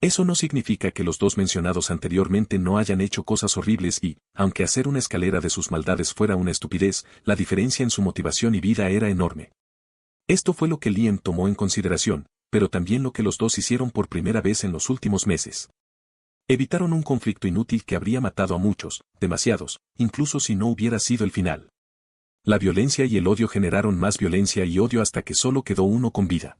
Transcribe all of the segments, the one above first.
Eso no significa que los dos mencionados anteriormente no hayan hecho cosas horribles y, aunque hacer una escalera de sus maldades fuera una estupidez, la diferencia en su motivación y vida era enorme. Esto fue lo que Liam tomó en consideración, pero también lo que los dos hicieron por primera vez en los últimos meses. Evitaron un conflicto inútil que habría matado a muchos, demasiados, incluso si no hubiera sido el final. La violencia y el odio generaron más violencia y odio hasta que solo quedó uno con vida.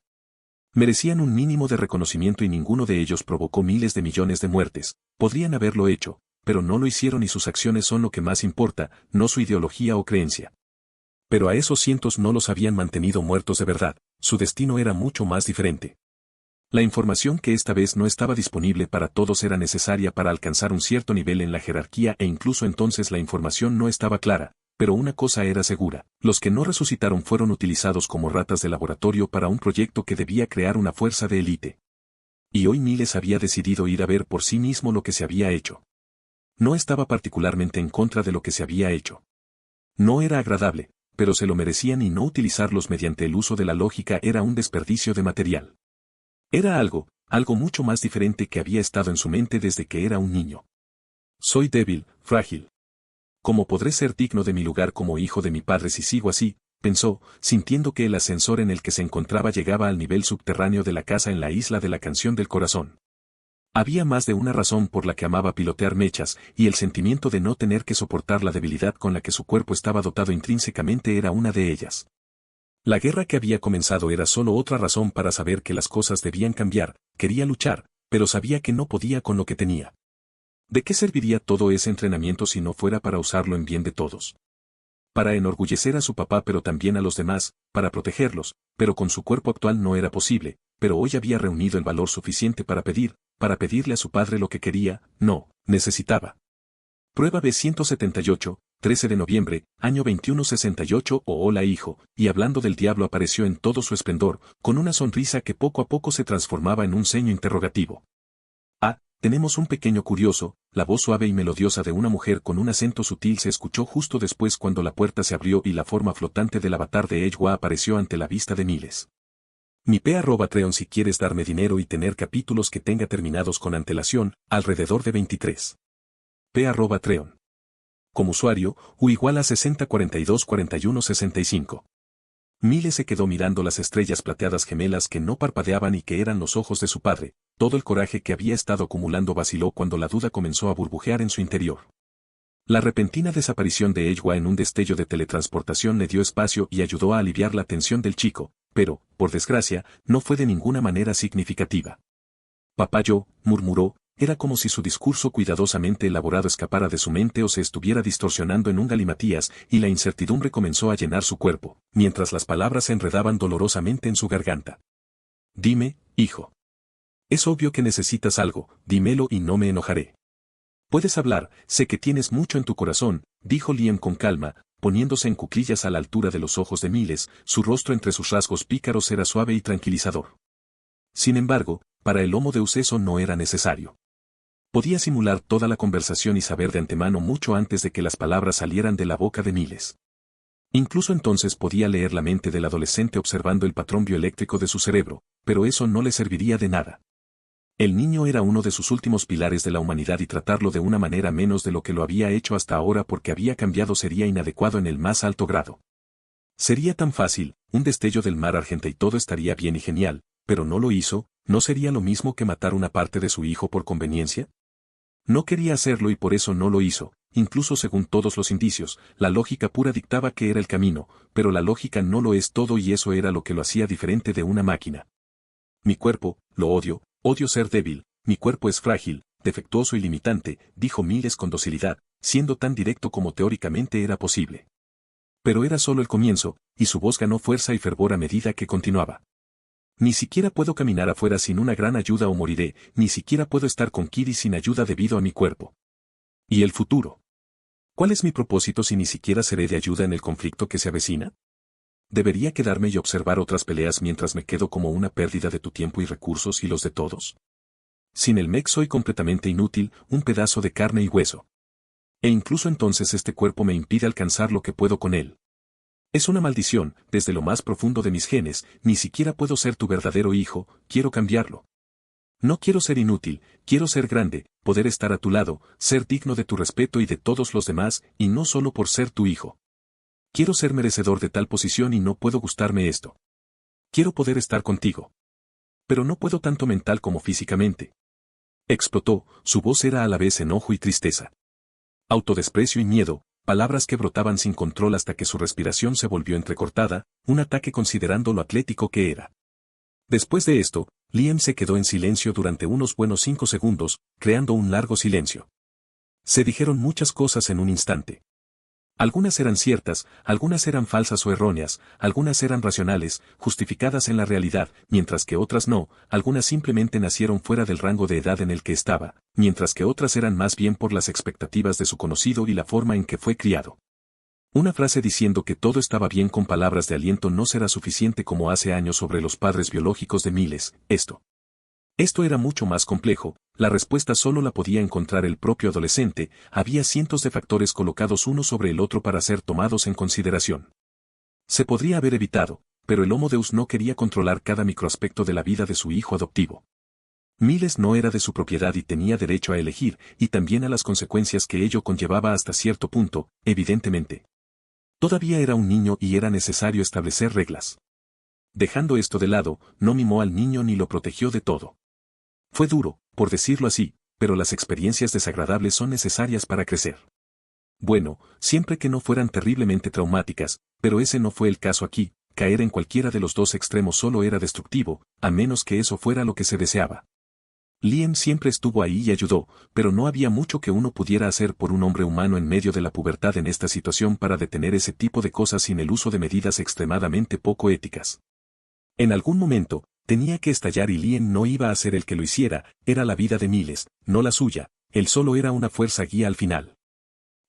Merecían un mínimo de reconocimiento y ninguno de ellos provocó miles de millones de muertes. Podrían haberlo hecho, pero no lo hicieron y sus acciones son lo que más importa, no su ideología o creencia. Pero a esos cientos no los habían mantenido muertos de verdad, su destino era mucho más diferente. La información que esta vez no estaba disponible para todos era necesaria para alcanzar un cierto nivel en la jerarquía e incluso entonces la información no estaba clara. Pero una cosa era segura, los que no resucitaron fueron utilizados como ratas de laboratorio para un proyecto que debía crear una fuerza de élite. Y hoy Miles había decidido ir a ver por sí mismo lo que se había hecho. No estaba particularmente en contra de lo que se había hecho. No era agradable, pero se lo merecían y no utilizarlos mediante el uso de la lógica era un desperdicio de material. Era algo mucho más diferente que había estado en su mente desde que era un niño. Soy débil, frágil. ¿Cómo podré ser digno de mi lugar como hijo de mi padre si sigo así?, pensó, sintiendo que el ascensor en el que se encontraba llegaba al nivel subterráneo de la casa en la isla de la Canción del Corazón. Había más de una razón por la que amaba pilotear mechas, y el sentimiento de no tener que soportar la debilidad con la que su cuerpo estaba dotado intrínsecamente era una de ellas. La guerra que había comenzado era solo otra razón para saber que las cosas debían cambiar, quería luchar, pero sabía que no podía con lo que tenía. ¿De qué serviría todo ese entrenamiento si no fuera para usarlo en bien de todos? Para enorgullecer a su papá pero también a los demás, para protegerlos, pero con su cuerpo actual no era posible, pero hoy había reunido el valor suficiente para pedirle a su padre lo que quería, no, necesitaba. Prueba B178, 13 de noviembre, año 2168 o hola hijo, y hablando del diablo apareció en todo su esplendor, con una sonrisa que poco a poco se transformaba en un ceño interrogativo. Tenemos un pequeño curioso, la voz suave y melodiosa de una mujer con un acento sutil se escuchó justo después cuando la puerta se abrió y la forma flotante del avatar de Ejwa apareció ante la vista de Miles. Mi P@Treon si quieres darme dinero y tener capítulos que tenga terminados con antelación, alrededor de 23. P@Treon. Como usuario, U igual a 60424165. Miles se quedó mirando las estrellas plateadas gemelas que no parpadeaban y que eran los ojos de su padre. Todo el coraje que había estado acumulando vaciló cuando la duda comenzó a burbujear en su interior. La repentina desaparición de Ejwa en un destello de teletransportación le dio espacio y ayudó a aliviar la tensión del chico, pero, por desgracia, no fue de ninguna manera significativa. Papá murmuró, era como si su discurso cuidadosamente elaborado escapara de su mente o se estuviera distorsionando en un galimatías, y la incertidumbre comenzó a llenar su cuerpo, mientras las palabras se enredaban dolorosamente en su garganta. Dime, hijo. Es obvio que necesitas algo, dímelo y no me enojaré. Puedes hablar, sé que tienes mucho en tu corazón, dijo Liam con calma, poniéndose en cuclillas a la altura de los ojos de Miles, su rostro entre sus rasgos pícaros era suave y tranquilizador. Sin embargo, para el Homo Deus eso no era necesario. Podía simular toda la conversación y saber de antemano mucho antes de que las palabras salieran de la boca de Miles. Incluso entonces podía leer la mente del adolescente observando el patrón bioeléctrico de su cerebro, pero eso no le serviría de nada. El niño era uno de sus últimos pilares de la humanidad y tratarlo de una manera menos de lo que lo había hecho hasta ahora porque había cambiado sería inadecuado en el más alto grado. Sería tan fácil, un destello del mar argenta y todo estaría bien y genial, pero no lo hizo, ¿no sería lo mismo que matar una parte de su hijo por conveniencia? No quería hacerlo y por eso no lo hizo, incluso según todos los indicios, la lógica pura dictaba que era el camino, pero la lógica no lo es todo y eso era lo que lo hacía diferente de una máquina. Mi cuerpo, lo odio ser débil, mi cuerpo es frágil, defectuoso y limitante, dijo Miles con docilidad, siendo tan directo como teóricamente era posible. Pero era solo el comienzo, y su voz ganó fuerza y fervor a medida que continuaba. Ni siquiera puedo caminar afuera sin una gran ayuda o moriré, ni siquiera puedo estar con Kiri sin ayuda debido a mi cuerpo. ¿Y el futuro? ¿Cuál es mi propósito si ni siquiera seré de ayuda en el conflicto que se avecina? ¿Debería quedarme y observar otras peleas mientras me quedo como una pérdida de tu tiempo y recursos y los de todos? Sin el mech soy completamente inútil, un pedazo de carne y hueso. E incluso entonces este cuerpo me impide alcanzar lo que puedo con él. Es una maldición, desde lo más profundo de mis genes, ni siquiera puedo ser tu verdadero hijo, quiero cambiarlo. No quiero ser inútil, quiero ser grande, poder estar a tu lado, ser digno de tu respeto y de todos los demás, y no solo por ser tu hijo. Quiero ser merecedor de tal posición y no puedo gustarme esto. Quiero poder estar contigo. Pero no puedo tanto mental como físicamente. Explotó, su voz era a la vez enojo y tristeza. Autodesprecio y miedo, palabras que brotaban sin control hasta que su respiración se volvió entrecortada, un ataque considerando lo atlético que era. Después de esto, Liam se quedó en silencio durante unos buenos 5 segundos, creando un largo silencio. Se dijeron muchas cosas en un instante. Algunas eran ciertas, algunas eran falsas o erróneas, algunas eran racionales, justificadas en la realidad, mientras que otras no, algunas simplemente nacieron fuera del rango de edad en el que estaba, mientras que otras eran más bien por las expectativas de su conocido y la forma en que fue criado. Una frase diciendo que todo estaba bien con palabras de aliento no será suficiente como hace años sobre los padres biológicos de Miles, Esto era mucho más complejo, la respuesta solo la podía encontrar el propio adolescente, había cientos de factores colocados uno sobre el otro para ser tomados en consideración. Se podría haber evitado, pero el Homo Deus no quería controlar cada microaspecto de la vida de su hijo adoptivo. Miles no era de su propiedad y tenía derecho a elegir, y también a las consecuencias que ello conllevaba hasta cierto punto, evidentemente. Todavía era un niño y era necesario establecer reglas. Dejando esto de lado, no mimó al niño ni lo protegió de todo. Fue duro, por decirlo así, pero las experiencias desagradables son necesarias para crecer. Bueno, siempre que no fueran terriblemente traumáticas, pero ese no fue el caso aquí, caer en cualquiera de los dos extremos solo era destructivo, a menos que eso fuera lo que se deseaba. Liam siempre estuvo ahí y ayudó, pero no había mucho que uno pudiera hacer por un hombre humano en medio de la pubertad en esta situación para detener ese tipo de cosas sin el uso de medidas extremadamente poco éticas. En algún momento, tenía que estallar y Liam no iba a ser el que lo hiciera, era la vida de Miles, no la suya, él solo era una fuerza guía al final.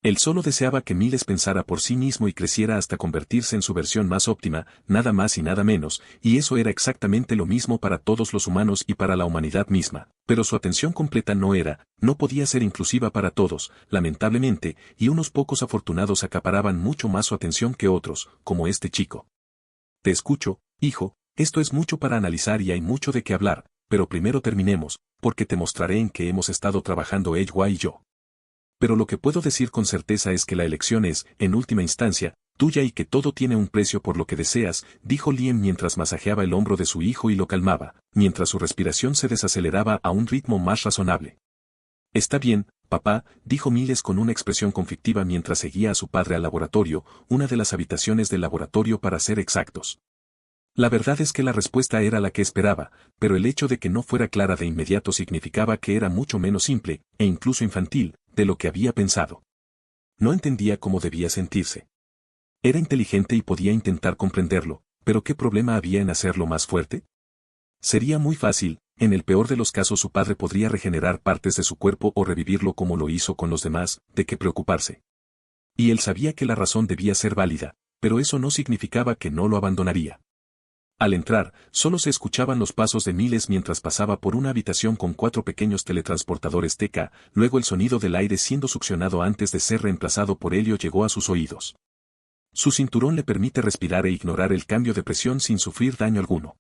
Él solo deseaba que Miles pensara por sí mismo y creciera hasta convertirse en su versión más óptima, nada más y nada menos, y eso era exactamente lo mismo para todos los humanos y para la humanidad misma, pero su atención completa no podía ser inclusiva para todos, lamentablemente, y unos pocos afortunados acaparaban mucho más su atención que otros, como este chico. Te escucho, hijo, esto es mucho para analizar y hay mucho de qué hablar, pero primero terminemos, porque te mostraré en qué hemos estado trabajando Ejwa y yo. Pero lo que puedo decir con certeza es que la elección es, en última instancia, tuya y que todo tiene un precio por lo que deseas, dijo Liam mientras masajeaba el hombro de su hijo y lo calmaba, mientras su respiración se desaceleraba a un ritmo más razonable. Está bien, papá, dijo Miles con una expresión conflictiva mientras seguía a su padre al laboratorio, una de las habitaciones del laboratorio para ser exactos. La verdad es que la respuesta era la que esperaba, pero el hecho de que no fuera clara de inmediato significaba que era mucho menos simple, e incluso infantil, de lo que había pensado. No entendía cómo debía sentirse. Era inteligente y podía intentar comprenderlo, pero ¿qué problema había en hacerlo más fuerte? Sería muy fácil, en el peor de los casos su padre podría regenerar partes de su cuerpo o revivirlo como lo hizo con los demás, ¿de qué preocuparse? Y él sabía que la razón debía ser válida, pero eso no significaba que no lo abandonaría. Al entrar, solo se escuchaban los pasos de Miles mientras pasaba por una habitación con 4 pequeños teletransportadores TK, luego el sonido del aire siendo succionado antes de ser reemplazado por helio llegó a sus oídos. Su cinturón le permite respirar e ignorar el cambio de presión sin sufrir daño alguno.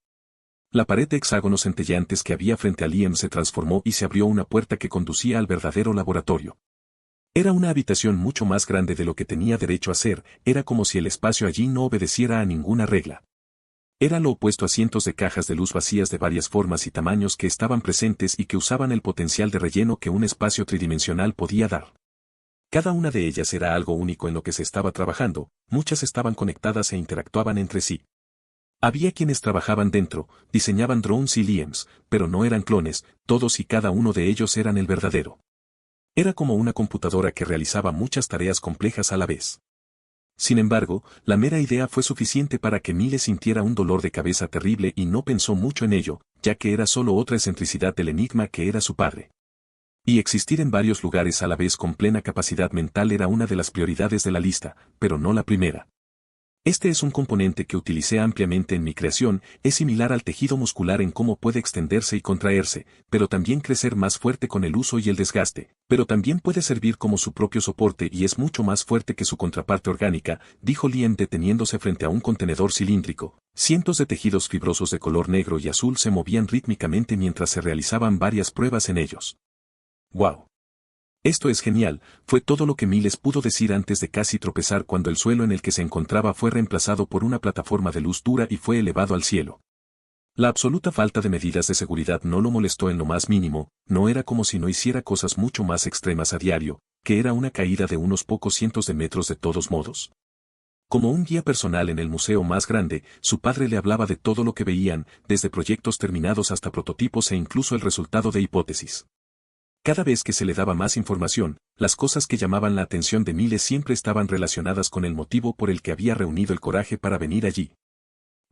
La pared de hexágonos centelleantes que había frente a Liam se transformó y se abrió una puerta que conducía al verdadero laboratorio. Era una habitación mucho más grande de lo que tenía derecho a ser, era como si el espacio allí no obedeciera a ninguna regla. Era lo opuesto a cientos de cajas de luz vacías de varias formas y tamaños que estaban presentes y que usaban el potencial de relleno que un espacio tridimensional podía dar. Cada una de ellas era algo único en lo que se estaba trabajando, muchas estaban conectadas e interactuaban entre sí. Había quienes trabajaban dentro, diseñaban drones y Liams, pero no eran clones, todos y cada uno de ellos eran el verdadero. Era como una computadora que realizaba muchas tareas complejas a la vez. Sin embargo, la mera idea fue suficiente para que Miles sintiera un dolor de cabeza terrible y no pensó mucho en ello, ya que era solo otra excentricidad del enigma que era su padre. Y existir en varios lugares a la vez con plena capacidad mental era una de las prioridades de la lista, pero no la primera. Este es un componente que utilicé ampliamente en mi creación, es similar al tejido muscular en cómo puede extenderse y contraerse, pero también crecer más fuerte con el uso y el desgaste, pero también puede servir como su propio soporte y es mucho más fuerte que su contraparte orgánica, dijo Liam deteniéndose frente a un contenedor cilíndrico. Cientos de tejidos fibrosos de color negro y azul se movían rítmicamente mientras se realizaban varias pruebas en ellos. ¡Wow! Esto es genial, fue todo lo que Miles pudo decir antes de casi tropezar cuando el suelo en el que se encontraba fue reemplazado por una plataforma de luz dura y fue elevado al cielo. La absoluta falta de medidas de seguridad no lo molestó en lo más mínimo, no era como si no hiciera cosas mucho más extremas a diario, que era una caída de unos pocos cientos de metros de todos modos. Como un guía personal en el museo más grande, su padre le hablaba de todo lo que veían, desde proyectos terminados hasta prototipos e incluso el resultado de hipótesis. Cada vez que se le daba más información, las cosas que llamaban la atención de Miles siempre estaban relacionadas con el motivo por el que había reunido el coraje para venir allí.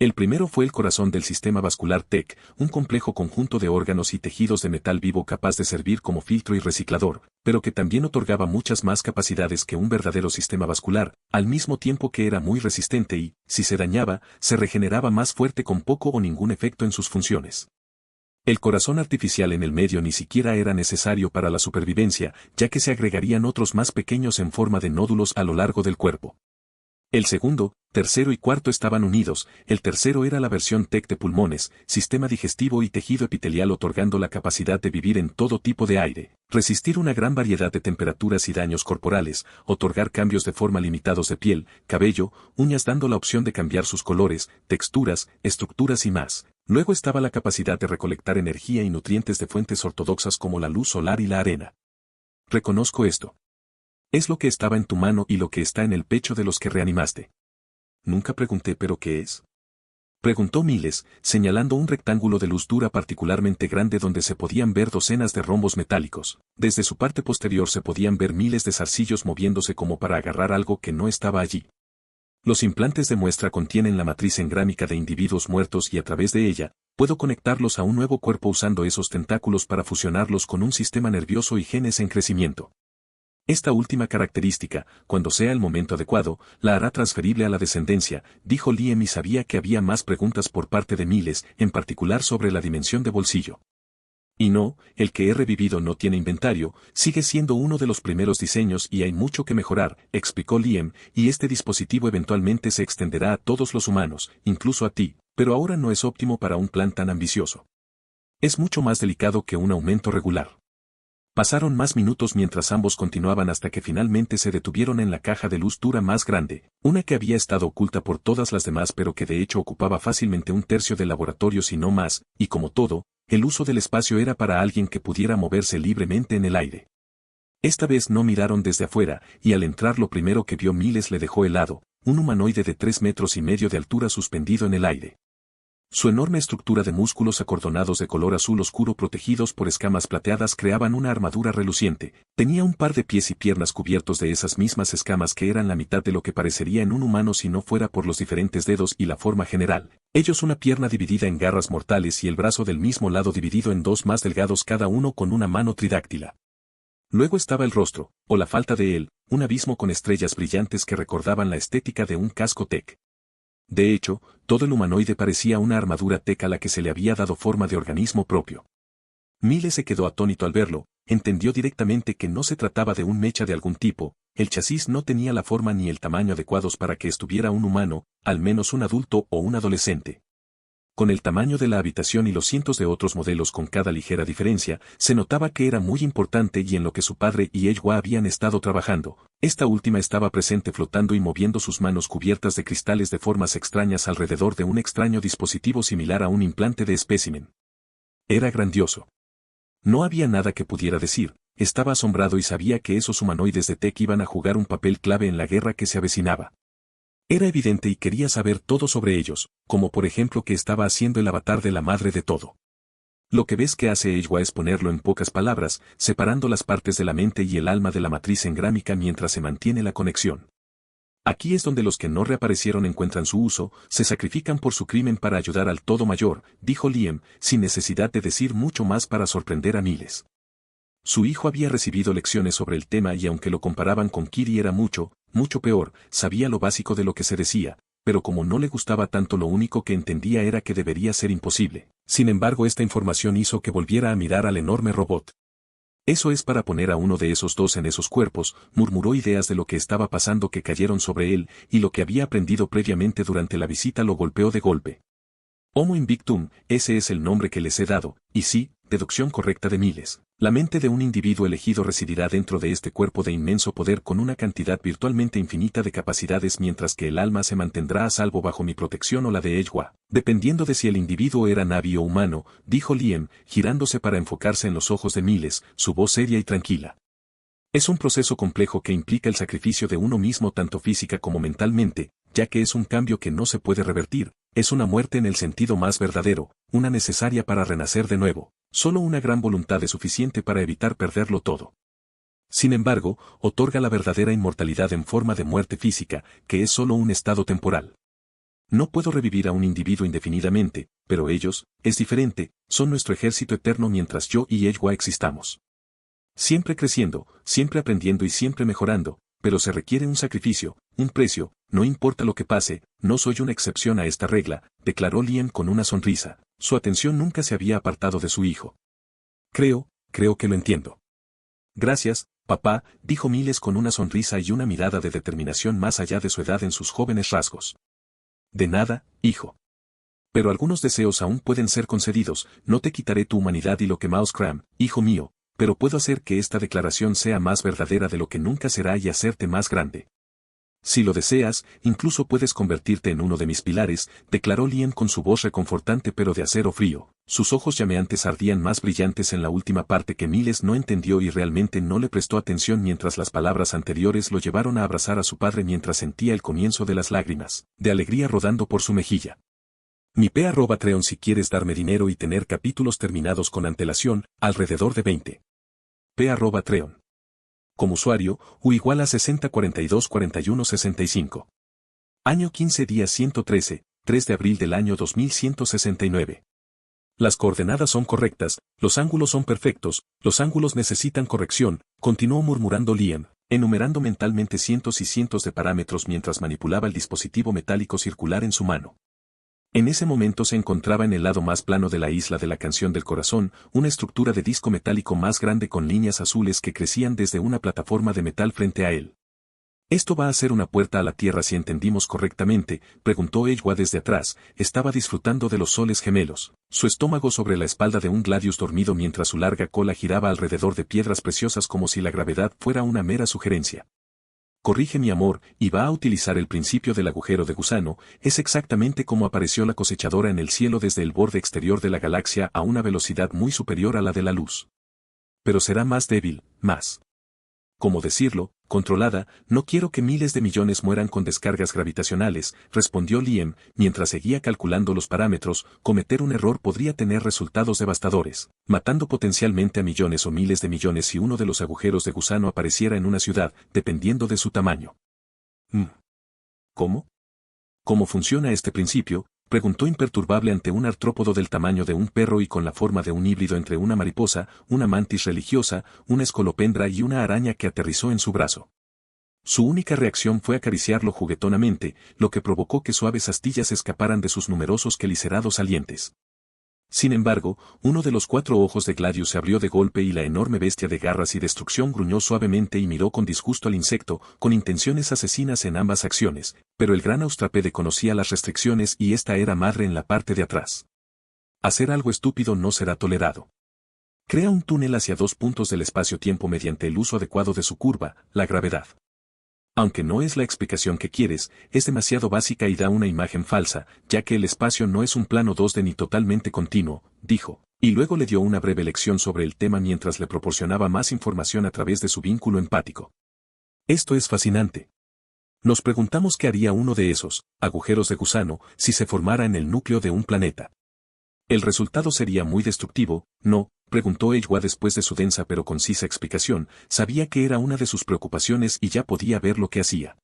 El primero fue el corazón del sistema vascular TEC, un complejo conjunto de órganos y tejidos de metal vivo capaz de servir como filtro y reciclador, pero que también otorgaba muchas más capacidades que un verdadero sistema vascular, al mismo tiempo que era muy resistente y, si se dañaba, se regeneraba más fuerte con poco o ningún efecto en sus funciones. El corazón artificial en el medio ni siquiera era necesario para la supervivencia, ya que se agregarían otros más pequeños en forma de nódulos a lo largo del cuerpo. El segundo, tercero y cuarto estaban unidos, el tercero era la versión TEC de pulmones, sistema digestivo y tejido epitelial otorgando la capacidad de vivir en todo tipo de aire, resistir una gran variedad de temperaturas y daños corporales, otorgar cambios de forma limitados de piel, cabello, uñas dando la opción de cambiar sus colores, texturas, estructuras y más. Luego estaba la capacidad de recolectar energía y nutrientes de fuentes ortodoxas como la luz solar y la arena. Reconozco esto. Es lo que estaba en tu mano y lo que está en el pecho de los que reanimaste. Nunca pregunté, ¿pero qué es? Preguntó Miles, señalando un rectángulo de luz dura particularmente grande donde se podían ver docenas de rombos metálicos. Desde su parte posterior se podían ver miles de zarcillos moviéndose como para agarrar algo que no estaba allí. Los implantes de muestra contienen la matriz engrámica de individuos muertos y a través de ella, puedo conectarlos a un nuevo cuerpo usando esos tentáculos para fusionarlos con un sistema nervioso y genes en crecimiento. Esta última característica, cuando sea el momento adecuado, la hará transferible a la descendencia, dijo Liam y sabía que había más preguntas por parte de Miles, en particular sobre la dimensión de bolsillo. Y no, el que he revivido no tiene inventario, sigue siendo uno de los primeros diseños y hay mucho que mejorar, explicó Liam, y este dispositivo eventualmente se extenderá a todos los humanos, incluso a ti, pero ahora no es óptimo para un plan tan ambicioso. Es mucho más delicado que un aumento regular. Pasaron más minutos mientras ambos continuaban hasta que finalmente se detuvieron en la caja de luz dura más grande, una que había estado oculta por todas las demás pero que de hecho ocupaba fácilmente un tercio del laboratorio si no más, y como todo, el uso del espacio era para alguien que pudiera moverse libremente en el aire. Esta vez no miraron desde afuera, y al entrar lo primero que vio Miles le dejó helado, un humanoide de 3,5 metros de altura suspendido en el aire. Su enorme estructura de músculos acordonados de color azul oscuro protegidos por escamas plateadas creaban una armadura reluciente. Tenía un par de pies y piernas cubiertos de esas mismas escamas que eran la mitad de lo que parecería en un humano si no fuera por los diferentes dedos y la forma general. Ellos una pierna dividida en garras mortales y el brazo del mismo lado dividido en dos más delgados cada uno con una mano tridáctila. Luego estaba el rostro, o la falta de él, un abismo con estrellas brillantes que recordaban la estética de un casco TEC. De hecho, todo el humanoide parecía una armadura TEC a la que se le había dado forma de organismo propio. Miles se quedó atónito al verlo, entendió directamente que no se trataba de un mecha de algún tipo, el chasis no tenía la forma ni el tamaño adecuados para que estuviera un humano, al menos un adulto o un adolescente. Con el tamaño de la habitación y los cientos de otros modelos con cada ligera diferencia, se notaba que era muy importante y en lo que su padre y Ejwa habían estado trabajando. Esta última estaba presente flotando y moviendo sus manos cubiertas de cristales de formas extrañas alrededor de un extraño dispositivo similar a un implante de espécimen. Era grandioso. No había nada que pudiera decir, estaba asombrado y sabía que esos humanoides de TEC iban a jugar un papel clave en la guerra que se avecinaba. Era evidente y quería saber todo sobre ellos, como por ejemplo que estaba haciendo el avatar de la madre de todo. Lo que ves que hace Ejwa es ponerlo en pocas palabras, separando las partes de la mente y el alma de la matriz engrámica mientras se mantiene la conexión. Aquí es donde los que no reaparecieron encuentran su uso, se sacrifican por su crimen para ayudar al todo mayor, dijo Liam, sin necesidad de decir mucho más para sorprender a Miles. Su hijo había recibido lecciones sobre el tema y aunque lo comparaban con Kiri era mucho peor, sabía lo básico de lo que se decía, pero como no le gustaba tanto lo único que entendía era que debería ser imposible. Sin embargo, esta información hizo que volviera a mirar al enorme robot. Eso es para poner a uno de esos dos en esos cuerpos, murmuró ideas de lo que estaba pasando que cayeron sobre él, y lo que había aprendido previamente durante la visita lo golpeó de golpe. Homo Invictum, ese es el nombre que les he dado, y sí, deducción correcta de Miles. La mente de un individuo elegido residirá dentro de este cuerpo de inmenso poder con una cantidad virtualmente infinita de capacidades mientras que el alma se mantendrá a salvo bajo mi protección o la de Ejwa, dependiendo de si el individuo era Navi o humano, dijo Liam, girándose para enfocarse en los ojos de Miles, su voz seria y tranquila. Es un proceso complejo que implica el sacrificio de uno mismo tanto física como mentalmente, ya que es un cambio que no se puede revertir, es una muerte en el sentido más verdadero, una necesaria para renacer de nuevo. Solo una gran voluntad es suficiente para evitar perderlo todo. Sin embargo, otorga la verdadera inmortalidad en forma de muerte física, que es solo un estado temporal. No puedo revivir a un individuo indefinidamente, pero ellos, es diferente, son nuestro ejército eterno mientras yo y Ejwa existamos. Siempre creciendo, siempre aprendiendo y siempre mejorando, pero se requiere un sacrificio, un precio, no importa lo que pase, no soy una excepción a esta regla, declaró Liam con una sonrisa. Su atención nunca se había apartado de su hijo. Creo que lo entiendo. Gracias, papá, dijo Miles con una sonrisa y una mirada de determinación más allá de su edad en sus jóvenes rasgos. De nada, hijo. Pero algunos deseos aún pueden ser concedidos, no te quitaré tu humanidad y lo que Mousecram, hijo mío, pero puedo hacer que esta declaración sea más verdadera de lo que nunca será y hacerte más grande. Si lo deseas, incluso puedes convertirte en uno de mis pilares, declaró Liam con su voz reconfortante pero de acero frío. Sus ojos llameantes ardían más brillantes en la última parte que Miles no entendió y realmente no le prestó atención mientras las palabras anteriores lo llevaron a abrazar a su padre mientras sentía el comienzo de las lágrimas, de alegría rodando por su mejilla. Mi @Treon si quieres darme dinero y tener capítulos terminados con antelación, alrededor de 20. @Treon. Como usuario, U igual a 60424165. Año 15 día 113, 3 de abril del año 2169. Las coordenadas son correctas, los ángulos son perfectos, los ángulos necesitan corrección, continuó murmurando Liam, enumerando mentalmente cientos y cientos de parámetros mientras manipulaba el dispositivo metálico circular en su mano. En ese momento se encontraba en el lado más plano de la isla de la Canción del Corazón, una estructura de disco metálico más grande con líneas azules que crecían desde una plataforma de metal frente a él. ¿Esto va a ser una puerta a la Tierra si entendimos correctamente?, preguntó Ejwa desde atrás, estaba disfrutando de los soles gemelos, su estómago sobre la espalda de un Gladius dormido mientras su larga cola giraba alrededor de piedras preciosas como si la gravedad fuera una mera sugerencia. Corrige mi amor, y va a utilizar el principio del agujero de gusano, es exactamente como apareció la cosechadora en el cielo desde el borde exterior de la galaxia a una velocidad muy superior a la de la luz. Pero será más débil, más. ¿Cómo decirlo? Controlada, no quiero que miles de millones mueran con descargas gravitacionales, respondió Liam, mientras seguía calculando los parámetros, cometer un error podría tener resultados devastadores, matando potencialmente a millones o miles de millones si uno de los agujeros de gusano apareciera en una ciudad, dependiendo de su tamaño. ¿Cómo? ¿Cómo funciona este principio?, preguntó imperturbable ante un artrópodo del tamaño de un perro y con la forma de un híbrido entre una mariposa, una mantis religiosa, una escolopendra y una araña que aterrizó en su brazo. Su única reacción fue acariciarlo juguetonamente, lo que provocó que suaves astillas escaparan de sus numerosos quelicerados salientes. Sin embargo, uno de los 4 ojos de Gladius se abrió de golpe y la enorme bestia de garras y destrucción gruñó suavemente y miró con disgusto al insecto, con intenciones asesinas en ambas acciones, pero el gran austrápede conocía las restricciones y esta era madre en la parte de atrás. Hacer algo estúpido no será tolerado. Crea un túnel hacia 2 puntos del espacio-tiempo mediante el uso adecuado de su curva, la gravedad. Aunque no es la explicación que quieres, es demasiado básica y da una imagen falsa, ya que el espacio no es un plano 2D ni totalmente continuo, dijo, y luego le dio una breve lección sobre el tema mientras le proporcionaba más información a través de su vínculo empático. Esto es fascinante. Nos preguntamos qué haría uno de esos agujeros de gusano si se formara en el núcleo de un planeta. El resultado sería muy destructivo, ¿no?, preguntó Ejwa después de su densa pero concisa explicación, sabía que era una de sus preocupaciones y ya podía ver lo que hacía.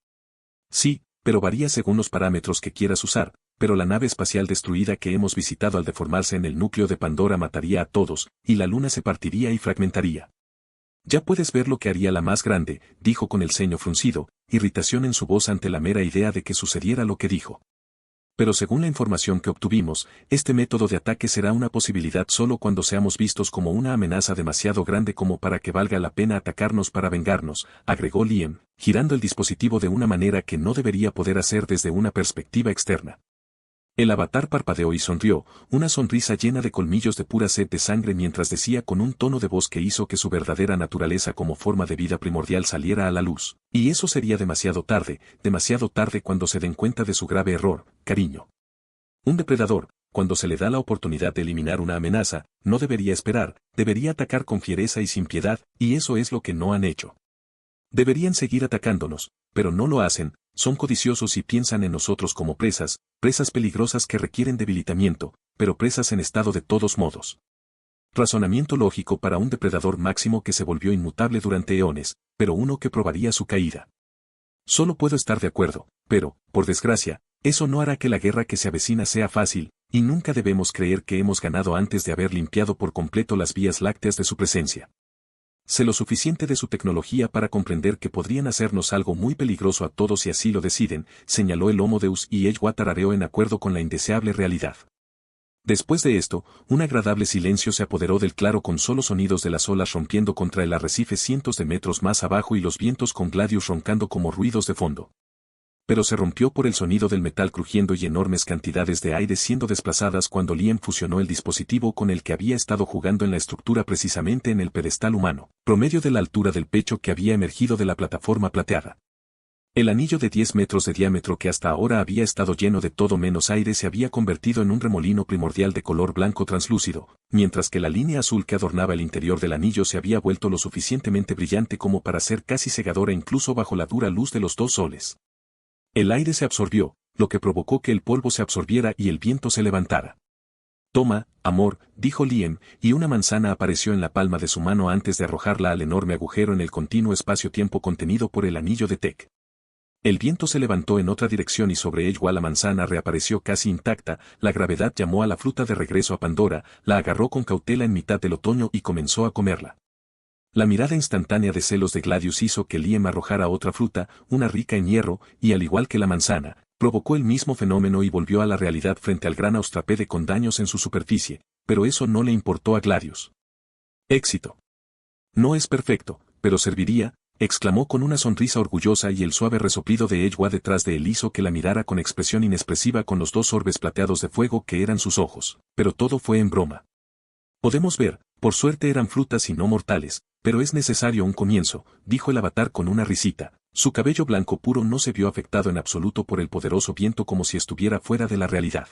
Sí, pero varía según los parámetros que quieras usar, pero la nave espacial destruida que hemos visitado al deformarse en el núcleo de Pandora mataría a todos, y la luna se partiría y fragmentaría. Ya puedes ver lo que haría la más grande, dijo con el ceño fruncido, irritación en su voz ante la mera idea de que sucediera lo que dijo. Pero según la información que obtuvimos, este método de ataque será una posibilidad solo cuando seamos vistos como una amenaza demasiado grande como para que valga la pena atacarnos para vengarnos, agregó Liam, girando el dispositivo de una manera que no debería poder hacer desde una perspectiva externa. El avatar parpadeó y sonrió, una sonrisa llena de colmillos de pura sed de sangre mientras decía con un tono de voz que hizo que su verdadera naturaleza como forma de vida primordial saliera a la luz. Y eso sería demasiado tarde cuando se den cuenta de su grave error, cariño. Un depredador, cuando se le da la oportunidad de eliminar una amenaza, no debería esperar, debería atacar con fiereza y sin piedad, y eso es lo que no han hecho. Deberían seguir atacándonos, pero no lo hacen, son codiciosos y piensan en nosotros como presas peligrosas que requieren debilitamiento, pero presas en estado de todos modos. Razonamiento lógico para un depredador máximo que se volvió inmutable durante eones, pero uno que probaría su caída. Solo puedo estar de acuerdo, pero, por desgracia, eso no hará que la guerra que se avecina sea fácil, y nunca debemos creer que hemos ganado antes de haber limpiado por completo las vías lácteas de su presencia. Sé lo suficiente de su tecnología para comprender que podrían hacernos algo muy peligroso a todos si así lo deciden, señaló el Homo Deus y Edgewater tarareó en acuerdo con la indeseable realidad. Después de esto, un agradable silencio se apoderó del claro con solo sonidos de las olas rompiendo contra el arrecife cientos de metros más abajo y los vientos con Gladius roncando como ruidos de fondo. Pero se rompió por el sonido del metal crujiendo y enormes cantidades de aire siendo desplazadas cuando Liam fusionó el dispositivo con el que había estado jugando en la estructura precisamente en el pedestal humano, promedio de la altura del pecho que había emergido de la plataforma plateada. El anillo de 10 metros de diámetro que hasta ahora había estado lleno de todo menos aire se había convertido en un remolino primordial de color blanco translúcido, mientras que la línea azul que adornaba el interior del anillo se había vuelto lo suficientemente brillante como para ser casi cegadora incluso bajo la dura luz de los dos soles. El aire se absorbió, lo que provocó que el polvo se absorbiera y el viento se levantara. Toma, amor, dijo Liam, y una manzana apareció en la palma de su mano antes de arrojarla al enorme agujero en el continuo espacio-tiempo contenido por el anillo de Tech. El viento se levantó en otra dirección y sobre ella la manzana reapareció casi intacta, la gravedad llamó a la fruta de regreso a Pandora, la agarró con cautela en mitad del otoño y comenzó a comerla. La mirada instantánea de celos de Gladius hizo que Liam arrojara otra fruta, una rica en hierro, y al igual que la manzana, provocó el mismo fenómeno y volvió a la realidad frente al gran austrapede con daños en su superficie, pero eso no le importó a Gladius. Éxito. No es perfecto, pero serviría, exclamó con una sonrisa orgullosa y el suave resoplido de Edgewater detrás de él hizo que la mirara con expresión inexpresiva con los dos orbes plateados de fuego que eran sus ojos, pero todo fue en broma. Podemos ver, por suerte eran frutas y no mortales, pero es necesario un comienzo, dijo el avatar con una risita. Su cabello blanco puro no se vio afectado en absoluto por el poderoso viento como si estuviera fuera de la realidad.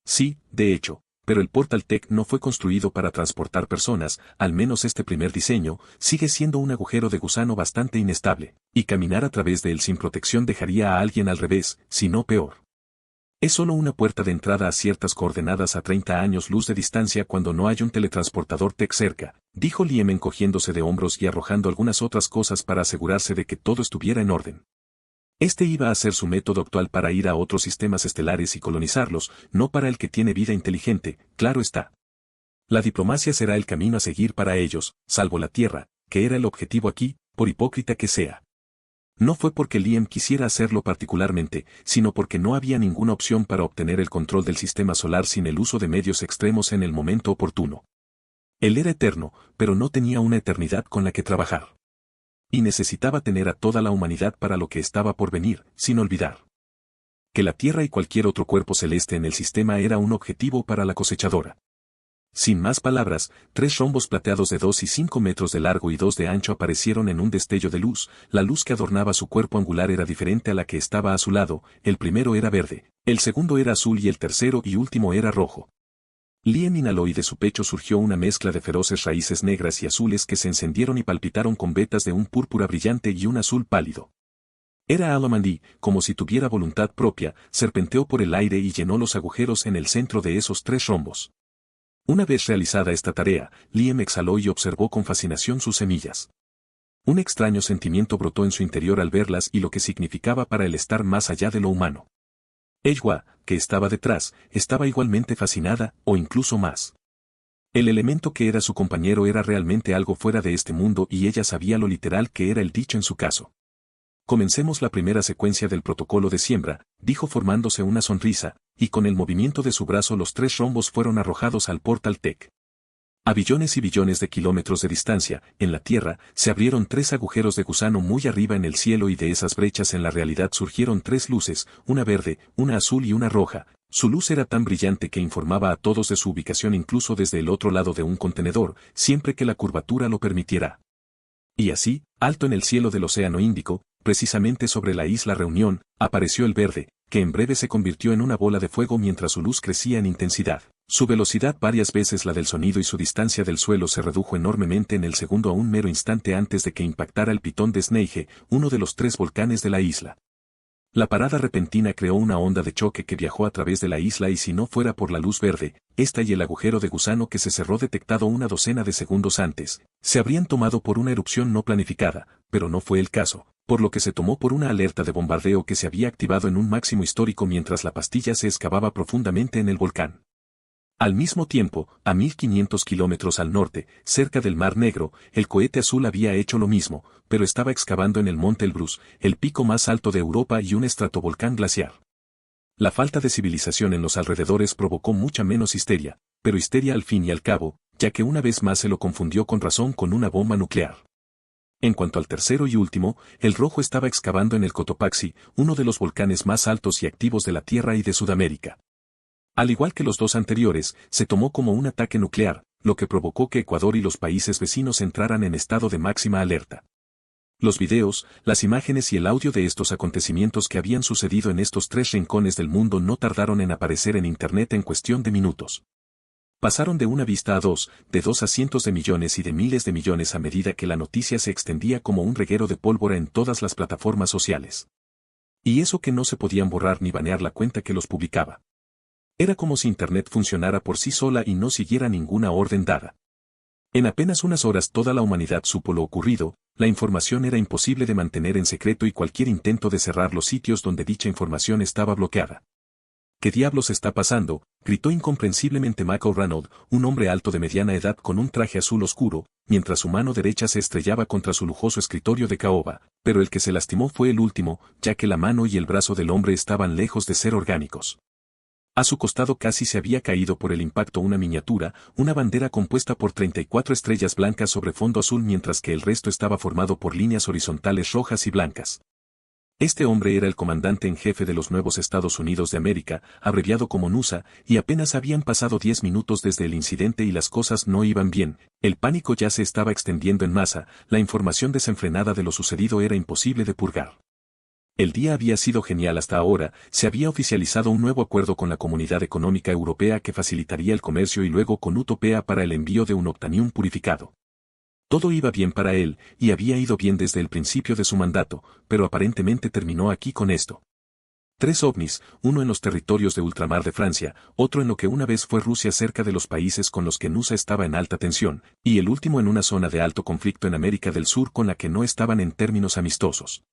Sí, de hecho, pero el Portal Tech no fue construido para transportar personas, al menos este primer diseño, sigue siendo un agujero de gusano bastante inestable, y caminar a través de él sin protección dejaría a alguien al revés, si no peor. Es solo una puerta de entrada a ciertas coordenadas a 30 años luz de distancia cuando no hay un teletransportador Tech cerca, dijo Liam encogiéndose de hombros y arrojando algunas otras cosas para asegurarse de que todo estuviera en orden. Este iba a ser su método actual para ir a otros sistemas estelares y colonizarlos, no para el que tiene vida inteligente, claro está. La diplomacia será el camino a seguir para ellos, salvo la Tierra, que era el objetivo aquí, por hipócrita que sea. No fue porque Liam quisiera hacerlo particularmente, sino porque no había ninguna opción para obtener el control del sistema solar sin el uso de medios extremos en el momento oportuno. Él era eterno, pero no tenía una eternidad con la que trabajar. Y necesitaba tener a toda la humanidad para lo que estaba por venir, sin olvidar que la Tierra y cualquier otro cuerpo celeste en el sistema era un objetivo para la cosechadora. Sin más palabras, 3 rombos plateados de 2 y 5 metros de largo y 2 de ancho aparecieron en un destello de luz. La luz que adornaba su cuerpo angular era diferente a la que estaba a su lado, el primero era verde, el segundo era azul y el tercero y último era rojo. Liam inhaló y de su pecho surgió una mezcla de feroces raíces negras y azules que se encendieron y palpitaron con vetas de un púrpura brillante y un azul pálido. Era Alamandí, como si tuviera voluntad propia, serpenteó por el aire y llenó los agujeros en el centro de esos 3 rombos. Una vez realizada esta tarea, Liam exhaló y observó con fascinación sus semillas. Un extraño sentimiento brotó en su interior al verlas y lo que significaba para él estar más allá de lo humano. Ella, que estaba detrás, estaba igualmente fascinada, o incluso más. El elemento que era su compañero era realmente algo fuera de este mundo y ella sabía lo literal que era el dicho en su caso. Comencemos la primera secuencia del protocolo de siembra, dijo formándose una sonrisa, y con el movimiento de su brazo los 3 rombos fueron arrojados al Portal Tech. A billones y billones de kilómetros de distancia, en la Tierra, se abrieron 3 agujeros de gusano muy arriba en el cielo y de esas brechas en la realidad surgieron 3 luces, una verde, una azul y una roja. Su luz era tan brillante que informaba a todos de su ubicación incluso desde el otro lado de un contenedor, siempre que la curvatura lo permitiera. Y así, alto en el cielo del Océano Índico, precisamente sobre la isla Reunión, apareció el verde, que en breve se convirtió en una bola de fuego mientras su luz crecía en intensidad. Su velocidad varias veces la del sonido y su distancia del suelo se redujo enormemente en el segundo a un mero instante antes de que impactara el pitón de Sneije, uno de los 3 volcanes de la isla. La parada repentina creó una onda de choque que viajó a través de la isla y si no fuera por la luz verde, esta y el agujero de gusano que se cerró detectado una docena de segundos antes, se habrían tomado por una erupción no planificada, pero no fue el caso, por lo que se tomó por una alerta de bombardeo que se había activado en un máximo histórico mientras la pastilla se excavaba profundamente en el volcán. Al mismo tiempo, a 1500 kilómetros al norte, cerca del Mar Negro, el cohete azul había hecho lo mismo, pero estaba excavando en el Monte Elbrus, el pico más alto de Europa y un estratovolcán glaciar. La falta de civilización en los alrededores provocó mucha menos histeria, pero histeria al fin y al cabo, ya que una vez más se lo confundió con razón con una bomba nuclear. En cuanto al tercero y último, el rojo estaba excavando en el Cotopaxi, uno de los volcanes más altos y activos de la Tierra y de Sudamérica. Al igual que los 2 anteriores, se tomó como un ataque nuclear, lo que provocó que Ecuador y los países vecinos entraran en estado de máxima alerta. Los videos, las imágenes y el audio de estos acontecimientos que habían sucedido en estos 3 rincones del mundo no tardaron en aparecer en Internet en cuestión de minutos. Pasaron de una vista a 2, de 2 a cientos de millones y de miles de millones a medida que la noticia se extendía como un reguero de pólvora en todas las plataformas sociales. Y eso que no se podían borrar ni banear la cuenta que los publicaba. Era como si Internet funcionara por sí sola y no siguiera ninguna orden dada. En apenas unas horas toda la humanidad supo lo ocurrido, la información era imposible de mantener en secreto y cualquier intento de cerrar los sitios donde dicha información estaba bloqueada. ¿Qué diablos está pasando?, gritó incomprensiblemente Mac O'Reilly, un hombre alto de mediana edad con un traje azul oscuro, mientras su mano derecha se estrellaba contra su lujoso escritorio de caoba, pero el que se lastimó fue el último, ya que la mano y el brazo del hombre estaban lejos de ser orgánicos. A su costado casi se había caído por el impacto una miniatura, una bandera compuesta por 34 estrellas blancas sobre fondo azul mientras que el resto estaba formado por líneas horizontales rojas y blancas. Este hombre era el comandante en jefe de los nuevos Estados Unidos de América, abreviado como NUSA, y apenas habían pasado 10 minutos desde el incidente y las cosas no iban bien, el pánico ya se estaba extendiendo en masa, la información desenfrenada de lo sucedido era imposible de purgar. El día había sido genial hasta ahora, se había oficializado un nuevo acuerdo con la Comunidad Económica Europea que facilitaría el comercio y luego con Utopía para el envío de un octanium purificado. Todo iba bien para él, y había ido bien desde el principio de su mandato, pero aparentemente terminó aquí con esto. 3 ovnis, uno en los territorios de ultramar de Francia, otro en lo que una vez fue Rusia cerca de los países con los que NUSA estaba en alta tensión, y el último en una zona de alto conflicto en América del Sur con la que no estaban en términos amistosos.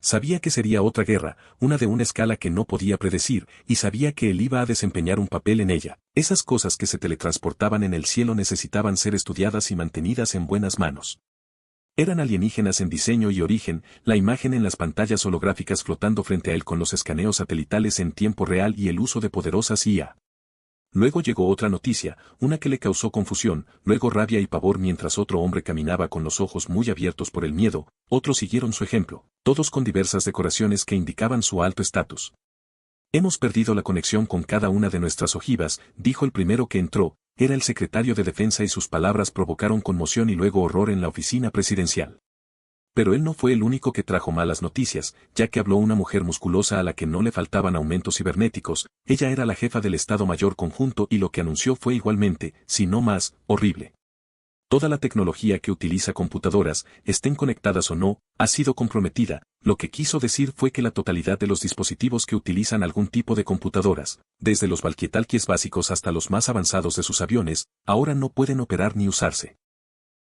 Sabía que sería otra guerra, una de una escala que no podía predecir, y sabía que él iba a desempeñar un papel en ella. Esas cosas que se teletransportaban en el cielo necesitaban ser estudiadas y mantenidas en buenas manos. Eran alienígenas en diseño y origen, la imagen en las pantallas holográficas flotando frente a él con los escaneos satelitales en tiempo real y el uso de poderosas IA. Luego llegó otra noticia, una que le causó confusión, luego rabia y pavor mientras otro hombre caminaba con los ojos muy abiertos por el miedo, otros siguieron su ejemplo, todos con diversas decoraciones que indicaban su alto estatus. Hemos perdido la conexión con cada una de nuestras ojivas, dijo el primero que entró, era el secretario de Defensa y sus palabras provocaron conmoción y luego horror en la oficina presidencial. Pero él no fue el único que trajo malas noticias, ya que habló una mujer musculosa a la que no le faltaban aumentos cibernéticos, ella era la jefa del Estado Mayor Conjunto y lo que anunció fue igualmente, si no más, horrible. Toda la tecnología que utiliza computadoras, estén conectadas o no, ha sido comprometida, lo que quiso decir fue que la totalidad de los dispositivos que utilizan algún tipo de computadoras, desde los walkie-talkies básicos hasta los más avanzados de sus aviones, ahora no pueden operar ni usarse.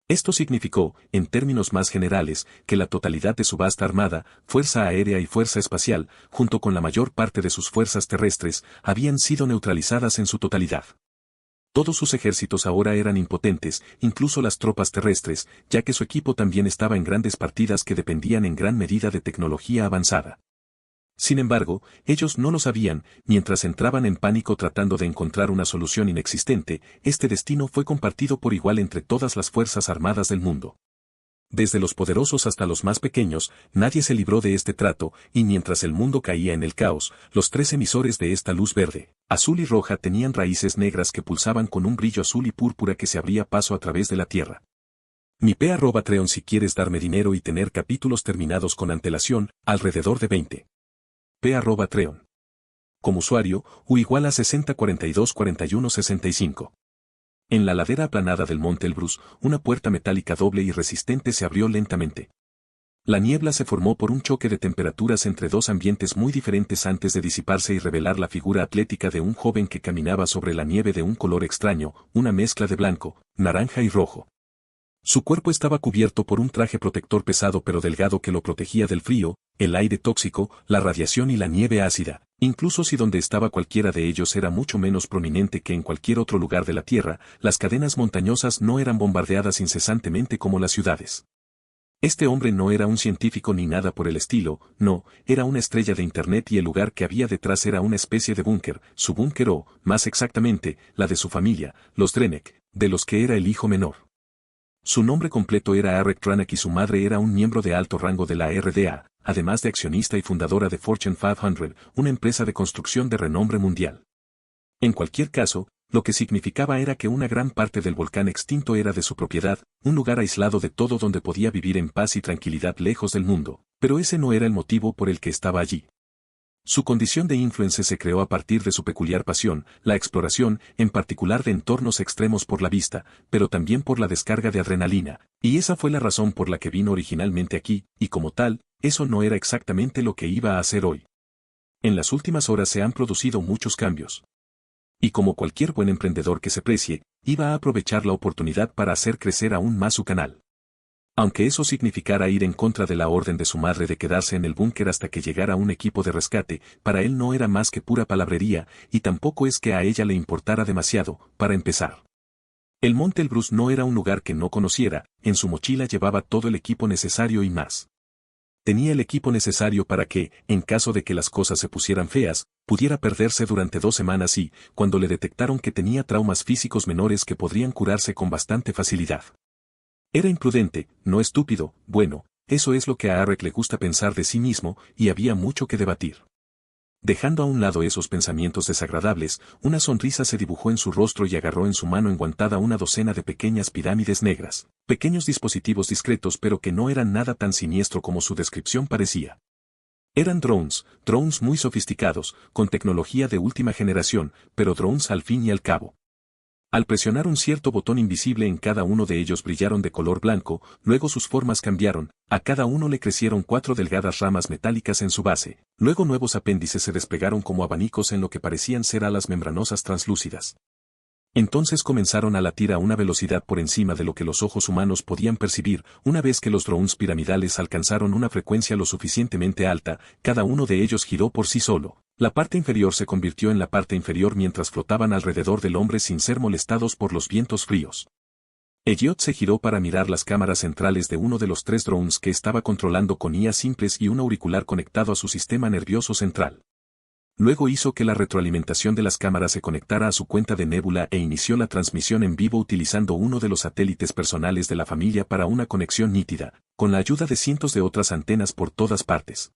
Esto significó, en términos más generales, que la totalidad de su vasta armada, fuerza aérea y fuerza espacial, junto con la mayor parte de sus fuerzas terrestres, habían sido neutralizadas en su totalidad. Todos sus ejércitos ahora eran impotentes, incluso las tropas terrestres, ya que su equipo también estaba en grandes partidas que dependían en gran medida de tecnología avanzada. Sin embargo, ellos no lo sabían, mientras entraban en pánico tratando de encontrar una solución inexistente, este destino fue compartido por igual entre todas las fuerzas armadas del mundo. Desde los poderosos hasta los más pequeños, nadie se libró de este trato, y mientras el mundo caía en el caos, los tres emisores de esta luz verde, azul y roja tenían raíces negras que pulsaban con un brillo azul y púrpura que se abría paso a través de la tierra. Mi @Treon si quieres darme dinero y tener capítulos terminados con antelación, alrededor de 20. @Treon. Como usuario, U igual a 60424165. En la ladera aplanada del monte Elbrus, una puerta metálica doble y resistente se abrió lentamente. La niebla se formó por un choque de temperaturas entre dos ambientes muy diferentes antes de disiparse y revelar la figura atlética de un joven que caminaba sobre la nieve de un color extraño, una mezcla de blanco, naranja y rojo. Su cuerpo estaba cubierto por un traje protector pesado pero delgado que lo protegía del frío, el aire tóxico, la radiación y la nieve ácida, incluso si donde estaba cualquiera de ellos era mucho menos prominente que en cualquier otro lugar de la Tierra, las cadenas montañosas no eran bombardeadas incesantemente como las ciudades. Este hombre no era un científico ni nada por el estilo, no, era una estrella de Internet y el lugar que había detrás era una especie de búnker, su búnker o, más exactamente, la de su familia, los Drenek, de los que era el hijo menor. Su nombre completo era Arek Tranek y su madre era un miembro de alto rango de la RDA, además de accionista y fundadora de Fortune 500, una empresa de construcción de renombre mundial. En cualquier caso, lo que significaba era que una gran parte del volcán extinto era de su propiedad, un lugar aislado de todo donde podía vivir en paz y tranquilidad lejos del mundo, pero ese no era el motivo por el que estaba allí. Su condición de influencer se creó a partir de su peculiar pasión, la exploración, en particular de entornos extremos por la vista, pero también por la descarga de adrenalina, y esa fue la razón por la que vino originalmente aquí, y como tal, eso no era exactamente lo que iba a hacer hoy. En las últimas horas se han producido muchos cambios. Y como cualquier buen emprendedor que se precie, iba a aprovechar la oportunidad para hacer crecer aún más su canal. Aunque eso significara ir en contra de la orden de su madre de quedarse en el búnker hasta que llegara un equipo de rescate, para él no era más que pura palabrería, y tampoco es que a ella le importara demasiado, para empezar. El Monte Elbrus no era un lugar que no conociera, en su mochila llevaba todo el equipo necesario y más. Tenía el equipo necesario para que, en caso de que las cosas se pusieran feas, pudiera perderse durante 2 semanas y, cuando le detectaron que tenía traumas físicos menores que podrían curarse con bastante facilidad. Era imprudente, no estúpido, bueno, eso es lo que a Arek le gusta pensar de sí mismo, y había mucho que debatir. Dejando a un lado esos pensamientos desagradables, una sonrisa se dibujó en su rostro y agarró en su mano enguantada una docena de pequeñas pirámides negras, pequeños dispositivos discretos pero que no eran nada tan siniestro como su descripción parecía. Eran drones muy sofisticados, con tecnología de última generación, pero drones al fin y al cabo. Al presionar un cierto botón invisible en cada uno de ellos brillaron de color blanco, luego sus formas cambiaron, a cada uno le crecieron 4 delgadas ramas metálicas en su base, luego nuevos apéndices se desplegaron como abanicos en lo que parecían ser alas membranosas translúcidas. Entonces comenzaron a latir a una velocidad por encima de lo que los ojos humanos podían percibir, una vez que los drones piramidales alcanzaron una frecuencia lo suficientemente alta, cada uno de ellos giró por sí solo. La parte inferior se convirtió en la parte inferior mientras flotaban alrededor del hombre sin ser molestados por los vientos fríos. Elliot se giró para mirar las cámaras centrales de uno de los 3 drones que estaba controlando con IA simples y un auricular conectado a su sistema nervioso central. Luego hizo que la retroalimentación de las cámaras se conectara a su cuenta de Nebula e inició la transmisión en vivo utilizando uno de los satélites personales de la familia para una conexión nítida, con la ayuda de cientos de otras antenas por todas partes.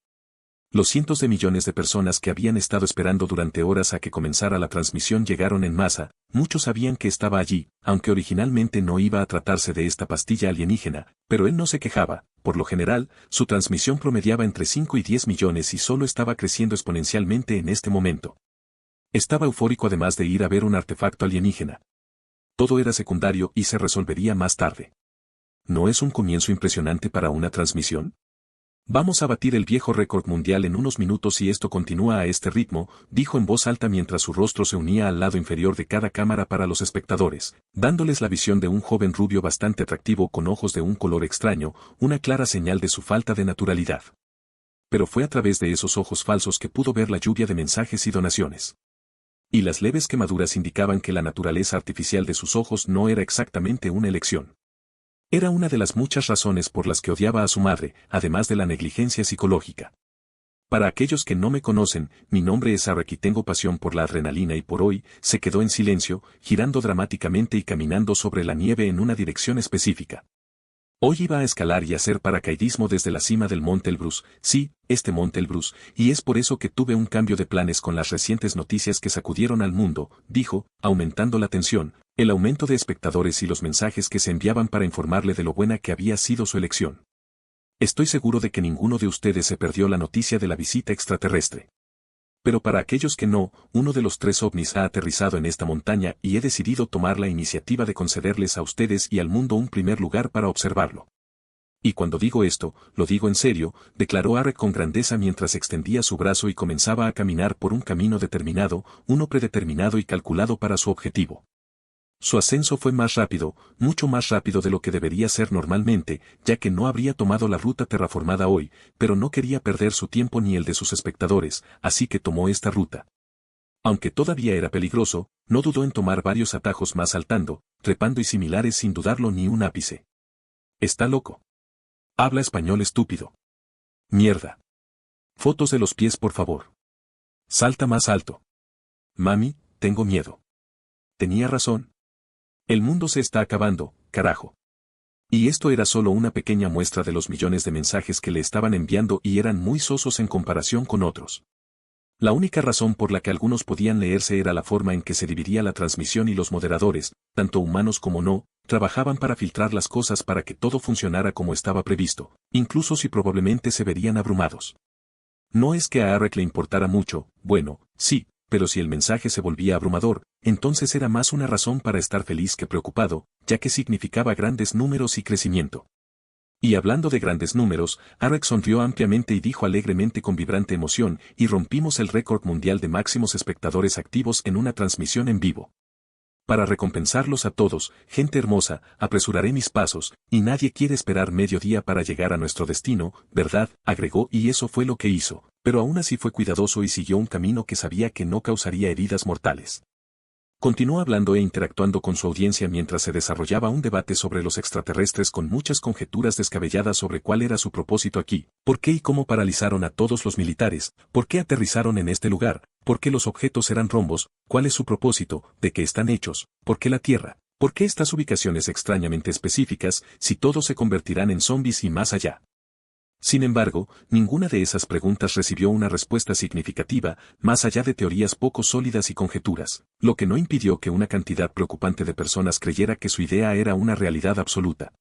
Los cientos de millones de personas que habían estado esperando durante horas a que comenzara la transmisión llegaron en masa, muchos sabían que estaba allí, aunque originalmente no iba a tratarse de esta pastilla alienígena, pero él no se quejaba, por lo general, su transmisión promediaba entre 5 y 10 millones y solo estaba creciendo exponencialmente en este momento. Estaba eufórico además de ir a ver un artefacto alienígena. Todo era secundario y se resolvería más tarde. ¿No es un comienzo impresionante para una transmisión? Vamos a batir el viejo récord mundial en unos minutos si esto continúa a este ritmo, dijo en voz alta mientras su rostro se unía al lado inferior de cada cámara para los espectadores, dándoles la visión de un joven rubio bastante atractivo con ojos de un color extraño, una clara señal de su falta de naturalidad. Pero fue a través de esos ojos falsos que pudo ver la lluvia de mensajes y donaciones. Y las leves quemaduras indicaban que la naturaleza artificial de sus ojos no era exactamente una elección. Era una de las muchas razones por las que odiaba a su madre, además de la negligencia psicológica. Para aquellos que no me conocen, mi nombre es Arek y tengo pasión por la adrenalina y por hoy, se quedó en silencio, girando dramáticamente y caminando sobre la nieve en una dirección específica. Hoy iba a escalar y hacer paracaidismo desde la cima del Monte Elbrus, sí, este Monte Elbrus, y es por eso que tuve un cambio de planes con las recientes noticias que sacudieron al mundo, dijo, aumentando la tensión, el aumento de espectadores y los mensajes que se enviaban para informarle de lo buena que había sido su elección. Estoy seguro de que ninguno de ustedes se perdió la noticia de la visita extraterrestre. Pero para aquellos que no, uno de los 3 ovnis ha aterrizado en esta montaña y he decidido tomar la iniciativa de concederles a ustedes y al mundo un primer lugar para observarlo. Y cuando digo esto, lo digo en serio, declaró Arek con grandeza mientras extendía su brazo y comenzaba a caminar por un camino determinado, uno predeterminado y calculado para su objetivo. Su ascenso fue más rápido, mucho más rápido de lo que debería ser normalmente, ya que no habría tomado la ruta terraformada hoy, pero no quería perder su tiempo ni el de sus espectadores, así que tomó esta ruta. Aunque todavía era peligroso, no dudó en tomar varios atajos más saltando, trepando y similares sin dudarlo ni un ápice. ¿Está loco? Habla español estúpido. Mierda. Fotos de los pies por favor. Salta más alto. Mami, tengo miedo. Tenía razón. El mundo se está acabando, carajo. Y esto era solo una pequeña muestra de los millones de mensajes que le estaban enviando y eran muy sosos en comparación con otros. La única razón por la que algunos podían leerse era la forma en que se dividía la transmisión y los moderadores, tanto humanos como no, trabajaban para filtrar las cosas para que todo funcionara como estaba previsto, incluso si probablemente se verían abrumados. No es que a Arek le importara mucho, bueno, sí, pero si el mensaje se volvía abrumador, entonces era más una razón para estar feliz que preocupado, ya que significaba grandes números y crecimiento. Y hablando de grandes números, Arek sonrió ampliamente y dijo alegremente con vibrante emoción, y rompimos el récord mundial de máximos espectadores activos en una transmisión en vivo. Para recompensarlos a todos, gente hermosa, apresuraré mis pasos, y nadie quiere esperar medio día para llegar a nuestro destino, ¿verdad?, agregó, y eso fue lo que hizo, pero aún así fue cuidadoso y siguió un camino que sabía que no causaría heridas mortales. Continuó hablando e interactuando con su audiencia mientras se desarrollaba un debate sobre los extraterrestres con muchas conjeturas descabelladas sobre cuál era su propósito aquí, por qué y cómo paralizaron a todos los militares, por qué aterrizaron en este lugar, por qué los objetos eran rombos, cuál es su propósito, de qué están hechos, por qué la Tierra, por qué estas ubicaciones extrañamente específicas, si todos se convertirán en zombies y más allá. Sin embargo, ninguna de esas preguntas recibió una respuesta significativa, más allá de teorías poco sólidas y conjeturas, lo que no impidió que una cantidad preocupante de personas creyera que su idea era una realidad absoluta.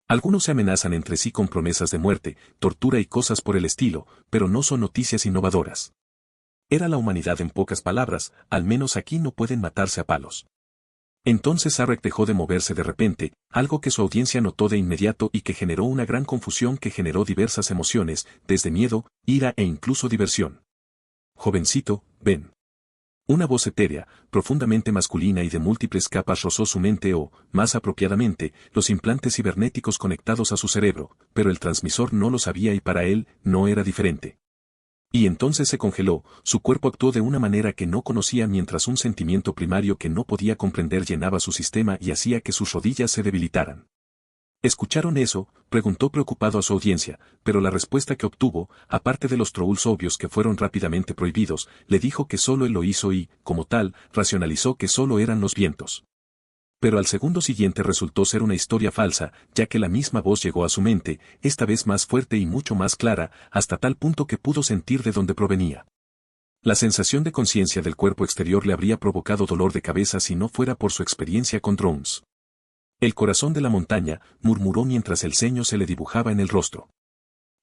Algunos se amenazan entre sí con promesas de muerte, tortura y cosas por el estilo, pero no son noticias innovadoras. Era la humanidad en pocas palabras, al menos aquí no pueden matarse a palos. Entonces Arek dejó de moverse de repente, algo que su audiencia notó de inmediato y que generó una gran confusión que generó diversas emociones, desde miedo, ira e incluso diversión. Jovencito, ven. Una voz etérea, profundamente masculina y de múltiples capas rozó su mente o, más apropiadamente, los implantes cibernéticos conectados a su cerebro, pero el transmisor no lo sabía y para él, no era diferente. Y entonces se congeló, su cuerpo actuó de una manera que no conocía mientras un sentimiento primario que no podía comprender llenaba su sistema y hacía que sus rodillas se debilitaran. ¿Escucharon eso?, preguntó preocupado a su audiencia, pero la respuesta que obtuvo, aparte de los trolls obvios que fueron rápidamente prohibidos, le dijo que solo él lo hizo y, como tal, racionalizó que solo eran los vientos. Pero al segundo siguiente resultó ser una historia falsa, ya que la misma voz llegó a su mente, esta vez más fuerte y mucho más clara, hasta tal punto que pudo sentir de dónde provenía. La sensación de conciencia del cuerpo exterior le habría provocado dolor de cabeza si no fuera por su experiencia con drones. El corazón de la montaña, murmuró mientras el ceño se le dibujaba en el rostro.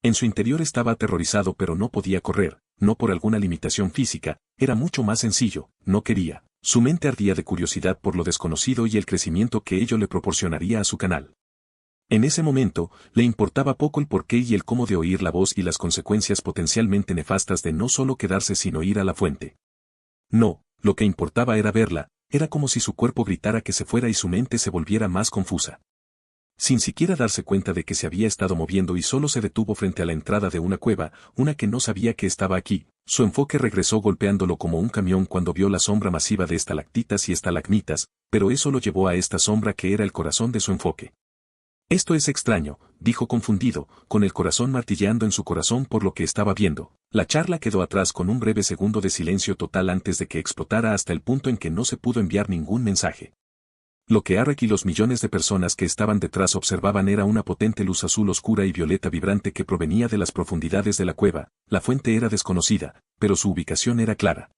En su interior estaba aterrorizado pero no podía correr, no por alguna limitación física, era mucho más sencillo, no quería. Su mente ardía de curiosidad por lo desconocido y el crecimiento que ello le proporcionaría a su canal. En ese momento, le importaba poco el porqué y el cómo de oír la voz y las consecuencias potencialmente nefastas de no solo quedarse sin oír a la fuente. No, lo que importaba era verla, era como si su cuerpo gritara que se fuera y su mente se volviera más confusa. sin siquiera darse cuenta de que se había estado moviendo y solo se detuvo frente a la entrada de una cueva, una que no sabía que estaba aquí. Su enfoque regresó golpeándolo como un camión cuando vio la sombra masiva de estalactitas y estalagmitas, pero eso lo llevó a esta sombra que era el corazón de su enfoque. Esto es extraño, dijo confundido, con el corazón martilleando en su corazón por lo que estaba viendo. La charla quedó atrás con un breve segundo de silencio total antes de que explotara hasta el punto en que no se pudo enviar ningún mensaje. Lo que Arek y los millones de personas que estaban detrás observaban era una potente luz azul oscura y violeta vibrante que provenía de las profundidades de la cueva. La fuente era desconocida, pero su ubicación era clara.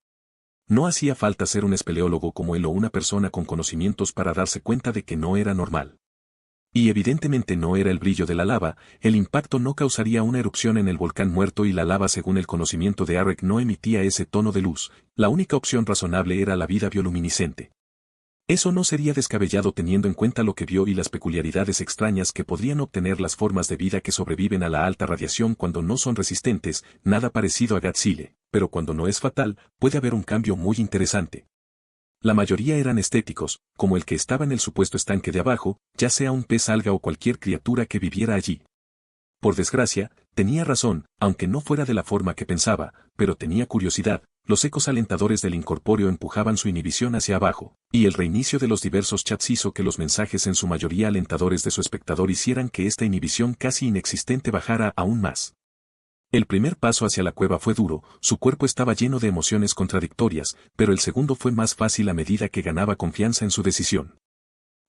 No hacía falta ser un espeleólogo como él o una persona con conocimientos para darse cuenta de que no era normal. Y evidentemente no era el brillo de la lava, el impacto no causaría una erupción en el volcán muerto y la lava según el conocimiento de Arek no emitía ese tono de luz. La única opción razonable era la vida bioluminiscente. Eso no sería descabellado teniendo en cuenta lo que vio y las peculiaridades extrañas que podrían obtener las formas de vida que sobreviven a la alta radiación cuando no son resistentes, nada parecido a Godzilla, pero cuando no es fatal, puede haber un cambio muy interesante. La mayoría eran estéticos, como el que estaba en el supuesto estanque de abajo, ya sea un pez alga o cualquier criatura que viviera allí. Por desgracia, tenía razón, aunque no fuera de la forma que pensaba, pero tenía curiosidad. Los ecos alentadores del incorpóreo empujaban su inhibición hacia abajo, y el reinicio de los diversos chats hizo que los mensajes en su mayoría alentadores de su espectador hicieran que esta inhibición casi inexistente bajara aún más. El primer paso hacia la cueva fue duro, su cuerpo estaba lleno de emociones contradictorias, pero el segundo fue más fácil a medida que ganaba confianza en su decisión.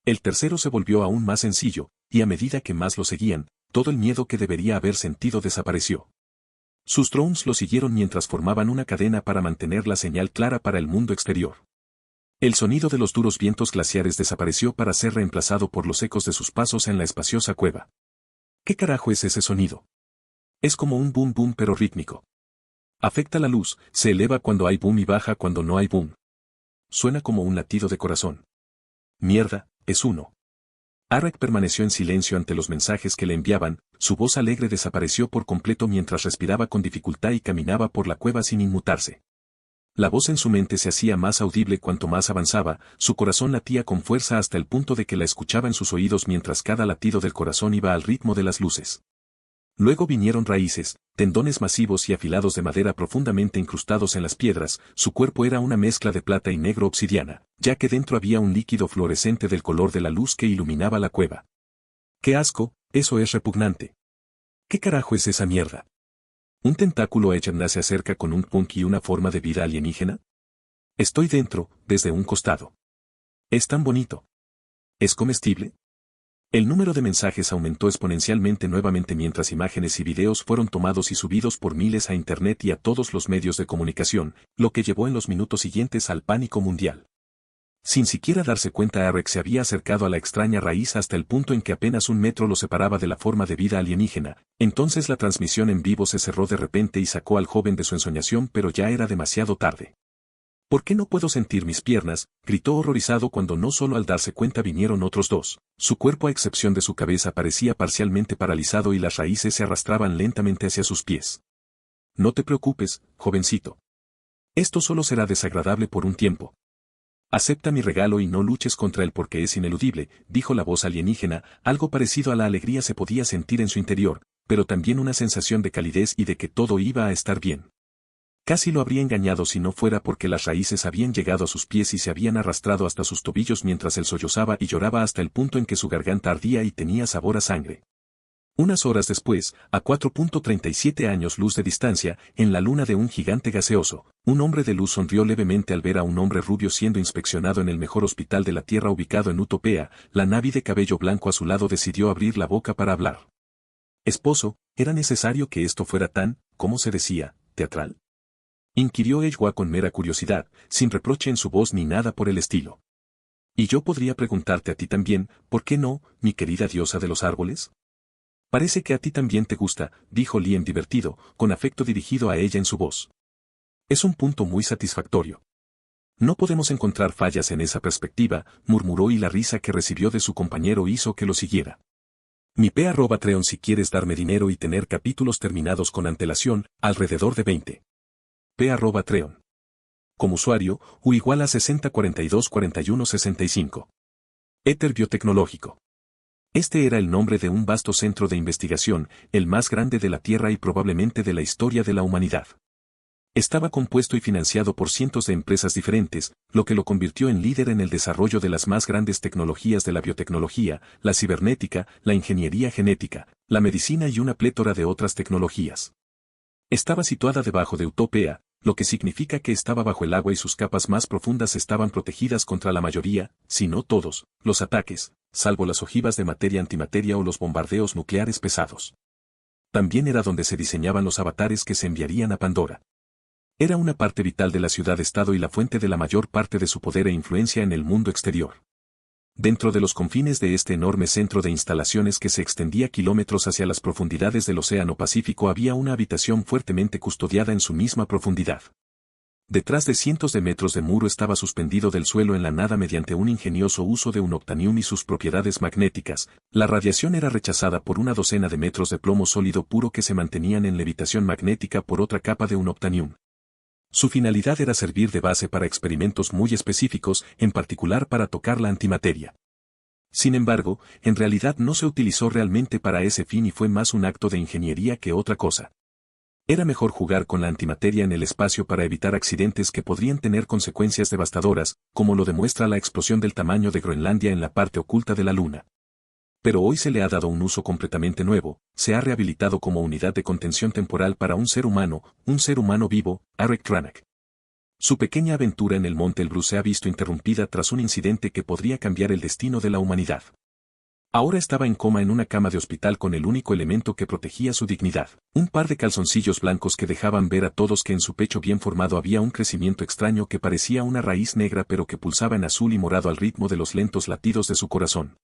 El tercero se volvió aún más sencillo, y a medida que más lo seguían, todo el miedo que debería haber sentido desapareció. Sus drones lo siguieron mientras formaban una cadena para mantener la señal clara para el mundo exterior. El sonido de los duros vientos glaciares desapareció para ser reemplazado por los ecos de sus pasos en la espaciosa cueva. ¿Qué carajo es ese sonido? Es como un boom boom pero rítmico. Afecta la luz, se eleva cuando hay boom y baja cuando no hay boom. Suena como un latido de corazón. Mierda, es uno. Arek permaneció en silencio ante los mensajes que le enviaban, su voz alegre desapareció por completo mientras respiraba con dificultad y caminaba por la cueva sin inmutarse. La voz en su mente se hacía más audible cuanto más avanzaba, su corazón latía con fuerza hasta el punto de que la escuchaba en sus oídos mientras cada latido del corazón iba al ritmo de las luces. Luego vinieron raíces, tendones masivos y afilados de madera profundamente incrustados en las piedras, su cuerpo era una mezcla de plata y negro obsidiana, ya que dentro había un líquido fluorescente del color de la luz que iluminaba la cueva. ¡Qué asco! Eso es repugnante. ¿Qué carajo es esa mierda? ¿Un tentáculo Eterna se acerca con un punk y una forma de vida alienígena? Estoy dentro, desde un costado. Es tan bonito. ¿Es comestible? El número de mensajes aumentó exponencialmente nuevamente mientras imágenes y videos fueron tomados y subidos por miles a Internet y a todos los medios de comunicación, lo que llevó en los minutos siguientes al pánico mundial. Sin siquiera darse cuenta, Arek se había acercado a la extraña raíz hasta el punto en que apenas un metro lo separaba de la forma de vida alienígena. Entonces la transmisión en vivo se cerró de repente y sacó al joven de su ensoñación, pero ya era demasiado tarde. ¿Por qué no puedo sentir mis piernas?, gritó horrorizado cuando no solo al darse cuenta vinieron otros dos. Su cuerpo a excepción de su cabeza parecía parcialmente paralizado y las raíces se arrastraban lentamente hacia sus pies. No te preocupes, jovencito. Esto solo será desagradable por un tiempo. Acepta mi regalo y no luches contra él porque es ineludible, dijo la voz alienígena. Algo parecido a la alegría se podía sentir en su interior, pero también una sensación de calidez y de que todo iba a estar bien. Casi lo habría engañado si no fuera porque las raíces habían llegado a sus pies y se habían arrastrado hasta sus tobillos mientras él sollozaba y lloraba hasta el punto en que su garganta ardía y tenía sabor a sangre. Unas horas después, a 4.37 años luz de distancia, en la luna de un gigante gaseoso, un hombre de luz sonrió levemente al ver a un hombre rubio siendo inspeccionado en el mejor hospital de la Tierra ubicado en Utopía. La Navi de cabello blanco a su lado decidió abrir la boca para hablar. Esposo, ¿era necesario que esto fuera tan, como se decía, teatral? Inquirió Ejwa con mera curiosidad, sin reproche en su voz ni nada por el estilo. Y yo podría preguntarte a ti también, ¿por qué no, mi querida diosa de los árboles? Parece que a ti también te gusta, dijo Liam divertido, con afecto dirigido a ella en su voz. Es un punto muy satisfactorio. No podemos encontrar fallas en esa perspectiva, murmuró y la risa que recibió de su compañero hizo que lo siguiera. Mi p@Treon si quieres darme dinero y tener capítulos terminados con antelación, alrededor de 20. p@Treon. Como usuario, U igual a 60424165. Ether biotecnológico. Este era el nombre de un vasto centro de investigación, el más grande de la Tierra y probablemente de la historia de la humanidad. Estaba compuesto y financiado por cientos de empresas diferentes, lo que lo convirtió en líder en el desarrollo de las más grandes tecnologías de la biotecnología, la cibernética, la ingeniería genética, la medicina y una plétora de otras tecnologías. Estaba situada debajo de Utopía, lo que significa que estaba bajo el agua y sus capas más profundas estaban protegidas contra la mayoría, si no todos, los ataques, salvo las ojivas de materia antimateria o los bombardeos nucleares pesados. También era donde se diseñaban los avatares que se enviarían a Pandora. Era una parte vital de la ciudad-estado y la fuente de la mayor parte de su poder e influencia en el mundo exterior. Dentro de los confines de este enorme centro de instalaciones que se extendía kilómetros hacia las profundidades del Océano Pacífico había una habitación fuertemente custodiada en su misma profundidad. Detrás de cientos de metros de muro estaba suspendido del suelo en la nada mediante un ingenioso uso de unobtanium y sus propiedades magnéticas. La radiación era rechazada por una docena de metros de plomo sólido puro que se mantenían en levitación magnética por otra capa de unobtanium. Su finalidad era servir de base para experimentos muy específicos, en particular para tocar la antimateria. Sin embargo, en realidad no se utilizó realmente para ese fin y fue más un acto de ingeniería que otra cosa. Era mejor jugar con la antimateria en el espacio para evitar accidentes que podrían tener consecuencias devastadoras, como lo demuestra la explosión del tamaño de Groenlandia en la parte oculta de la Luna. Pero hoy se le ha dado un uso completamente nuevo, se ha rehabilitado como unidad de contención temporal para un ser humano vivo, Eric Tranak. Su pequeña aventura en el Monte Elbrus se ha visto interrumpida tras un incidente que podría cambiar el destino de la humanidad. Ahora estaba en coma en una cama de hospital con el único elemento que protegía su dignidad, un par de calzoncillos blancos que dejaban ver a todos que en su pecho bien formado había un crecimiento extraño que parecía una raíz negra pero que pulsaba en azul y morado al ritmo de los lentos latidos de su corazón.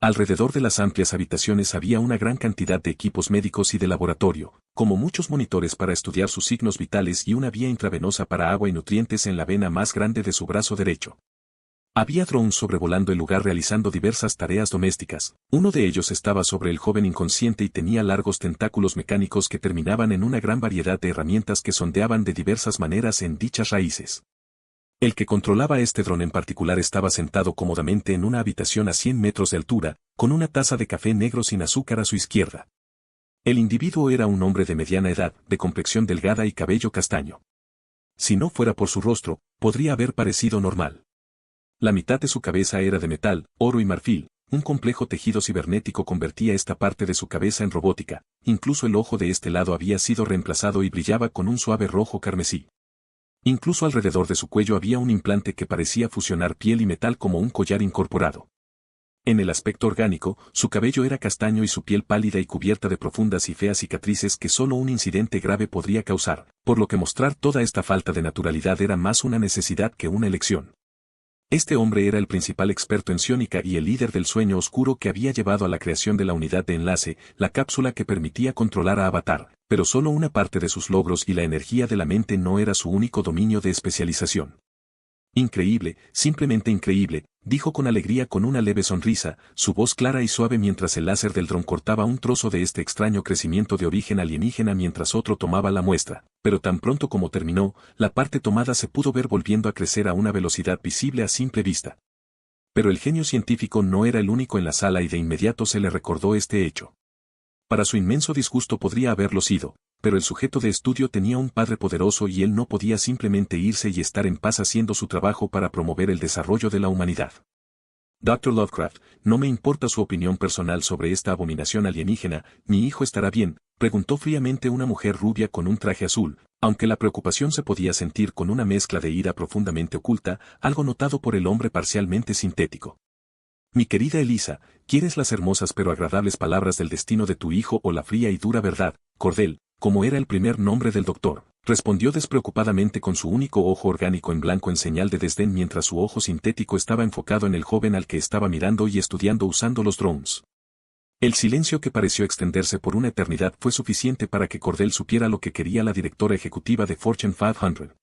Alrededor de las amplias habitaciones había una gran cantidad de equipos médicos y de laboratorio, como muchos monitores para estudiar sus signos vitales y una vía intravenosa para agua y nutrientes en la vena más grande de su brazo derecho. Había drones sobrevolando el lugar realizando diversas tareas domésticas. Uno de ellos estaba sobre el joven inconsciente y tenía largos tentáculos mecánicos que terminaban en una gran variedad de herramientas que sondeaban de diversas maneras en dichas raíces. El que controlaba este dron en particular estaba sentado cómodamente en una habitación a 100 metros de altura, con una taza de café negro sin azúcar a su izquierda. El individuo era un hombre de mediana edad, de complexión delgada y cabello castaño. Si no fuera por su rostro, podría haber parecido normal. La mitad de su cabeza era de metal, oro y marfil, un complejo tejido cibernético convertía esta parte de su cabeza en robótica, incluso el ojo de este lado había sido reemplazado y brillaba con un suave rojo carmesí. Incluso alrededor de su cuello había un implante que parecía fusionar piel y metal como un collar incorporado. En el aspecto orgánico, su cabello era castaño y su piel pálida y cubierta de profundas y feas cicatrices que solo un incidente grave podría causar, por lo que mostrar toda esta falta de naturalidad era más una necesidad que una elección. Este hombre era el principal experto en psiónica y el líder del sueño oscuro que había llevado a la creación de la unidad de enlace, la cápsula que permitía controlar a Avatar, pero solo una parte de sus logros y la energía de la mente no era su único dominio de especialización. Increíble, simplemente increíble, dijo con alegría con una leve sonrisa, su voz clara y suave mientras el láser del dron cortaba un trozo de este extraño crecimiento de origen alienígena mientras otro tomaba la muestra, pero tan pronto como terminó, la parte tomada se pudo ver volviendo a crecer a una velocidad visible a simple vista. Pero el genio científico no era el único en la sala y de inmediato se le recordó este hecho. Para su inmenso disgusto podría haberlo sido, pero el sujeto de estudio tenía un padre poderoso y él no podía simplemente irse y estar en paz haciendo su trabajo para promover el desarrollo de la humanidad. Dr. Lovecraft, no me importa su opinión personal sobre esta abominación alienígena, ¿mi hijo estará bien?, preguntó fríamente una mujer rubia con un traje azul, aunque la preocupación se podía sentir con una mezcla de ira profundamente oculta, algo notado por el hombre parcialmente sintético. Mi querida Elisa, ¿quieres las hermosas pero agradables palabras del destino de tu hijo o la fría y dura verdad, Cordell, como era el primer nombre del doctor? Respondió despreocupadamente con su único ojo orgánico en blanco en señal de desdén mientras su ojo sintético estaba enfocado en el joven al que estaba mirando y estudiando usando los drones. El silencio que pareció extenderse por una eternidad fue suficiente para que Cordell supiera lo que quería la directora ejecutiva de Fortune 500.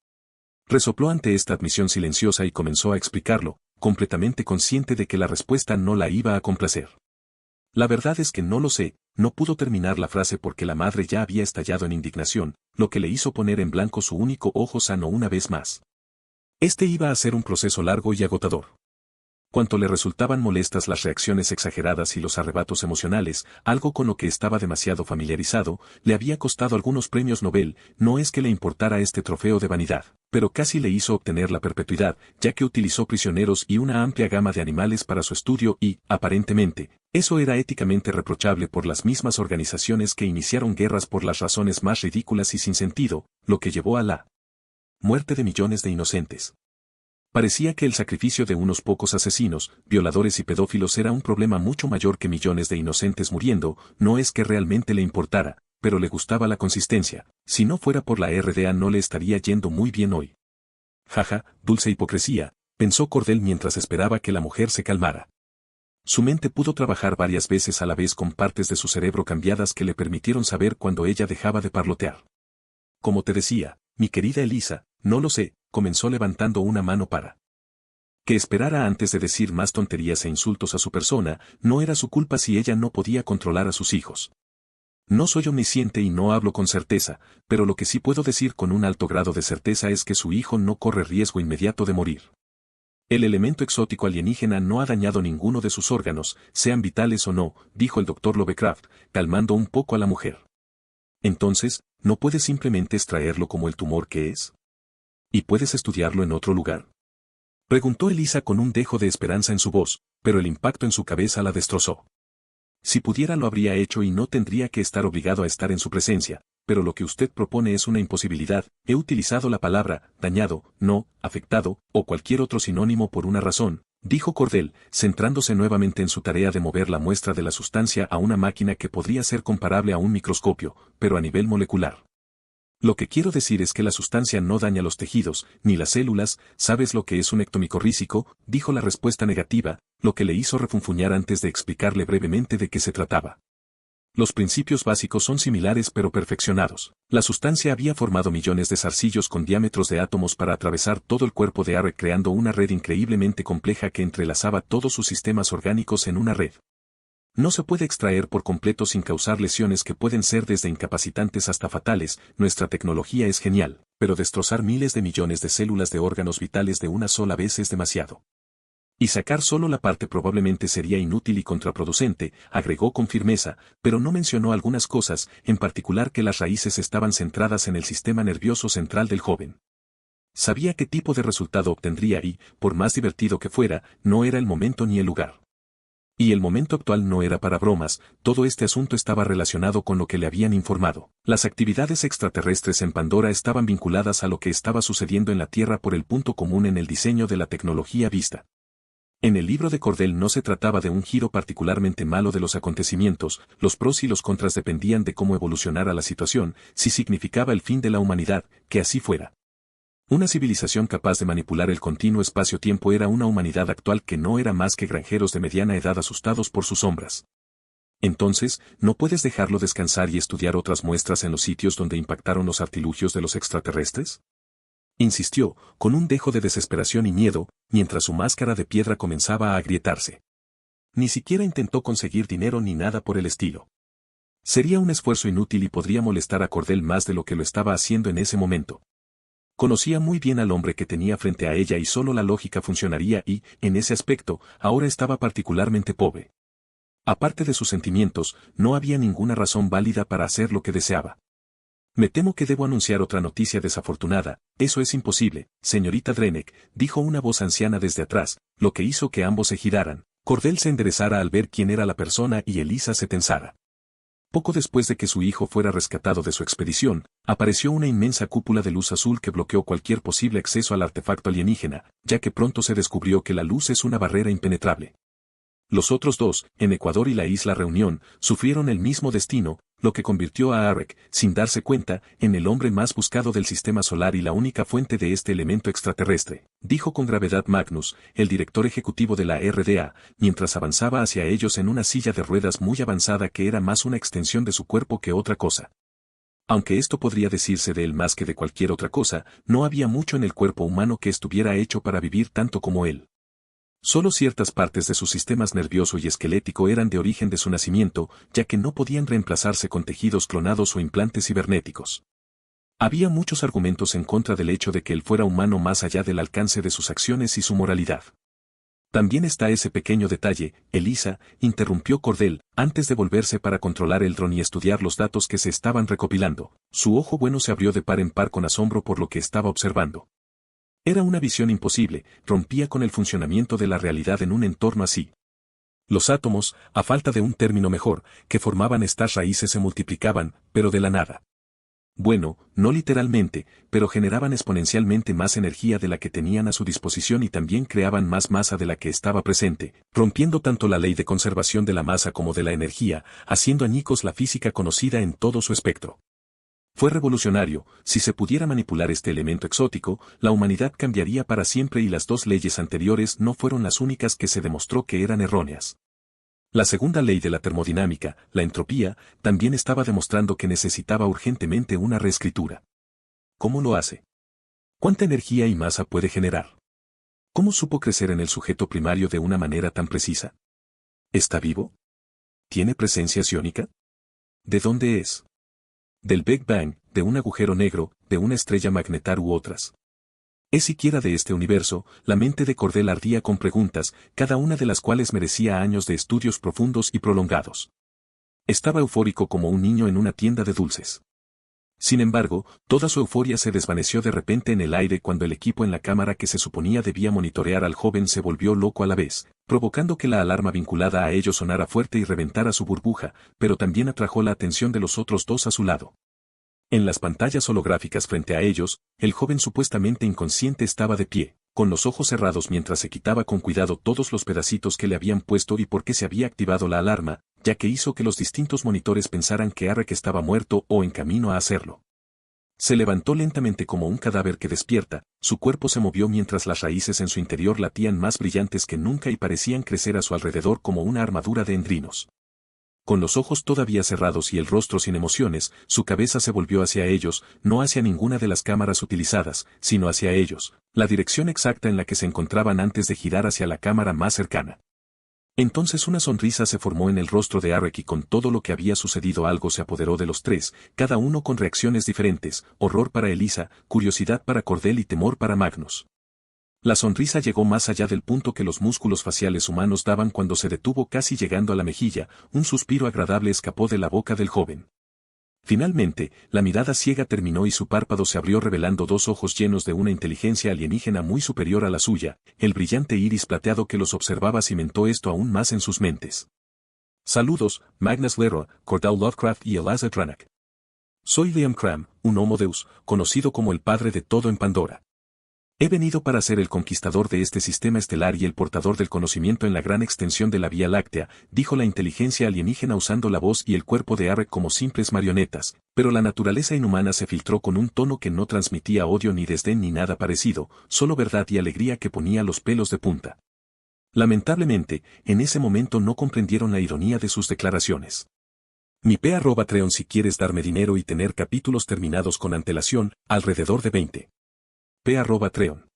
Resopló ante esta admisión silenciosa y comenzó a explicarlo, completamente consciente de que la respuesta no la iba a complacer. La verdad es que no lo sé, no pudo terminar la frase porque la madre ya había estallado en indignación, lo que le hizo poner en blanco su único ojo sano una vez más. Este iba a ser un proceso largo y agotador. Cuanto le resultaban molestas las reacciones exageradas y los arrebatos emocionales, algo con lo que estaba demasiado familiarizado, le había costado algunos premios Nobel. No es que le importara este trofeo de vanidad, pero casi le hizo obtener la perpetuidad, ya que utilizó prisioneros y una amplia gama de animales para su estudio y, aparentemente, eso era éticamente reprochable por las mismas organizaciones que iniciaron guerras por las razones más ridículas y sin sentido, lo que llevó a la muerte de millones de inocentes. Parecía que el sacrificio de unos pocos asesinos, violadores y pedófilos era un problema mucho mayor que millones de inocentes muriendo. No es que realmente le importara, pero le gustaba la consistencia. Si no fuera por la RDA no le estaría yendo muy bien hoy. Jaja, dulce hipocresía, pensó Cordell mientras esperaba que la mujer se calmara. Su mente pudo trabajar varias veces a la vez con partes de su cerebro cambiadas que le permitieron saber cuando ella dejaba de parlotear. Como te decía, mi querida Elisa, no lo sé, comenzó levantando una mano para que esperara antes de decir más tonterías e insultos a su persona. No era su culpa si ella no podía controlar a sus hijos. No soy omnisciente y no hablo con certeza, pero lo que sí puedo decir con un alto grado de certeza es que su hijo no corre riesgo inmediato de morir. El elemento exótico alienígena no ha dañado ninguno de sus órganos, sean vitales o no, dijo el Dr. Lovecraft, calmando un poco a la mujer. Entonces, ¿no puedes simplemente extraerlo como el tumor que es? ¿Y puedes estudiarlo en otro lugar? Preguntó Elisa con un dejo de esperanza en su voz, pero el impacto en su cabeza la destrozó. Si pudiera lo habría hecho y no tendría que estar obligado a estar en su presencia, pero lo que usted propone es una imposibilidad. He utilizado la palabra dañado, no afectado, o cualquier otro sinónimo por una razón, dijo Cordell, centrándose nuevamente en su tarea de mover la muestra de la sustancia a una máquina que podría ser comparable a un microscopio, pero a nivel molecular. Lo que quiero decir es que la sustancia no daña los tejidos, ni las células. ¿Sabes lo que es un ectomicorrícico?, dijo la respuesta negativa, lo que le hizo refunfuñar antes de explicarle brevemente de qué se trataba. Los principios básicos son similares pero perfeccionados. La sustancia había formado millones de zarcillos con diámetros de átomos para atravesar todo el cuerpo de Arek, creando una red increíblemente compleja que entrelazaba todos sus sistemas orgánicos en una red. No se puede extraer por completo sin causar lesiones que pueden ser desde incapacitantes hasta fatales. Nuestra tecnología es genial, pero destrozar miles de millones de células de órganos vitales de una sola vez es demasiado. Y sacar solo la parte probablemente sería inútil y contraproducente, agregó con firmeza, pero no mencionó algunas cosas, en particular que las raíces estaban centradas en el sistema nervioso central del joven. Sabía qué tipo de resultado obtendría y, por más divertido que fuera, no era el momento ni el lugar. Y el momento actual no era para bromas. Todo este asunto estaba relacionado con lo que le habían informado. Las actividades extraterrestres en Pandora estaban vinculadas a lo que estaba sucediendo en la Tierra por el punto común en el diseño de la tecnología vista. En el libro de Cordell no se trataba de un giro particularmente malo de los acontecimientos. Los pros y los contras dependían de cómo evolucionara la situación. Si significaba el fin de la humanidad, que así fuera. Una civilización capaz de manipular el continuo espacio-tiempo era una humanidad actual que no era más que granjeros de mediana edad asustados por sus sombras. Entonces, ¿no puedes dejarlo descansar y estudiar otras muestras en los sitios donde impactaron los artilugios de los extraterrestres?, insistió, con un dejo de desesperación y miedo, mientras su máscara de piedra comenzaba a agrietarse. Ni siquiera intentó conseguir dinero ni nada por el estilo. Sería un esfuerzo inútil y podría molestar a Cordell más de lo que lo estaba haciendo en ese momento. Conocía muy bien al hombre que tenía frente a ella y solo la lógica funcionaría y, en ese aspecto, ahora estaba particularmente pobre. Aparte de sus sentimientos, no había ninguna razón válida para hacer lo que deseaba. Me temo que debo anunciar otra noticia desafortunada. Eso es imposible, señorita Drenek, dijo una voz anciana desde atrás, lo que hizo que ambos se giraran. Cordell se enderezara al ver quién era la persona y Elisa se tensara. Poco después de que su hijo fuera rescatado de su expedición, apareció una inmensa cúpula de luz azul que bloqueó cualquier posible acceso al artefacto alienígena, ya que pronto se descubrió que la luz es una barrera impenetrable. Los otros dos, en Ecuador y la isla Reunión, sufrieron el mismo destino, lo que convirtió a Arek, sin darse cuenta, en el hombre más buscado del sistema solar y la única fuente de este elemento extraterrestre, dijo con gravedad Magnus, el director ejecutivo de la RDA, mientras avanzaba hacia ellos en una silla de ruedas muy avanzada que era más una extensión de su cuerpo que otra cosa. Aunque esto podría decirse de él más que de cualquier otra cosa, no había mucho en el cuerpo humano que estuviera hecho para vivir tanto como él. Solo ciertas partes de su sistema nervioso y esquelético eran de origen de su nacimiento, ya que no podían reemplazarse con tejidos clonados o implantes cibernéticos. Había muchos argumentos en contra del hecho de que él fuera humano más allá del alcance de sus acciones y su moralidad. También está ese pequeño detalle, Elisa, interrumpió Cordell, antes de volverse para controlar el dron y estudiar los datos que se estaban recopilando. Su ojo bueno se abrió de par en par con asombro por lo que estaba observando. Era una visión imposible, rompía con el funcionamiento de la realidad en un entorno así. Los átomos, a falta de un término mejor, que formaban estas raíces se multiplicaban, pero de la nada. Bueno, no literalmente, pero generaban exponencialmente más energía de la que tenían a su disposición y también creaban más masa de la que estaba presente, rompiendo tanto la ley de conservación de la masa como de la energía, haciendo añicos la física conocida en todo su espectro. Fue revolucionario. Si se pudiera manipular este elemento exótico, la humanidad cambiaría para siempre y las dos leyes anteriores no fueron las únicas que se demostró que eran erróneas. La segunda ley de la termodinámica, la entropía, también estaba demostrando que necesitaba urgentemente una reescritura. ¿Cómo lo hace? ¿Cuánta energía y masa puede generar? ¿Cómo supo crecer en el sujeto primario de una manera tan precisa? ¿Está vivo? ¿Tiene presencia ciónica? ¿De dónde es? Del Big Bang, de un agujero negro, de una estrella magnetar u otras. ¿Es siquiera de este universo? La mente de Cordell ardía con preguntas, cada una de las cuales merecía años de estudios profundos y prolongados. Estaba eufórico como un niño en una tienda de dulces. Sin embargo, toda su euforia se desvaneció de repente en el aire cuando el equipo en la cámara que se suponía debía monitorear al joven se volvió loco a la vez, provocando que la alarma vinculada a ello sonara fuerte y reventara su burbuja, pero también atrajo la atención de los otros dos a su lado. En las pantallas holográficas frente a ellos, el joven supuestamente inconsciente estaba de pie, con los ojos cerrados mientras se quitaba con cuidado todos los pedacitos que le habían puesto y por qué se había activado la alarma, ya que hizo que los distintos monitores pensaran que Arek estaba muerto o en camino a hacerlo. Se levantó lentamente como un cadáver que despierta, su cuerpo se movió mientras las raíces en su interior latían más brillantes que nunca y parecían crecer a su alrededor como una armadura de endrinos. Con los ojos todavía cerrados y el rostro sin emociones, su cabeza se volvió hacia ellos, no hacia ninguna de las cámaras utilizadas, sino hacia ellos, la dirección exacta en la que se encontraban antes de girar hacia la cámara más cercana. Entonces una sonrisa se formó en el rostro de Arek y con todo lo que había sucedido algo se apoderó de los tres, cada uno con reacciones diferentes, horror para Elisa, curiosidad para Cordell y temor para Magnus. La sonrisa llegó más allá del punto que los músculos faciales humanos daban cuando se detuvo casi llegando a la mejilla, un suspiro agradable escapó de la boca del joven. Finalmente, la mirada ciega terminó y su párpado se abrió revelando dos ojos llenos de una inteligencia alienígena muy superior a la suya, el brillante iris plateado que los observaba cimentó esto aún más en sus mentes. Saludos, Magnus Leroy, Cordell Lovecraft y Eliza Dranak. Soy Liam Cram, un Homo Deus, conocido como el padre de todo en Pandora. He venido para ser el conquistador de este sistema estelar y el portador del conocimiento en la gran extensión de la Vía Láctea, dijo la inteligencia alienígena usando la voz y el cuerpo de Arek como simples marionetas, pero la naturaleza inhumana se filtró con un tono que no transmitía odio ni desdén ni nada parecido, solo verdad y alegría que ponía los pelos de punta. Lamentablemente, en ese momento no comprendieron la ironía de sus declaraciones. Mi P@Treon si quieres darme dinero y tener capítulos terminados con antelación, alrededor de 20. P@Treon.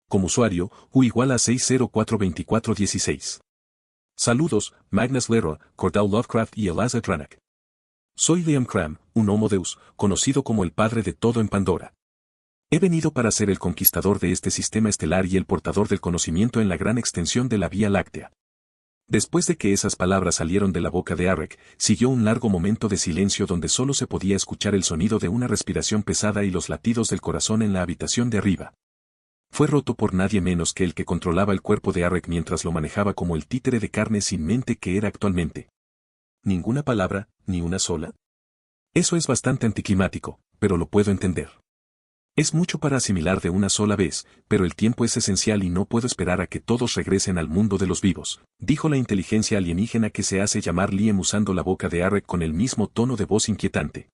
Como usuario, U igual a 6042416. Saludos, Magnus Leroy, Cordell Lovecraft y Eliza Dranak. Soy Liam Cram, un Homo Deus, conocido como el padre de todo en Pandora. He venido para ser el conquistador de este sistema estelar y el portador del conocimiento en la gran extensión de la Vía Láctea. Después de que esas palabras salieron de la boca de Arek, siguió un largo momento de silencio donde solo se podía escuchar el sonido de una respiración pesada y los latidos del corazón en la habitación de arriba. Fue roto por nadie menos que el que controlaba el cuerpo de Arek mientras lo manejaba como el títere de carne sin mente que era actualmente. ¿Ninguna palabra, ni una sola? Eso es bastante anticlimático, pero lo puedo entender. Es mucho para asimilar de una sola vez, pero el tiempo es esencial y no puedo esperar a que todos regresen al mundo de los vivos, dijo la inteligencia alienígena que se hace llamar Liam usando la boca de Arek con el mismo tono de voz inquietante.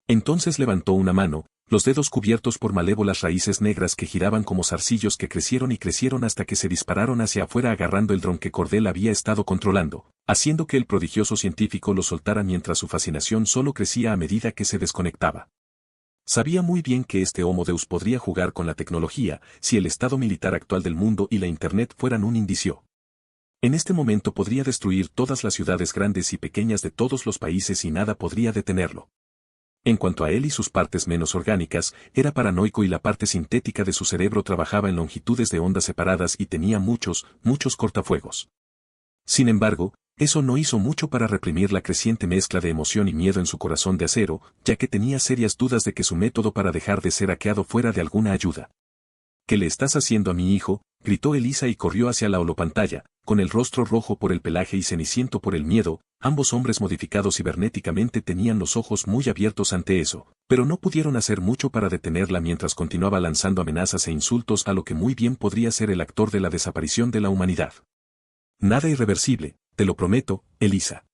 Entonces levantó una mano, los dedos cubiertos por malévolas raíces negras que giraban como zarcillos que crecieron y crecieron hasta que se dispararon hacia afuera agarrando el dron que Cordell había estado controlando, haciendo que el prodigioso científico lo soltara mientras su fascinación solo crecía a medida que se desconectaba. Sabía muy bien que este Homo Deus podría jugar con la tecnología si el estado militar actual del mundo y la Internet fueran un indicio. En este momento podría destruir todas las ciudades grandes y pequeñas de todos los países y nada podría detenerlo. En cuanto a él y sus partes menos orgánicas, era paranoico y la parte sintética de su cerebro trabajaba en longitudes de onda separadas y tenía muchos cortafuegos. Sin embargo, eso no hizo mucho para reprimir la creciente mezcla de emoción y miedo en su corazón de acero, ya que tenía serias dudas de que su método para dejar de ser hackeado fuera de alguna ayuda. ¿Qué le estás haciendo a mi hijo?, gritó Elisa y corrió hacia la holopantalla, con el rostro rojo por el pelaje y ceniciento por el miedo. Ambos hombres modificados cibernéticamente tenían los ojos muy abiertos ante eso, pero no pudieron hacer mucho para detenerla mientras continuaba lanzando amenazas e insultos a lo que muy bien podría ser el actor de la desaparición de la humanidad. Nada irreversible, te lo prometo, Elisa.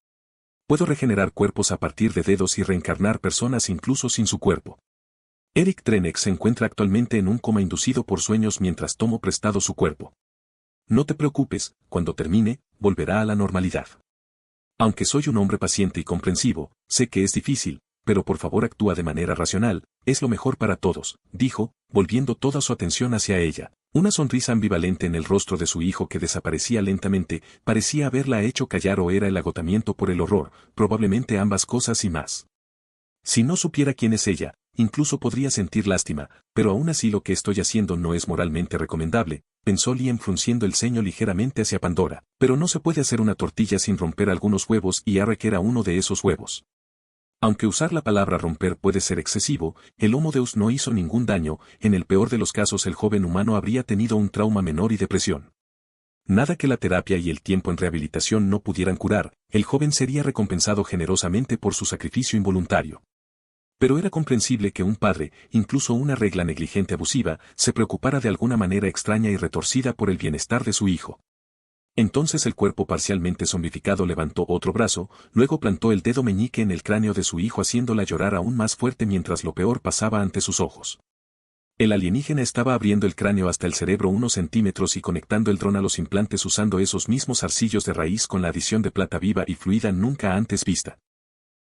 Puedo regenerar cuerpos a partir de dedos y reencarnar personas incluso sin su cuerpo. Eric Trenek se encuentra actualmente en un coma inducido por sueños mientras tomo prestado su cuerpo. No te preocupes, cuando termine, volverá a la normalidad. Aunque soy un hombre paciente y comprensivo, sé que es difícil, pero por favor actúa de manera racional, es lo mejor para todos, dijo, volviendo toda su atención hacia ella. Una sonrisa ambivalente en el rostro de su hijo que desaparecía lentamente, parecía haberla hecho callar o era el agotamiento por el horror, probablemente ambas cosas y más. Si no supiera quién es ella, incluso podría sentir lástima, pero aún así lo que estoy haciendo no es moralmente recomendable, pensó Liam frunciendo el ceño ligeramente hacia Pandora, pero no se puede hacer una tortilla sin romper algunos huevos y Arek era uno de esos huevos. Aunque usar la palabra romper puede ser excesivo, el Homo Deus no hizo ningún daño, en el peor de los casos el joven humano habría tenido un trauma menor y depresión. Nada que la terapia y el tiempo en rehabilitación no pudieran curar, el joven sería recompensado generosamente por su sacrificio involuntario. Pero era comprensible que un padre, incluso una regla negligente abusiva, se preocupara de alguna manera extraña y retorcida por el bienestar de su hijo. Entonces el cuerpo parcialmente zombificado levantó otro brazo, luego plantó el dedo meñique en el cráneo de su hijo haciéndola llorar aún más fuerte mientras lo peor pasaba ante sus ojos. El alienígena estaba abriendo el cráneo hasta el cerebro unos centímetros y conectando el dron a los implantes usando esos mismos arcillos de raíz con la adición de plata viva y fluida nunca antes vista.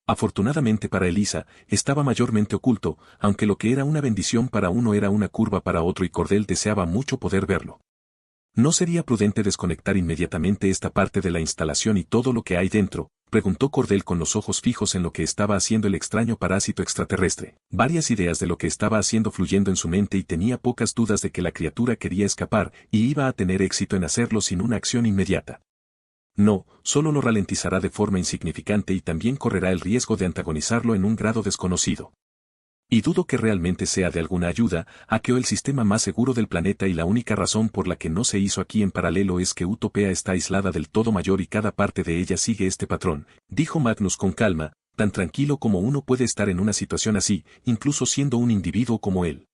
Afortunadamente para Elisa, estaba mayormente oculto, aunque lo que era una bendición para uno era una curva para otro y Cordell deseaba mucho poder verlo. ¿No sería prudente desconectar inmediatamente esta parte de la instalación y todo lo que hay dentro?, preguntó Cordell con los ojos fijos en lo que estaba haciendo el extraño parásito extraterrestre. Varias ideas de lo que estaba haciendo fluyendo en su mente y tenía pocas dudas de que la criatura quería escapar y iba a tener éxito en hacerlo sin una acción inmediata. No, solo lo ralentizará de forma insignificante y también correrá el riesgo de antagonizarlo en un grado desconocido. Y dudo que realmente sea de alguna ayuda, hackeó el sistema más seguro del planeta y la única razón por la que no se hizo aquí en paralelo es que Utopía está aislada del todo mayor y cada parte de ella sigue este patrón, dijo Magnus con calma, tan tranquilo como uno puede estar en una situación así, incluso siendo un individuo como él.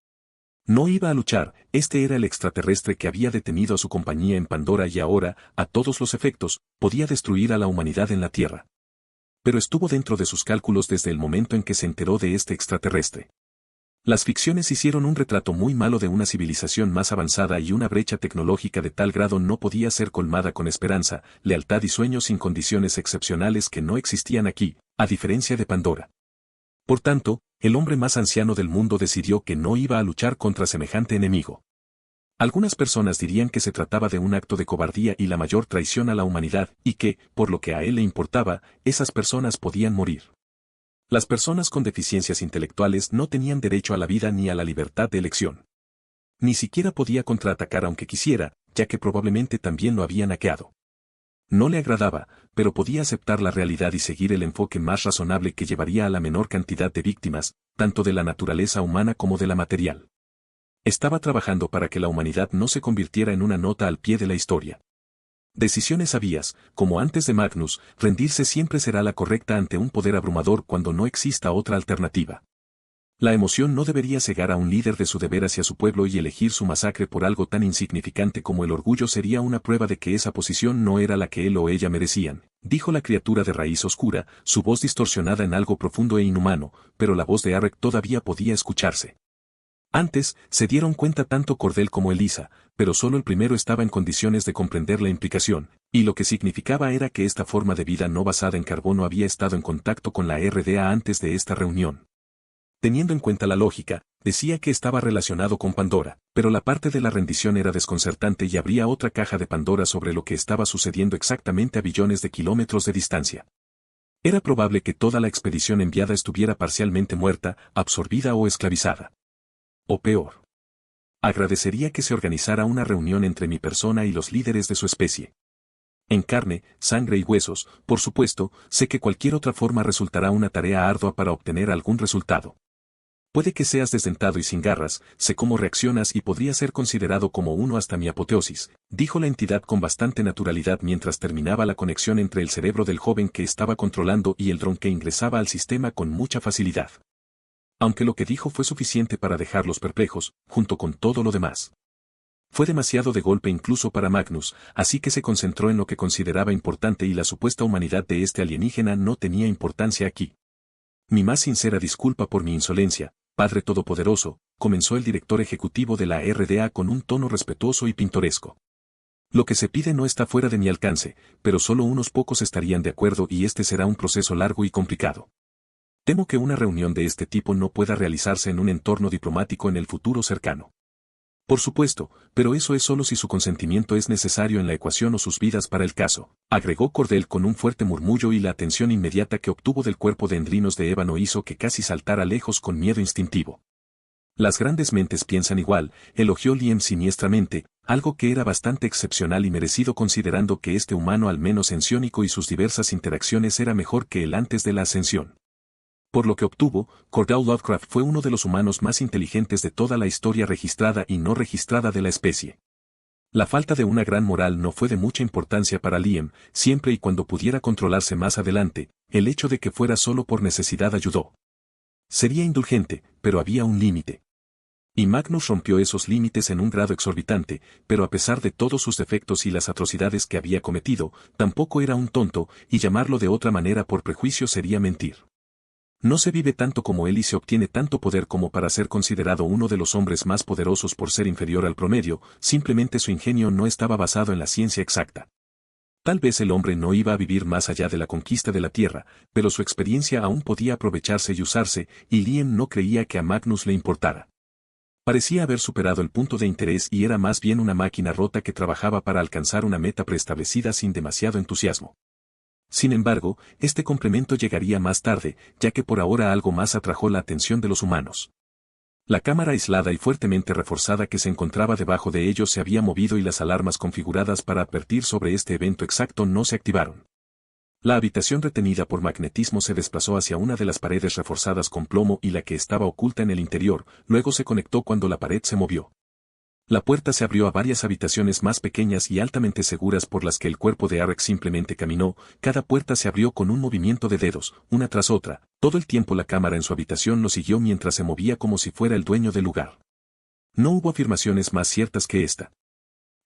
No iba a luchar, este era el extraterrestre que había detenido a su compañía en Pandora y ahora, a todos los efectos, podía destruir a la humanidad en la Tierra. Pero estuvo dentro de sus cálculos desde el momento en que se enteró de este extraterrestre. Las ficciones hicieron un retrato muy malo de una civilización más avanzada y una brecha tecnológica de tal grado no podía ser colmada con esperanza, lealtad y sueños sin condiciones excepcionales que no existían aquí, a diferencia de Pandora. Por tanto, el hombre más anciano del mundo decidió que no iba a luchar contra semejante enemigo. Algunas personas dirían que se trataba de un acto de cobardía y la mayor traición a la humanidad, y que, por lo que a él le importaba, esas personas podían morir. Las personas con deficiencias intelectuales no tenían derecho a la vida ni a la libertad de elección. Ni siquiera podía contraatacar aunque quisiera, ya que probablemente también lo habían hackeado. No le agradaba, pero podía aceptar la realidad y seguir el enfoque más razonable que llevaría a la menor cantidad de víctimas, tanto de la naturaleza humana como de la material. Estaba trabajando para que la humanidad no se convirtiera en una nota al pie de la historia. Decisiones sabias, como antes de Magnus, rendirse siempre será la correcta ante un poder abrumador cuando no exista otra alternativa. La emoción no debería cegar a un líder de su deber hacia su pueblo y elegir su masacre por algo tan insignificante como el orgullo sería una prueba de que esa posición no era la que él o ella merecían, dijo la criatura de raíz oscura, su voz distorsionada en algo profundo e inhumano, pero la voz de Arek todavía podía escucharse. Antes, se dieron cuenta tanto Cordell como Elisa, pero solo el primero estaba en condiciones de comprender la implicación, y lo que significaba era que esta forma de vida no basada en carbono había estado en contacto con la RDA antes de esta reunión. Teniendo en cuenta la lógica, decía que estaba relacionado con Pandora, pero la parte de la rendición era desconcertante y habría otra caja de Pandora sobre lo que estaba sucediendo exactamente a billones de kilómetros de distancia. Era probable que toda la expedición enviada estuviera parcialmente muerta, absorbida o esclavizada. O peor. Agradecería que se organizara una reunión entre mi persona y los líderes de su especie. En carne, sangre y huesos, por supuesto, sé que cualquier otra forma resultará una tarea ardua para obtener algún resultado. Puede que seas desdentado y sin garras, sé cómo reaccionas y podría ser considerado como uno hasta mi apoteosis, dijo la entidad con bastante naturalidad mientras terminaba la conexión entre el cerebro del joven que estaba controlando y el dron que ingresaba al sistema con mucha facilidad. Aunque lo que dijo fue suficiente para dejarlos perplejos, junto con todo lo demás. Fue demasiado de golpe incluso para Magnus, así que se concentró en lo que consideraba importante y la supuesta humanidad de este alienígena no tenía importancia aquí. Mi más sincera disculpa por mi insolencia, Padre Todopoderoso, comenzó el director ejecutivo de la RDA con un tono respetuoso y pintoresco. Lo que se pide no está fuera de mi alcance, pero solo unos pocos estarían de acuerdo y este será un proceso largo y complicado. Temo que una reunión de este tipo no pueda realizarse en un entorno diplomático en el futuro cercano. Por supuesto, pero eso es solo si su consentimiento es necesario en la ecuación o sus vidas para el caso, agregó Cordell con un fuerte murmullo y la atención inmediata que obtuvo del cuerpo de endrinos de ébano hizo que casi saltara lejos con miedo instintivo. Las grandes mentes piensan igual, elogió Liam siniestramente, algo que era bastante excepcional y merecido considerando que este humano al menos ensiónico y sus diversas interacciones era mejor que el antes de la ascensión. Por lo que obtuvo, Cordell Lovecraft fue uno de los humanos más inteligentes de toda la historia registrada y no registrada de la especie. La falta de una gran moral no fue de mucha importancia para Liam, siempre y cuando pudiera controlarse más adelante, el hecho de que fuera solo por necesidad ayudó. Sería indulgente, pero había un límite. Y Magnus rompió esos límites en un grado exorbitante, pero a pesar de todos sus defectos y las atrocidades que había cometido, tampoco era un tonto, y llamarlo de otra manera por prejuicio sería mentir. No se vive tanto como él y se obtiene tanto poder como para ser considerado uno de los hombres más poderosos por ser inferior al promedio, simplemente su ingenio no estaba basado en la ciencia exacta. Tal vez el hombre no iba a vivir más allá de la conquista de la Tierra, pero su experiencia aún podía aprovecharse y usarse, y Liam no creía que a Magnus le importara. Parecía haber superado el punto de interés y era más bien una máquina rota que trabajaba para alcanzar una meta preestablecida sin demasiado entusiasmo. Sin embargo, este complemento llegaría más tarde, ya que por ahora algo más atrajo la atención de los humanos. La cámara aislada y fuertemente reforzada que se encontraba debajo de ellos se había movido y las alarmas configuradas para advertir sobre este evento exacto no se activaron. La habitación retenida por magnetismo se desplazó hacia una de las paredes reforzadas con plomo y la que estaba oculta en el interior, luego se conectó cuando la pared se movió. La puerta se abrió a varias habitaciones más pequeñas y altamente seguras por las que el cuerpo de Arek simplemente caminó, cada puerta se abrió con un movimiento de dedos, una tras otra, todo el tiempo la cámara en su habitación lo siguió mientras se movía como si fuera el dueño del lugar. No hubo afirmaciones más ciertas que esta.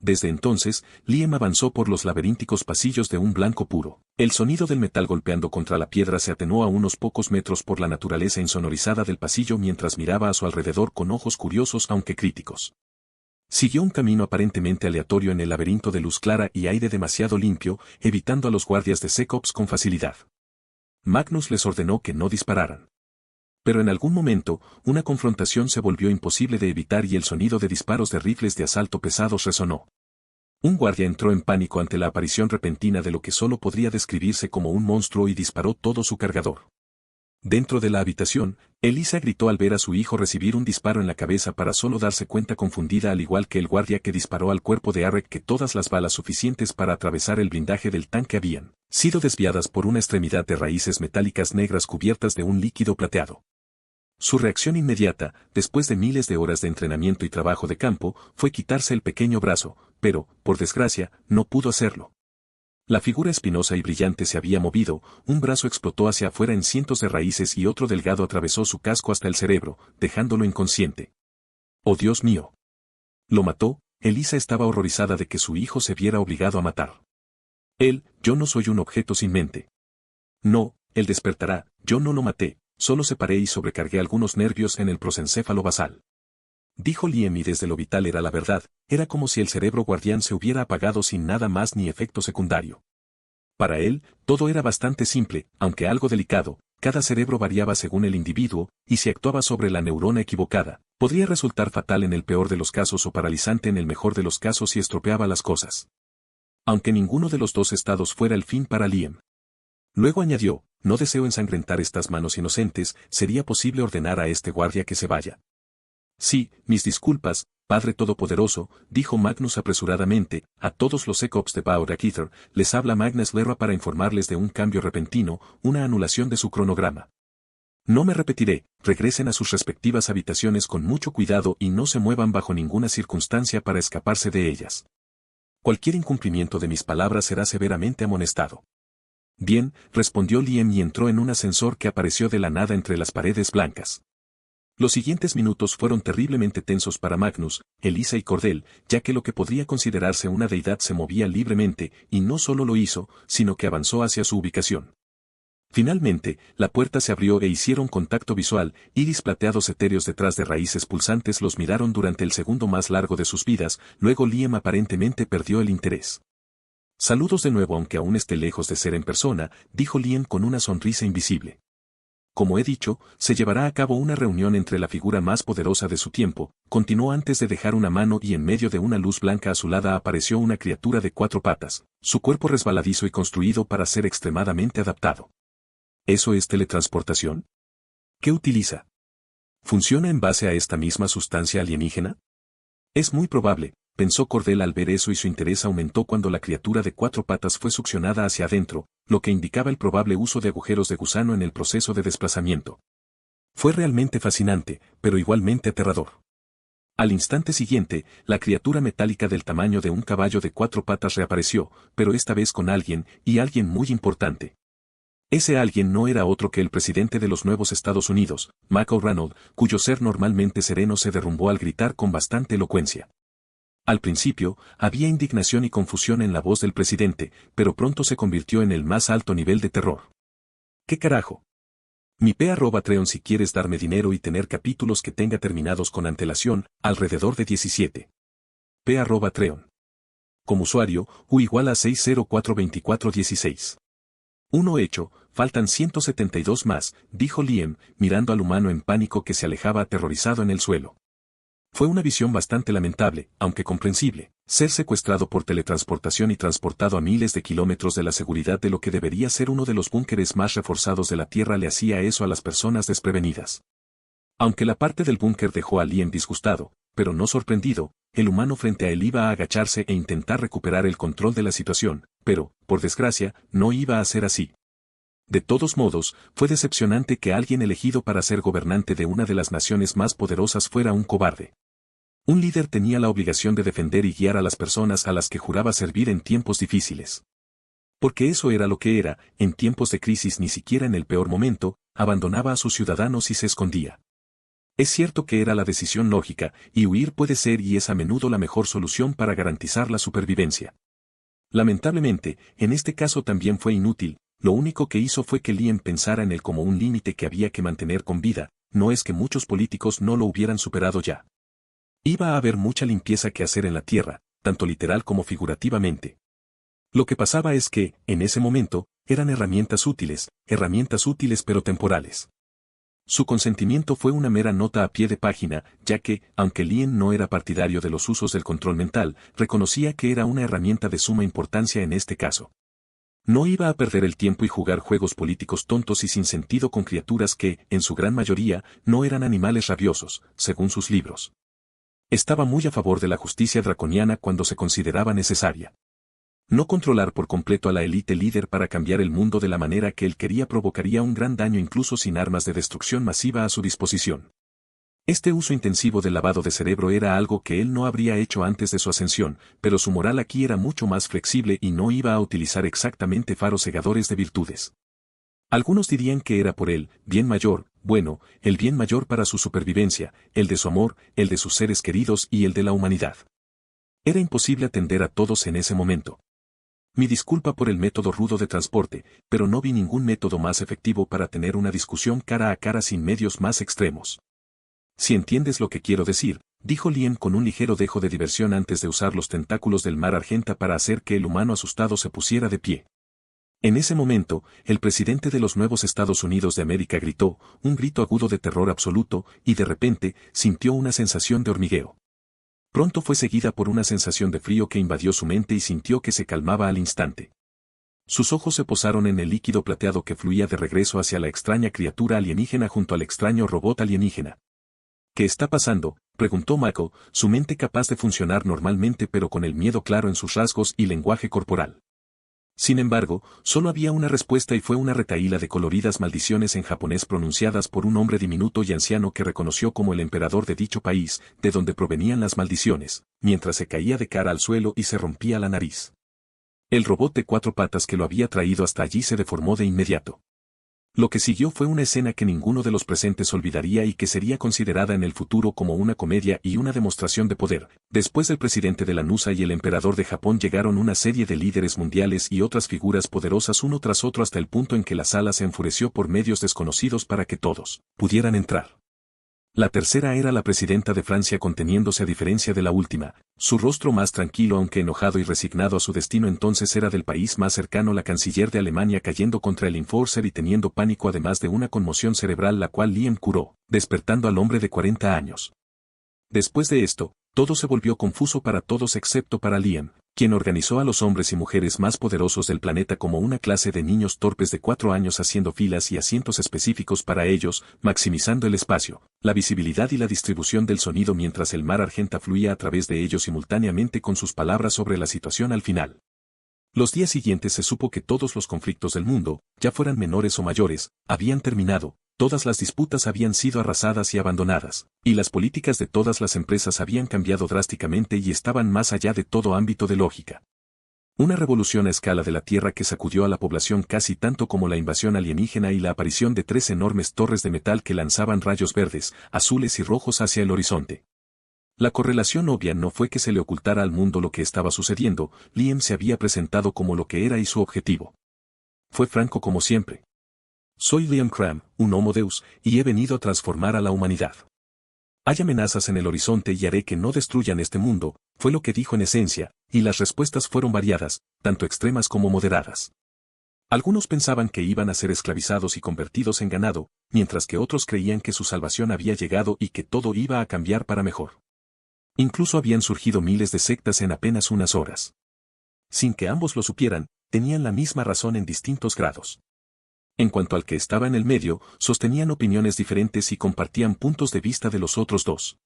Desde entonces, Liam avanzó por los laberínticos pasillos de un blanco puro. El sonido del metal golpeando contra la piedra se atenuó a unos pocos metros por la naturaleza insonorizada del pasillo mientras miraba a su alrededor con ojos curiosos aunque críticos. Siguió un camino aparentemente aleatorio en el laberinto de luz clara y aire demasiado limpio, evitando a los guardias de Secops con facilidad. Magnus les ordenó que no dispararan. Pero en algún momento, una confrontación se volvió imposible de evitar y el sonido de disparos de rifles de asalto pesados resonó. Un guardia entró en pánico ante la aparición repentina de lo que solo podría describirse como un monstruo y disparó todo su cargador. Dentro de la habitación, Elisa gritó al ver a su hijo recibir un disparo en la cabeza para solo darse cuenta confundida al igual que el guardia que disparó al cuerpo de Arek que todas las balas suficientes para atravesar el blindaje del tanque habían sido desviadas por una extremidad de raíces metálicas negras cubiertas de un líquido plateado. Su reacción inmediata, después de miles de horas de entrenamiento y trabajo de campo, fue quitarse el pequeño brazo, pero, por desgracia, no pudo hacerlo. La figura espinosa y brillante se había movido, un brazo explotó hacia afuera en cientos de raíces y otro delgado atravesó su casco hasta el cerebro, dejándolo inconsciente. ¡Oh Dios mío! ¿Lo mató? Elisa estaba horrorizada de que su hijo se viera obligado a matar. Yo no soy un objeto sin mente. No, él despertará, yo no lo maté, solo separé y sobrecargué algunos nervios en el prosencéfalo basal. Dijo Liam y desde lo vital era la verdad, era como si el cerebro guardián se hubiera apagado sin nada más ni efecto secundario. Para él, todo era bastante simple, aunque algo delicado, cada cerebro variaba según el individuo, y si actuaba sobre la neurona equivocada, podría resultar fatal en el peor de los casos o paralizante en el mejor de los casos si estropeaba las cosas. Aunque ninguno de los dos estados fuera el fin para Liam. Luego añadió, no deseo ensangrentar estas manos inocentes, ¿sería posible ordenar a este guardia que se vaya? Sí, mis disculpas, Padre Todopoderoso, dijo Magnus apresuradamente, a todos los Ecops de Beauregard les habla Magnus Lerra para informarles de un cambio repentino, una anulación de su cronograma. No me repetiré, regresen a sus respectivas habitaciones con mucho cuidado y no se muevan bajo ninguna circunstancia para escaparse de ellas. Cualquier incumplimiento de mis palabras será severamente amonestado. Bien, respondió Liam y entró en un ascensor que apareció de la nada entre las paredes blancas. Los siguientes minutos fueron terriblemente tensos para Magnus, Elisa y Cordell, ya que lo que podría considerarse una deidad se movía libremente, y no solo lo hizo, sino que avanzó hacia su ubicación. Finalmente, la puerta se abrió e hicieron contacto visual, iris plateados etéreos detrás de raíces pulsantes los miraron durante el segundo más largo de sus vidas, luego Liam aparentemente perdió el interés. Saludos de nuevo aunque aún esté lejos de ser en persona, dijo Liam con una sonrisa invisible. Como he dicho, se llevará a cabo una reunión entre la figura más poderosa de su tiempo, continuó antes de dejar una mano y en medio de una luz blanca azulada apareció una criatura de 4 patas, su cuerpo resbaladizo y construido para ser extremadamente adaptado. ¿Eso es teletransportación? ¿Qué utiliza? ¿Funciona en base a esta misma sustancia alienígena? Es muy probable, pensó Cordell al ver eso y su interés aumentó cuando la criatura de 4 patas fue succionada hacia adentro, lo que indicaba el probable uso de agujeros de gusano en el proceso de desplazamiento. Fue realmente fascinante, pero igualmente aterrador. Al instante siguiente, la criatura metálica del tamaño de un caballo de 4 patas reapareció, pero esta vez con alguien, y alguien muy importante. Ese alguien no era otro que el presidente de los nuevos Estados Unidos, McO'Reilly, cuyo ser normalmente sereno se derrumbó al gritar con bastante elocuencia. Al principio, había indignación y confusión en la voz del presidente, pero pronto se convirtió en el más alto nivel de terror. ¿Qué carajo? Mi P@Treon si quieres darme dinero y tener capítulos que tenga terminados con antelación, alrededor de 17. P@Treon. Como usuario, U igual a 6042416. Uno hecho, faltan 172 más, dijo Liam, mirando al humano en pánico que se alejaba aterrorizado en el suelo. Fue una visión bastante lamentable, aunque comprensible, ser secuestrado por teletransportación y transportado a miles de kilómetros de la seguridad de lo que debería ser uno de los búnkeres más reforzados de la Tierra le hacía eso a las personas desprevenidas. Aunque la parte del búnker dejó a Liam disgustado, pero no sorprendido, el humano frente a él iba a agacharse e intentar recuperar el control de la situación, pero, por desgracia, no iba a ser así. De todos modos, fue decepcionante que alguien elegido para ser gobernante de una de las naciones más poderosas fuera un cobarde. Un líder tenía la obligación de defender y guiar a las personas a las que juraba servir en tiempos difíciles. Porque eso era lo que era, en tiempos de crisis ni siquiera en el peor momento, abandonaba a sus ciudadanos y se escondía. Es cierto que era la decisión lógica, y huir puede ser y es a menudo la mejor solución para garantizar la supervivencia. Lamentablemente, en este caso también fue inútil, lo único que hizo fue que Liam pensara en él como un límite que había que mantener con vida, no es que muchos políticos no lo hubieran superado ya. Iba a haber mucha limpieza que hacer en la Tierra, tanto literal como figurativamente. Lo que pasaba es que, en ese momento, eran herramientas útiles pero temporales. Su consentimiento fue una mera nota a pie de página, ya que, aunque Liam no era partidario de los usos del control mental, reconocía que era una herramienta de suma importancia en este caso. No iba a perder el tiempo y jugar juegos políticos tontos y sin sentido con criaturas que, en su gran mayoría, no eran animales rabiosos, según sus libros. Estaba muy a favor de la justicia draconiana cuando se consideraba necesaria. No controlar por completo a la élite líder para cambiar el mundo de la manera que él quería provocaría un gran daño incluso sin armas de destrucción masiva a su disposición. Este uso intensivo del lavado de cerebro era algo que él no habría hecho antes de su ascensión, pero su moral aquí era mucho más flexible y no iba a utilizar exactamente faros cegadores de virtudes. Algunos dirían que era por el bien mayor, bueno, el bien mayor para su supervivencia, el de su amor, el de sus seres queridos y el de la humanidad. Era imposible atender a todos en ese momento. Mi disculpa por el método rudo de transporte, pero no vi ningún método más efectivo para tener una discusión cara a cara sin medios más extremos. Si entiendes lo que quiero decir, dijo Liam con un ligero dejo de diversión antes de usar los tentáculos del mar argenta para hacer que el humano asustado se pusiera de pie. En ese momento, el presidente de los nuevos Estados Unidos de América gritó, un grito agudo de terror absoluto, y de repente, sintió una sensación de hormigueo. Pronto fue seguida por una sensación de frío que invadió su mente y sintió que se calmaba al instante. Sus ojos se posaron en el líquido plateado que fluía de regreso hacia la extraña criatura alienígena junto al extraño robot alienígena. ¿Qué está pasando?, preguntó Mako, su mente capaz de funcionar normalmente pero con el miedo claro en sus rasgos y lenguaje corporal. Sin embargo, solo había una respuesta y fue una retahíla de coloridas maldiciones en japonés pronunciadas por un hombre diminuto y anciano que reconoció como el emperador de dicho país, de donde provenían las maldiciones, mientras se caía de cara al suelo y se rompía la nariz. El robot de 4 patas que lo había traído hasta allí se deformó de inmediato. Lo que siguió fue una escena que ninguno de los presentes olvidaría y que sería considerada en el futuro como una comedia y una demostración de poder. Después del presidente de la NUSA y el emperador de Japón llegaron una serie de líderes mundiales y otras figuras poderosas uno tras otro hasta el punto en que la sala se enfureció por medios desconocidos para que todos pudieran entrar. La tercera era la presidenta de Francia conteniéndose a diferencia de la última, su rostro más tranquilo aunque enojado y resignado a su destino entonces era del país más cercano la canciller de Alemania cayendo contra el Enforcer y teniendo pánico además de una conmoción cerebral la cual Liam curó, despertando al hombre de 40 años. Después de esto, todo se volvió confuso para todos excepto para Liam, quien organizó a los hombres y mujeres más poderosos del planeta como una clase de niños torpes de 4 años haciendo filas y asientos específicos para ellos, maximizando el espacio, la visibilidad y la distribución del sonido mientras el mar argenta fluía a través de ellos simultáneamente con sus palabras sobre la situación al final. Los días siguientes se supo que todos los conflictos del mundo, ya fueran menores o mayores, habían terminado. Todas las disputas habían sido arrasadas y abandonadas, y las políticas de todas las empresas habían cambiado drásticamente y estaban más allá de todo ámbito de lógica. Una revolución a escala de la Tierra que sacudió a la población casi tanto como la invasión alienígena y la aparición de 3 enormes torres de metal que lanzaban rayos verdes, azules y rojos hacia el horizonte. La correlación obvia no fue que se le ocultara al mundo lo que estaba sucediendo, Liam se había presentado como lo que era y su objetivo. Fue franco como siempre. Soy Liam Cram, un Homo Deus, y he venido a transformar a la humanidad. Hay amenazas en el horizonte y haré que no destruyan este mundo, fue lo que dijo en esencia, y las respuestas fueron variadas, tanto extremas como moderadas. Algunos pensaban que iban a ser esclavizados y convertidos en ganado, mientras que otros creían que su salvación había llegado y que todo iba a cambiar para mejor. Incluso habían surgido miles de sectas en apenas unas horas. Sin que ambos lo supieran, tenían la misma razón en distintos grados. En cuanto al que estaba en el medio, sostenían opiniones diferentes y compartían puntos de vista de los otros dos.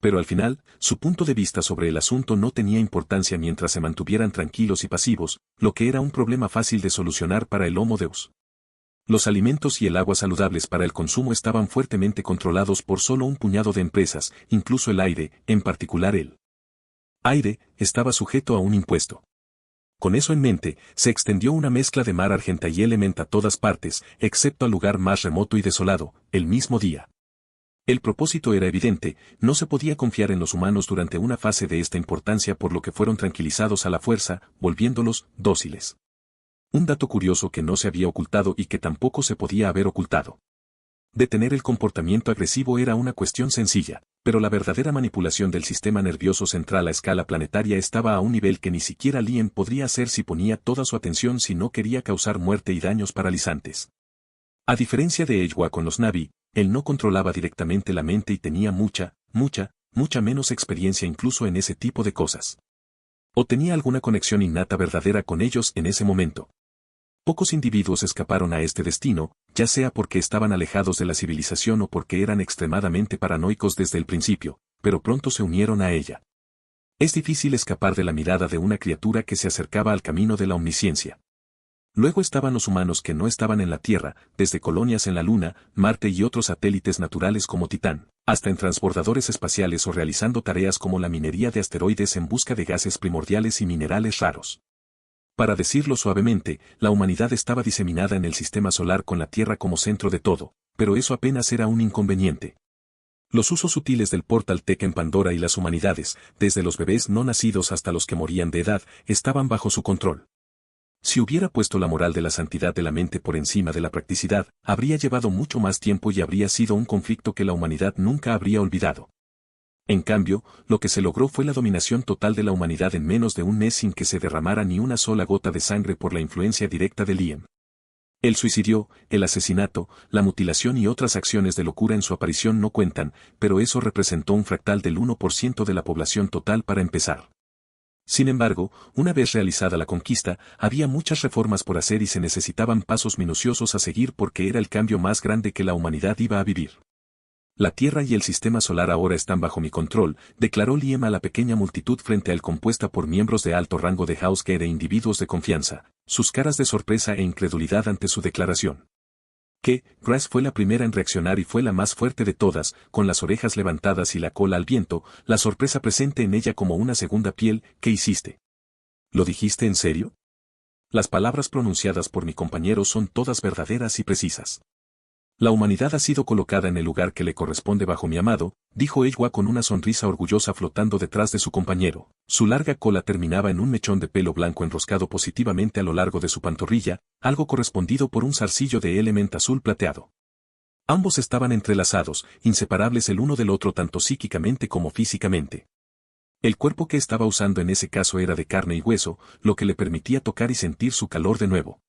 Pero al final, su punto de vista sobre el asunto no tenía importancia mientras se mantuvieran tranquilos y pasivos, lo que era un problema fácil de solucionar para el Homo Deus. Los alimentos y el agua saludables para el consumo estaban fuertemente controlados por solo un puñado de empresas, incluso el aire, en particular el aire, estaba sujeto a un impuesto. Con eso en mente, se extendió una mezcla de mar argenta y element a todas partes, excepto al lugar más remoto y desolado, el mismo día. El propósito era evidente, no se podía confiar en los humanos durante una fase de esta importancia por lo que fueron tranquilizados a la fuerza, volviéndolos dóciles. Un dato curioso que no se había ocultado y que tampoco se podía haber ocultado. Detener el comportamiento agresivo era una cuestión sencilla, pero la verdadera manipulación del sistema nervioso central a escala planetaria estaba a un nivel que ni siquiera Liam podría hacer si ponía toda su atención si no quería causar muerte y daños paralizantes. A diferencia de Eywa con los Na'vi, él no controlaba directamente la mente y tenía mucha menos experiencia incluso en ese tipo de cosas. O tenía alguna conexión innata verdadera con ellos en ese momento. Pocos individuos escaparon a este destino, ya sea porque estaban alejados de la civilización o porque eran extremadamente paranoicos desde el principio, pero pronto se unieron a ella. Es difícil escapar de la mirada de una criatura que se acercaba al camino de la omnisciencia. Luego estaban los humanos que no estaban en la Tierra, desde colonias en la Luna, Marte y otros satélites naturales como Titán, hasta en transbordadores espaciales o realizando tareas como la minería de asteroides en busca de gases primordiales y minerales raros. Para decirlo suavemente, la humanidad estaba diseminada en el sistema solar con la Tierra como centro de todo, pero eso apenas era un inconveniente. Los usos sutiles del Portal Tech en Pandora y las humanidades, desde los bebés no nacidos hasta los que morían de edad, estaban bajo su control. Si hubiera puesto la moral de la santidad de la mente por encima de la practicidad, habría llevado mucho más tiempo y habría sido un conflicto que la humanidad nunca habría olvidado. En cambio, lo que se logró fue la dominación total de la humanidad en menos de un mes sin que se derramara ni una sola gota de sangre por la influencia directa de Liam. El suicidio, el asesinato, la mutilación y otras acciones de locura en su aparición no cuentan, pero eso representó un fractal del 1% de la población total para empezar. Sin embargo, una vez realizada la conquista, había muchas reformas por hacer y se necesitaban pasos minuciosos a seguir porque era el cambio más grande que la humanidad iba a vivir. La Tierra y el sistema solar ahora están bajo mi control, declaró Liam a la pequeña multitud frente al compuesta por miembros de alto rango de Housegate e individuos de confianza, sus caras de sorpresa e incredulidad ante su declaración. Grace fue la primera en reaccionar y fue la más fuerte de todas, con las orejas levantadas y la cola al viento, la sorpresa presente en ella como una segunda piel. ¿Qué hiciste? ¿Lo dijiste en serio? Las palabras pronunciadas por mi compañero son todas verdaderas y precisas. La humanidad ha sido colocada en el lugar que le corresponde bajo mi amado, dijo ella con una sonrisa orgullosa flotando detrás de su compañero. Su larga cola terminaba en un mechón de pelo blanco enroscado positivamente a lo largo de su pantorrilla, algo correspondido por un zarcillo de elemento azul plateado. Ambos estaban entrelazados, inseparables el uno del otro tanto psíquicamente como físicamente. El cuerpo que estaba usando en ese caso era de carne y hueso, lo que le permitía tocar y sentir su calor de nuevo.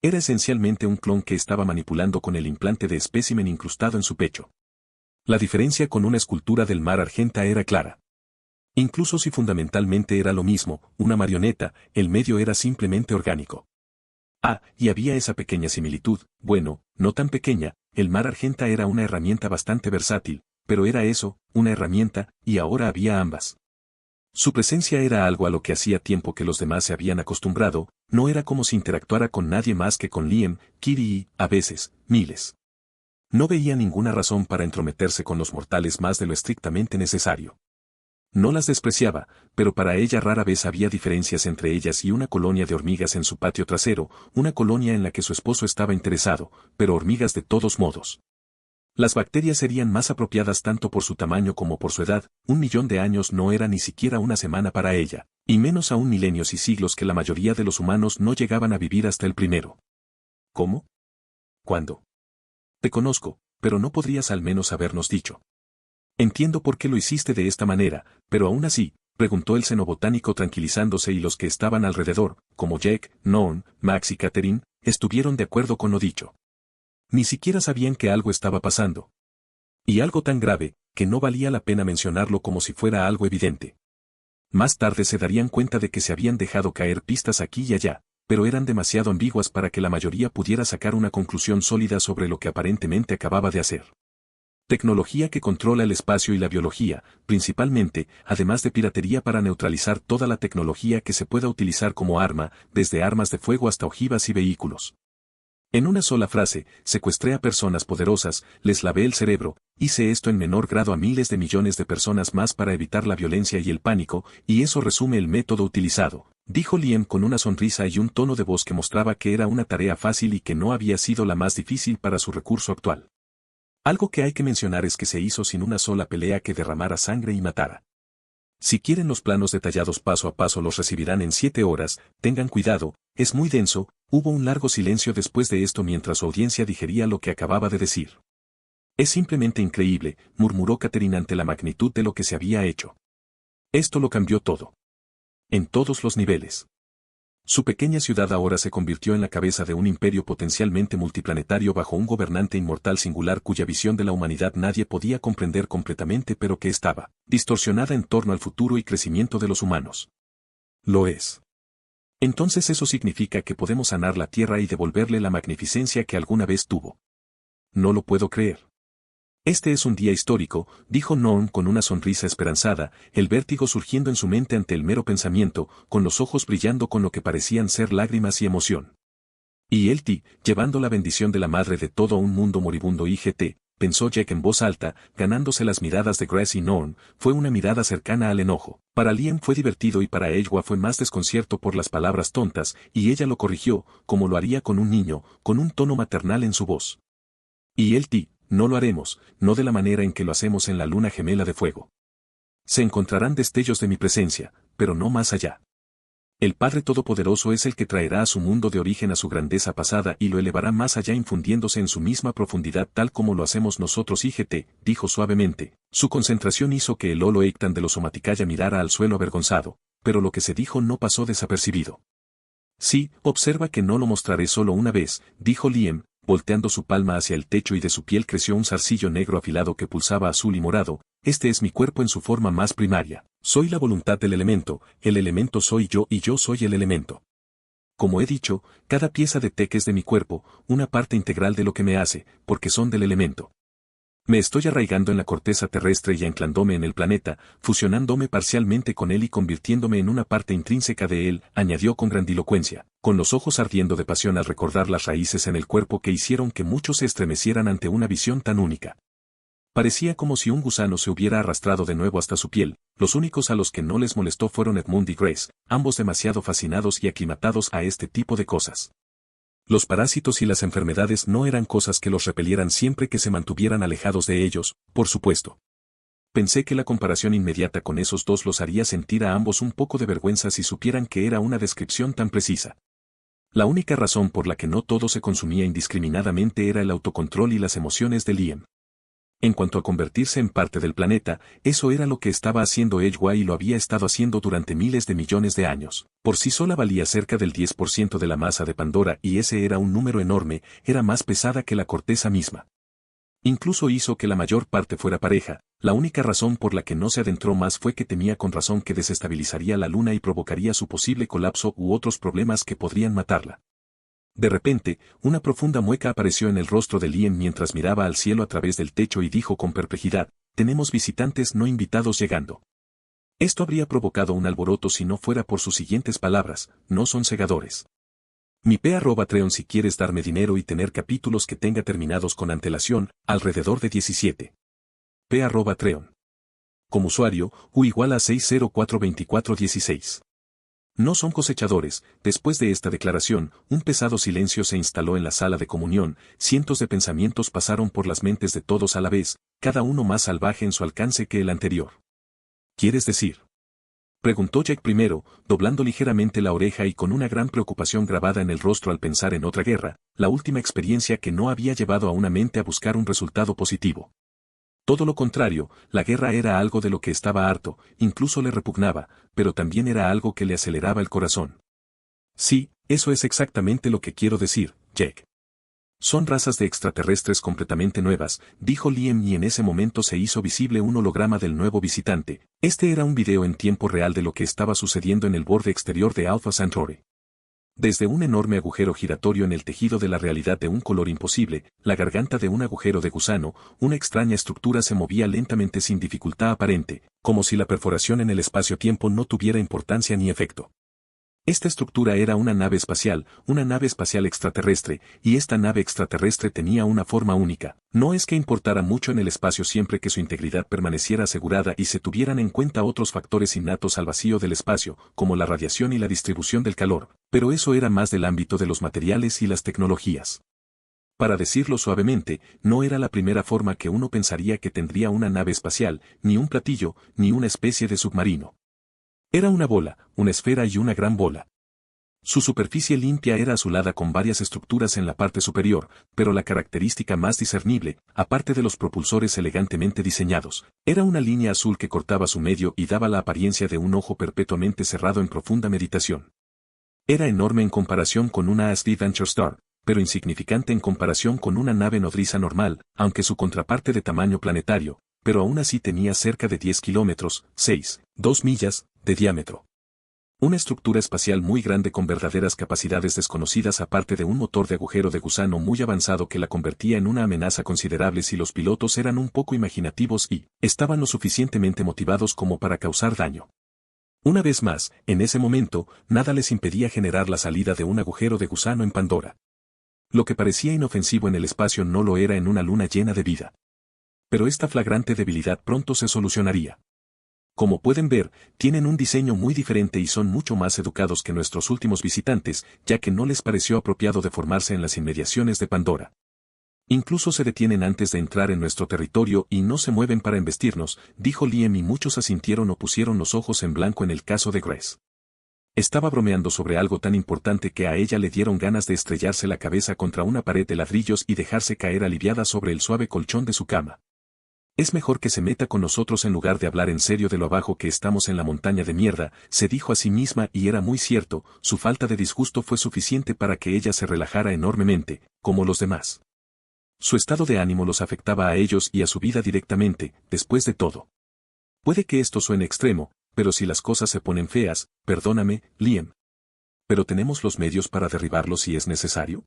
Era esencialmente un clon que estaba manipulando con el implante de espécimen incrustado en su pecho. La diferencia con una escultura del mar Argenta era clara. Incluso si fundamentalmente era lo mismo, una marioneta, el medio era simplemente orgánico. Y había esa pequeña similitud, bueno, no tan pequeña, el mar Argenta era una herramienta bastante versátil, pero era eso, una herramienta, y ahora había ambas. Su presencia era algo a lo que hacía tiempo que los demás se habían acostumbrado, no era como si interactuara con nadie más que con Liam, Kitty y, a veces, miles. No veía ninguna razón para entrometerse con los mortales más de lo estrictamente necesario. No las despreciaba, pero para ella rara vez había diferencias entre ellas y una colonia de hormigas en su patio trasero, una colonia en la que su esposo estaba interesado, pero hormigas de todos modos. Las bacterias serían más apropiadas tanto por su tamaño como por su edad, 1.000.000 de años no era ni siquiera una semana para ella, y menos aún milenios y siglos que la mayoría de los humanos no llegaban a vivir hasta el primero. ¿Cómo? ¿Cuándo? Te conozco, pero no podrías al menos habernos dicho. Entiendo por qué lo hiciste de esta manera, pero aún así, preguntó el xenobotánico tranquilizándose y los que estaban alrededor, como Jack, Noam, Max y Catherine, estuvieron de acuerdo con lo dicho. Ni siquiera sabían que algo estaba pasando. Y algo tan grave, que no valía la pena mencionarlo como si fuera algo evidente. Más tarde se darían cuenta de que se habían dejado caer pistas aquí y allá, pero eran demasiado ambiguas para que la mayoría pudiera sacar una conclusión sólida sobre lo que aparentemente acababa de hacer. Tecnología que controla el espacio y la biología, principalmente, además de piratería para neutralizar toda la tecnología que se pueda utilizar como arma, desde armas de fuego hasta ojivas y vehículos. En una sola frase, secuestré a personas poderosas, les lavé el cerebro, hice esto en menor grado a miles de millones de personas más para evitar la violencia y el pánico, y eso resume el método utilizado, dijo Liam con una sonrisa y un tono de voz que mostraba que era una tarea fácil y que no había sido la más difícil para su recurso actual. Algo que hay que mencionar es que se hizo sin una sola pelea que derramara sangre y matara. Si quieren los planos detallados paso a paso los recibirán en 7 horas, tengan cuidado, es muy denso. Hubo un largo silencio después de esto mientras su audiencia digería lo que acababa de decir. Es simplemente increíble, murmuró Catherine ante la magnitud de lo que se había hecho. Esto lo cambió todo. En todos los niveles. Su pequeña ciudad ahora se convirtió en la cabeza de un imperio potencialmente multiplanetario bajo un gobernante inmortal singular cuya visión de la humanidad nadie podía comprender completamente pero que estaba distorsionada en torno al futuro y crecimiento de los humanos. Lo es. Entonces eso significa que podemos sanar la Tierra y devolverle la magnificencia que alguna vez tuvo. No lo puedo creer. Este es un día histórico, dijo Noam con una sonrisa esperanzada, el vértigo surgiendo en su mente ante el mero pensamiento, con los ojos brillando con lo que parecían ser lágrimas y emoción. Y Elti, llevando la bendición de la madre de todo un mundo moribundo IGT, pensó Jack en voz alta, ganándose las miradas de Grace y Noam, fue una mirada cercana al enojo. Para Liam fue divertido y para Ella fue más desconcierto por las palabras tontas, y ella lo corrigió, como lo haría con un niño, con un tono maternal en su voz. Y Elti, no lo haremos, no de la manera en que lo hacemos en la luna gemela de fuego. Se encontrarán destellos de mi presencia, pero no más allá. El Padre Todopoderoso es el que traerá a su mundo de origen a su grandeza pasada y lo elevará más allá infundiéndose en su misma profundidad tal como lo hacemos nosotros IGT, dijo suavemente. Su concentración hizo que el Olo Ektan de los Somaticaya mirara al suelo avergonzado, pero lo que se dijo no pasó desapercibido. Sí, observa que no lo mostraré solo una vez, dijo Liam, volteando su palma hacia el techo y de su piel creció un zarcillo negro afilado que pulsaba azul y morado. Este es mi cuerpo en su forma más primaria. Soy la voluntad del elemento, el elemento soy yo y yo soy el elemento. Como he dicho, cada pieza de Tech es de mi cuerpo, una parte integral de lo que me hace, porque son del elemento. Me estoy arraigando en la corteza terrestre y anclándome en el planeta, fusionándome parcialmente con él y convirtiéndome en una parte intrínseca de él, añadió con grandilocuencia, con los ojos ardiendo de pasión al recordar las raíces en el cuerpo que hicieron que muchos se estremecieran ante una visión tan única. Parecía como si un gusano se hubiera arrastrado de nuevo hasta su piel. Los únicos a los que no les molestó fueron Edmund y Grace, ambos demasiado fascinados y aclimatados a este tipo de cosas. Los parásitos y las enfermedades no eran cosas que los repelieran siempre que se mantuvieran alejados de ellos, por supuesto. Pensé que la comparación inmediata con esos dos los haría sentir a ambos un poco de vergüenza si supieran que era una descripción tan precisa. La única razón por la que no todo se consumía indiscriminadamente era el autocontrol y las emociones de Liam. En cuanto a convertirse en parte del planeta, eso era lo que estaba haciendo Edgeway y lo había estado haciendo durante miles de millones de años. Por sí sola valía cerca del 10% de la masa de Pandora y ese era un número enorme, era más pesada que la corteza misma. Incluso hizo que la mayor parte fuera pareja. La única razón por la que no se adentró más fue que temía con razón que desestabilizaría la luna y provocaría su posible colapso u otros problemas que podrían matarla. De repente, una profunda mueca apareció en el rostro de Liam mientras miraba al cielo a través del techo y dijo con perplejidad, tenemos visitantes no invitados llegando. Esto habría provocado un alboroto si no fuera por sus siguientes palabras, no son segadores. Mi P@Treon si quieres darme dinero y tener capítulos que tenga terminados con antelación, alrededor de 17. P@Treon. Como usuario, U igual a 6042416. No son cosechadores. Después de esta declaración, un pesado silencio se instaló en la sala de comunión, cientos de pensamientos pasaron por las mentes de todos a la vez, cada uno más salvaje en su alcance que el anterior. ¿Quieres decir? Preguntó Jack primero, doblando ligeramente la oreja y con una gran preocupación grabada en el rostro al pensar en otra guerra, la última experiencia que no había llevado a una mente a buscar un resultado positivo. Todo lo contrario, la guerra era algo de lo que estaba harto, incluso le repugnaba, pero también era algo que le aceleraba el corazón. Sí, eso es exactamente lo que quiero decir, Jack. Son razas de extraterrestres completamente nuevas, dijo Liam y en ese momento se hizo visible un holograma del nuevo visitante. Este era un video en tiempo real de lo que estaba sucediendo en el borde exterior de Alpha Centauri. Desde un enorme agujero giratorio en el tejido de la realidad de un color imposible, la garganta de un agujero de gusano, una extraña estructura se movía lentamente sin dificultad aparente, como si la perforación en el espacio-tiempo no tuviera importancia ni efecto. Esta estructura era una nave espacial extraterrestre, y esta nave extraterrestre tenía una forma única. No es que importara mucho en el espacio siempre que su integridad permaneciera asegurada y se tuvieran en cuenta otros factores innatos al vacío del espacio, como la radiación y la distribución del calor, pero eso era más del ámbito de los materiales y las tecnologías. Para decirlo suavemente, no era la primera forma que uno pensaría que tendría una nave espacial, ni un platillo, ni una especie de submarino. Era una bola, una esfera y una gran bola. Su superficie limpia era azulada con varias estructuras en la parte superior, pero la característica más discernible, aparte de los propulsores elegantemente diseñados, era una línea azul que cortaba su medio y daba la apariencia de un ojo perpetuamente cerrado en profunda meditación. Era enorme en comparación con una ASD Venture Star, pero insignificante en comparación con una nave nodriza normal, aunque su contraparte de tamaño planetario, pero aún así tenía cerca de 10 kilómetros, 2 millas, de diámetro. Una estructura espacial muy grande con verdaderas capacidades desconocidas aparte de un motor de agujero de gusano muy avanzado que la convertía en una amenaza considerable si los pilotos eran un poco imaginativos y estaban lo suficientemente motivados como para causar daño. Una vez más, en ese momento, nada les impedía generar la salida de un agujero de gusano en Pandora. Lo que parecía inofensivo en el espacio no lo era en una luna llena de vida. Pero esta flagrante debilidad pronto se solucionaría. Como pueden ver, tienen un diseño muy diferente y son mucho más educados que nuestros últimos visitantes, ya que no les pareció apropiado de formarse en las inmediaciones de Pandora. Incluso se detienen antes de entrar en nuestro territorio y no se mueven para embestirnos, dijo Liam y muchos asintieron o pusieron los ojos en blanco en el caso de Grace. Estaba bromeando sobre algo tan importante que a ella le dieron ganas de estrellarse la cabeza contra una pared de ladrillos y dejarse caer aliviada sobre el suave colchón de su cama. Es mejor que se meta con nosotros en lugar de hablar en serio de lo abajo que estamos en la montaña de mierda, se dijo a sí misma y era muy cierto, su falta de disgusto fue suficiente para que ella se relajara enormemente, como los demás. Su estado de ánimo los afectaba a ellos y a su vida directamente, después de todo. Puede que esto suene extremo, pero si las cosas se ponen feas, perdóname, Liam. ¿Pero tenemos los medios para derribarlos si es necesario?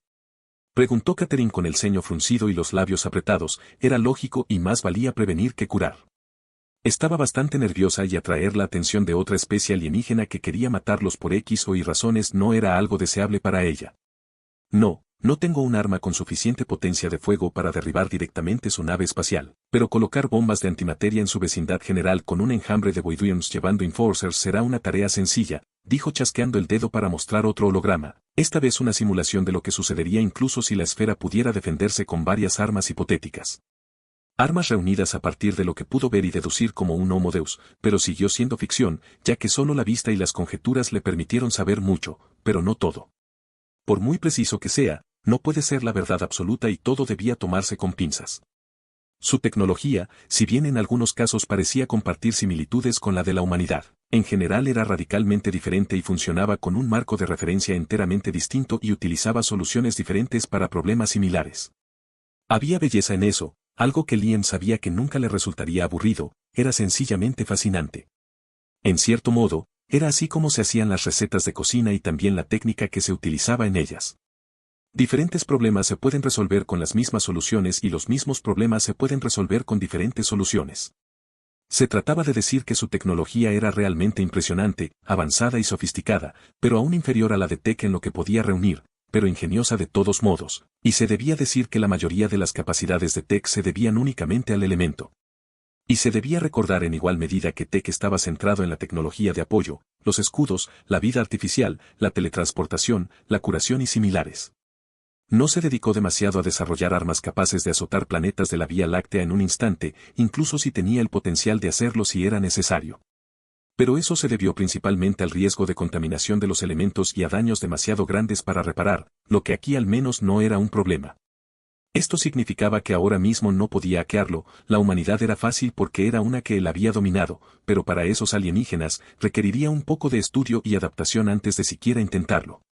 Preguntó Catherine con el ceño fruncido y los labios apretados, era lógico y más valía prevenir que curar. Estaba bastante nerviosa y atraer la atención de otra especie alienígena que quería matarlos por X o Y razones no era algo deseable para ella. No tengo un arma con suficiente potencia de fuego para derribar directamente su nave espacial, pero colocar bombas de antimateria en su vecindad general con un enjambre de Voidians llevando Enforcers será una tarea sencilla, dijo chasqueando el dedo para mostrar otro holograma, esta vez una simulación de lo que sucedería incluso si la esfera pudiera defenderse con varias armas hipotéticas. Armas reunidas a partir de lo que pudo ver y deducir como un Homo Deus, pero siguió siendo ficción, ya que solo la vista y las conjeturas le permitieron saber mucho, pero no todo. Por muy preciso que sea, no puede ser la verdad absoluta y todo debía tomarse con pinzas. Su tecnología, si bien en algunos casos parecía compartir similitudes con la de la humanidad, en general era radicalmente diferente y funcionaba con un marco de referencia enteramente distinto y utilizaba soluciones diferentes para problemas similares. Había belleza en eso, algo que Liam sabía que nunca le resultaría aburrido, era sencillamente fascinante. En cierto modo, era así como se hacían las recetas de cocina y también la técnica que se utilizaba en ellas. Diferentes problemas se pueden resolver con las mismas soluciones y los mismos problemas se pueden resolver con diferentes soluciones. Se trataba de decir que su tecnología era realmente impresionante, avanzada y sofisticada, pero aún inferior a la de Tech en lo que podía reunir, pero ingeniosa de todos modos, y se debía decir que la mayoría de las capacidades de Tech se debían únicamente al elemento. Y se debía recordar en igual medida que Tech estaba centrado en la tecnología de apoyo, los escudos, la vida artificial, la teletransportación, la curación y similares. No se dedicó demasiado a desarrollar armas capaces de azotar planetas de la Vía Láctea en un instante, incluso si tenía el potencial de hacerlo si era necesario. Pero eso se debió principalmente al riesgo de contaminación de los elementos y a daños demasiado grandes para reparar, lo que aquí al menos no era un problema. Esto significaba que ahora mismo no podía hackearlo, la humanidad era fácil porque era una que él había dominado, pero para esos alienígenas requeriría un poco de estudio y adaptación antes de siquiera intentarlo.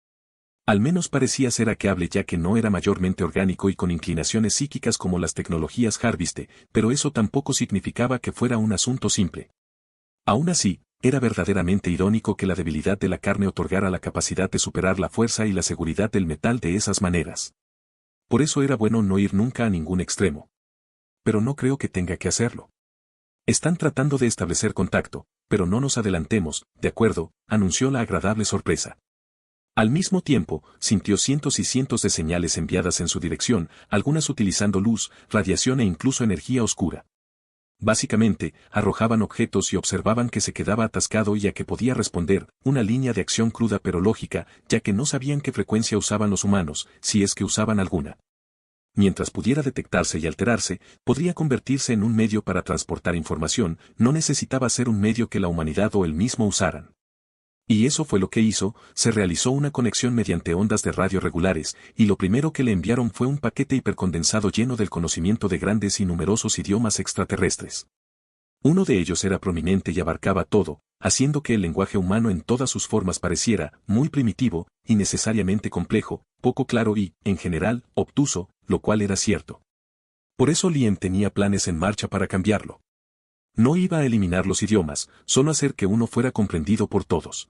Al menos parecía ser hackeable ya que no era mayormente orgánico y con inclinaciones psíquicas como las tecnologías Harviste, pero eso tampoco significaba que fuera un asunto simple. Aún así, era verdaderamente irónico que la debilidad de la carne otorgara la capacidad de superar la fuerza y la seguridad del metal de esas maneras. Por eso era bueno no ir nunca a ningún extremo. Pero no creo que tenga que hacerlo. Están tratando de establecer contacto, pero no nos adelantemos, de acuerdo, anunció la agradable sorpresa. Al mismo tiempo, sintió cientos y cientos de señales enviadas en su dirección, algunas utilizando luz, radiación e incluso energía oscura. Básicamente, arrojaban objetos y observaban que se quedaba atascado y a que podía responder, una línea de acción cruda pero lógica, ya que no sabían qué frecuencia usaban los humanos, si es que usaban alguna. Mientras pudiera detectarse y alterarse, podría convertirse en un medio para transportar información, no necesitaba ser un medio que la humanidad o él mismo usaran. Y eso fue lo que hizo, se realizó una conexión mediante ondas de radio regulares, y lo primero que le enviaron fue un paquete hipercondensado lleno del conocimiento de grandes y numerosos idiomas extraterrestres. Uno de ellos era prominente y abarcaba todo, haciendo que el lenguaje humano en todas sus formas pareciera, muy primitivo, innecesariamente complejo, poco claro y, en general, obtuso, lo cual era cierto. Por eso Liam tenía planes en marcha para cambiarlo. No iba a eliminar los idiomas, solo hacer que uno fuera comprendido por todos.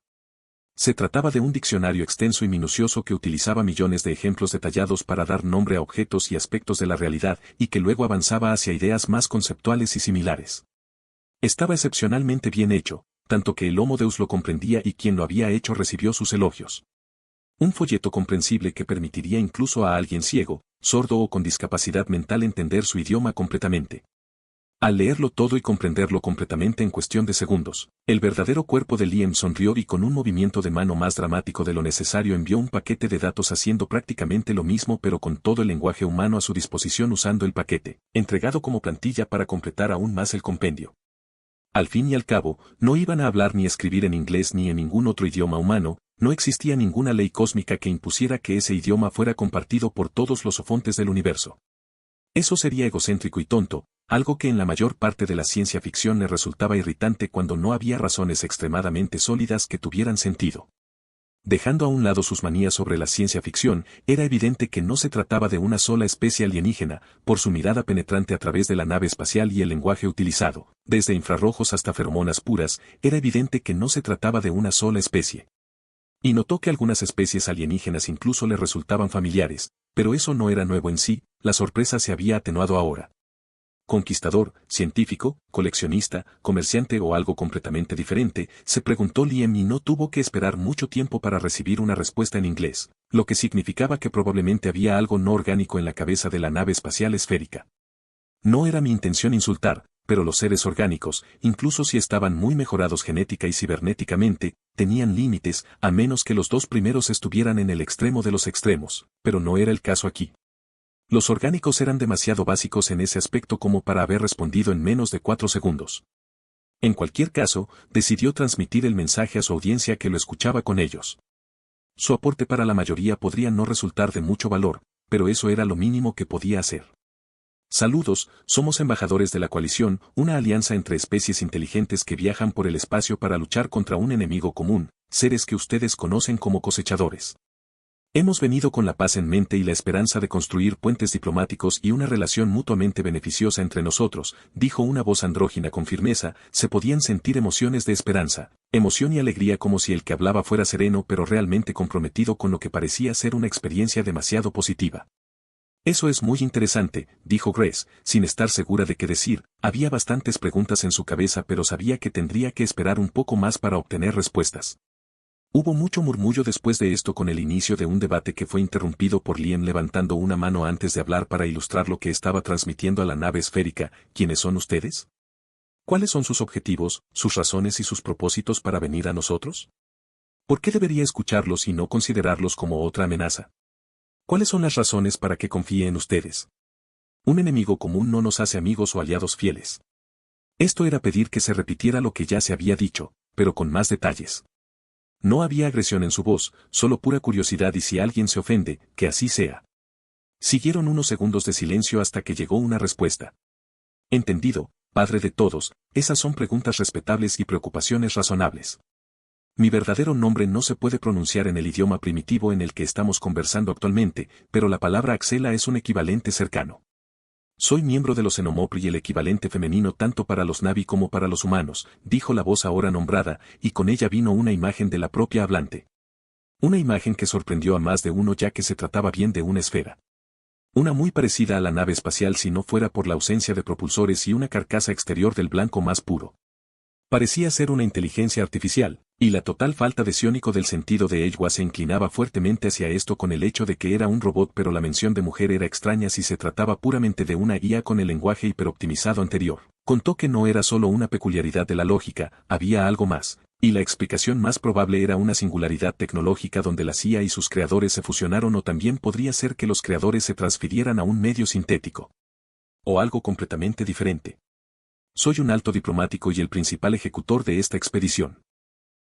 Se trataba de un diccionario extenso y minucioso que utilizaba millones de ejemplos detallados para dar nombre a objetos y aspectos de la realidad y que luego avanzaba hacia ideas más conceptuales y similares. Estaba excepcionalmente bien hecho, tanto que el Homo Deus lo comprendía y quien lo había hecho recibió sus elogios. Un folleto comprensible que permitiría incluso a alguien ciego, sordo o con discapacidad mental entender su idioma completamente. Al leerlo todo y comprenderlo completamente en cuestión de segundos, el verdadero cuerpo de Liam sonrió y con un movimiento de mano más dramático de lo necesario envió un paquete de datos haciendo prácticamente lo mismo pero con todo el lenguaje humano a su disposición usando el paquete, entregado como plantilla para completar aún más el compendio. Al fin y al cabo, no iban a hablar ni escribir en inglés ni en ningún otro idioma humano, no existía ninguna ley cósmica que impusiera que ese idioma fuera compartido por todos los sofontes del universo. Eso sería egocéntrico y tonto, algo que en la mayor parte de la ciencia ficción le resultaba irritante cuando no había razones extremadamente sólidas que tuvieran sentido. Dejando a un lado sus manías sobre la ciencia ficción, era evidente que no se trataba de una sola especie alienígena, por su mirada penetrante a través de la nave espacial y el lenguaje utilizado, desde infrarrojos hasta feromonas puras, era evidente que no se trataba de una sola especie. Y notó que algunas especies alienígenas incluso le resultaban familiares, pero eso no era nuevo en sí, la sorpresa se había atenuado ahora. Conquistador, científico, coleccionista, comerciante o algo completamente diferente, se preguntó Liam y no tuvo que esperar mucho tiempo para recibir una respuesta en inglés, lo que significaba que probablemente había algo no orgánico en la cabeza de la nave espacial esférica. No era mi intención insultar, pero los seres orgánicos, incluso si estaban muy mejorados genética y cibernéticamente, tenían límites, a menos que los dos primeros estuvieran en el extremo de los extremos, pero no era el caso aquí. Los orgánicos eran demasiado básicos en ese aspecto como para haber respondido en menos de 4 segundos. En cualquier caso, decidió transmitir el mensaje a su audiencia que lo escuchaba con ellos. Su aporte para la mayoría podría no resultar de mucho valor, pero eso era lo mínimo que podía hacer. Saludos, somos embajadores de la coalición, una alianza entre especies inteligentes que viajan por el espacio para luchar contra un enemigo común, seres que ustedes conocen como cosechadores. Hemos venido con la paz en mente y la esperanza de construir puentes diplomáticos y una relación mutuamente beneficiosa entre nosotros, dijo una voz andrógina con firmeza, se podían sentir emociones de esperanza, emoción y alegría como si el que hablaba fuera sereno pero realmente comprometido con lo que parecía ser una experiencia demasiado positiva. Eso es muy interesante, dijo Grace, sin estar segura de qué decir, había bastantes preguntas en su cabeza pero sabía que tendría que esperar un poco más para obtener respuestas. Hubo mucho murmullo después de esto con el inicio de un debate que fue interrumpido por Liam levantando una mano antes de hablar para ilustrar lo que estaba transmitiendo a la nave esférica. ¿Quiénes son ustedes? ¿Cuáles son sus objetivos, sus razones y sus propósitos para venir a nosotros? ¿Por qué debería escucharlos y no considerarlos como otra amenaza? ¿Cuáles son las razones para que confíe en ustedes? Un enemigo común no nos hace amigos o aliados fieles. Esto era pedir que se repitiera lo que ya se había dicho, pero con más detalles. No había agresión en su voz, solo pura curiosidad y si alguien se ofende, que así sea. Siguieron unos segundos de silencio hasta que llegó una respuesta. Entendido, padre de todos, esas son preguntas respetables y preocupaciones razonables. Mi verdadero nombre no se puede pronunciar en el idioma primitivo en el que estamos conversando actualmente, pero la palabra Axela es un equivalente cercano. Soy miembro de los Xenomorph y el equivalente femenino tanto para los Na'vi como para los humanos, dijo la voz ahora nombrada, y con ella vino una imagen de la propia hablante. Una imagen que sorprendió a más de uno ya que se trataba bien de una esfera. Una muy parecida a la nave espacial si no fuera por la ausencia de propulsores y una carcasa exterior del blanco más puro. Parecía ser una inteligencia artificial, y la total falta de ciónico del sentido de Ejwa se inclinaba fuertemente hacia esto con el hecho de que era un robot pero la mención de mujer era extraña si se trataba puramente de una IA con el lenguaje hiperoptimizado anterior. Contó que no era solo una peculiaridad de la lógica, había algo más, y la explicación más probable era una singularidad tecnológica donde la IA y sus creadores se fusionaron o también podría ser que los creadores se transfirieran a un medio sintético. O algo completamente diferente. Soy un alto diplomático y el principal ejecutor de esta expedición.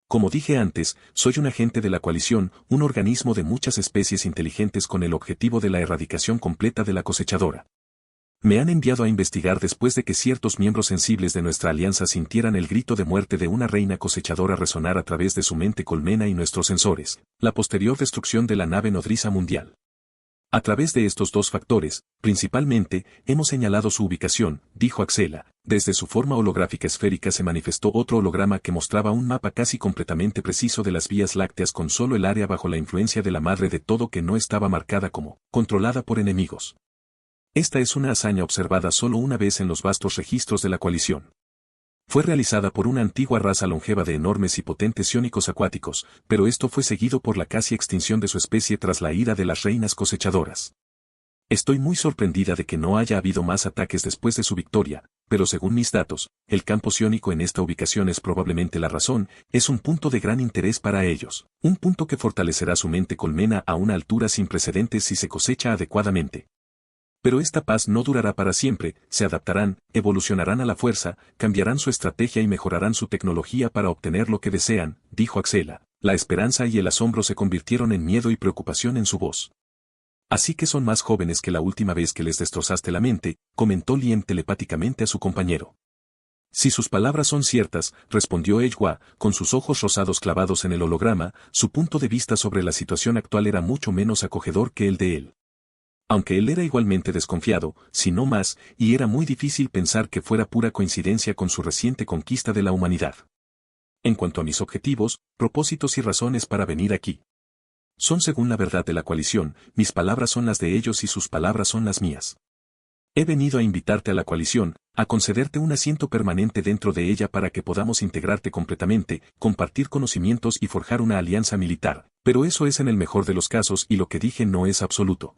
Como dije antes, soy un agente de la coalición, un organismo de muchas especies inteligentes con el objetivo de la erradicación completa de la cosechadora. Me han enviado a investigar después de que ciertos miembros sensibles de nuestra alianza sintieran el grito de muerte de una reina cosechadora resonar a través de su mente colmena y nuestros sensores, la posterior destrucción de la nave nodriza mundial. A través de estos dos factores, principalmente, hemos señalado su ubicación, dijo Axela. Desde su forma holográfica esférica se manifestó otro holograma que mostraba un mapa casi completamente preciso de las vías lácteas con solo el área bajo la influencia de la madre de todo que no estaba marcada como controlada por enemigos. Esta es una hazaña observada solo una vez en los vastos registros de la coalición. Fue realizada por una antigua raza longeva de enormes y potentes ciónicos acuáticos, pero esto fue seguido por la casi extinción de su especie tras la ira de las reinas cosechadoras. Estoy muy sorprendida de que no haya habido más ataques después de su victoria, pero según mis datos, el campo ciónico en esta ubicación es probablemente la razón, es un punto de gran interés para ellos, un punto que fortalecerá su mente colmena a una altura sin precedentes si se cosecha adecuadamente. Pero esta paz no durará para siempre, se adaptarán, evolucionarán a la fuerza, cambiarán su estrategia y mejorarán su tecnología para obtener lo que desean, dijo Axela. La esperanza y el asombro se convirtieron en miedo y preocupación en su voz. Así que son más jóvenes que la última vez que les destrozaste la mente, comentó Liem telepáticamente a su compañero. Si sus palabras son ciertas, respondió Ejwa, con sus ojos rosados clavados en el holograma, su punto de vista sobre la situación actual era mucho menos acogedor que el de él. Aunque él era igualmente desconfiado, si no más, y era muy difícil pensar que fuera pura coincidencia con su reciente conquista de la humanidad. En cuanto a mis objetivos, propósitos y razones para venir aquí. Son según la verdad de la coalición, mis palabras son las de ellos y sus palabras son las mías. He venido a invitarte a la coalición, a concederte un asiento permanente dentro de ella para que podamos integrarte completamente, compartir conocimientos y forjar una alianza militar, pero eso es en el mejor de los casos y lo que dije no es absoluto.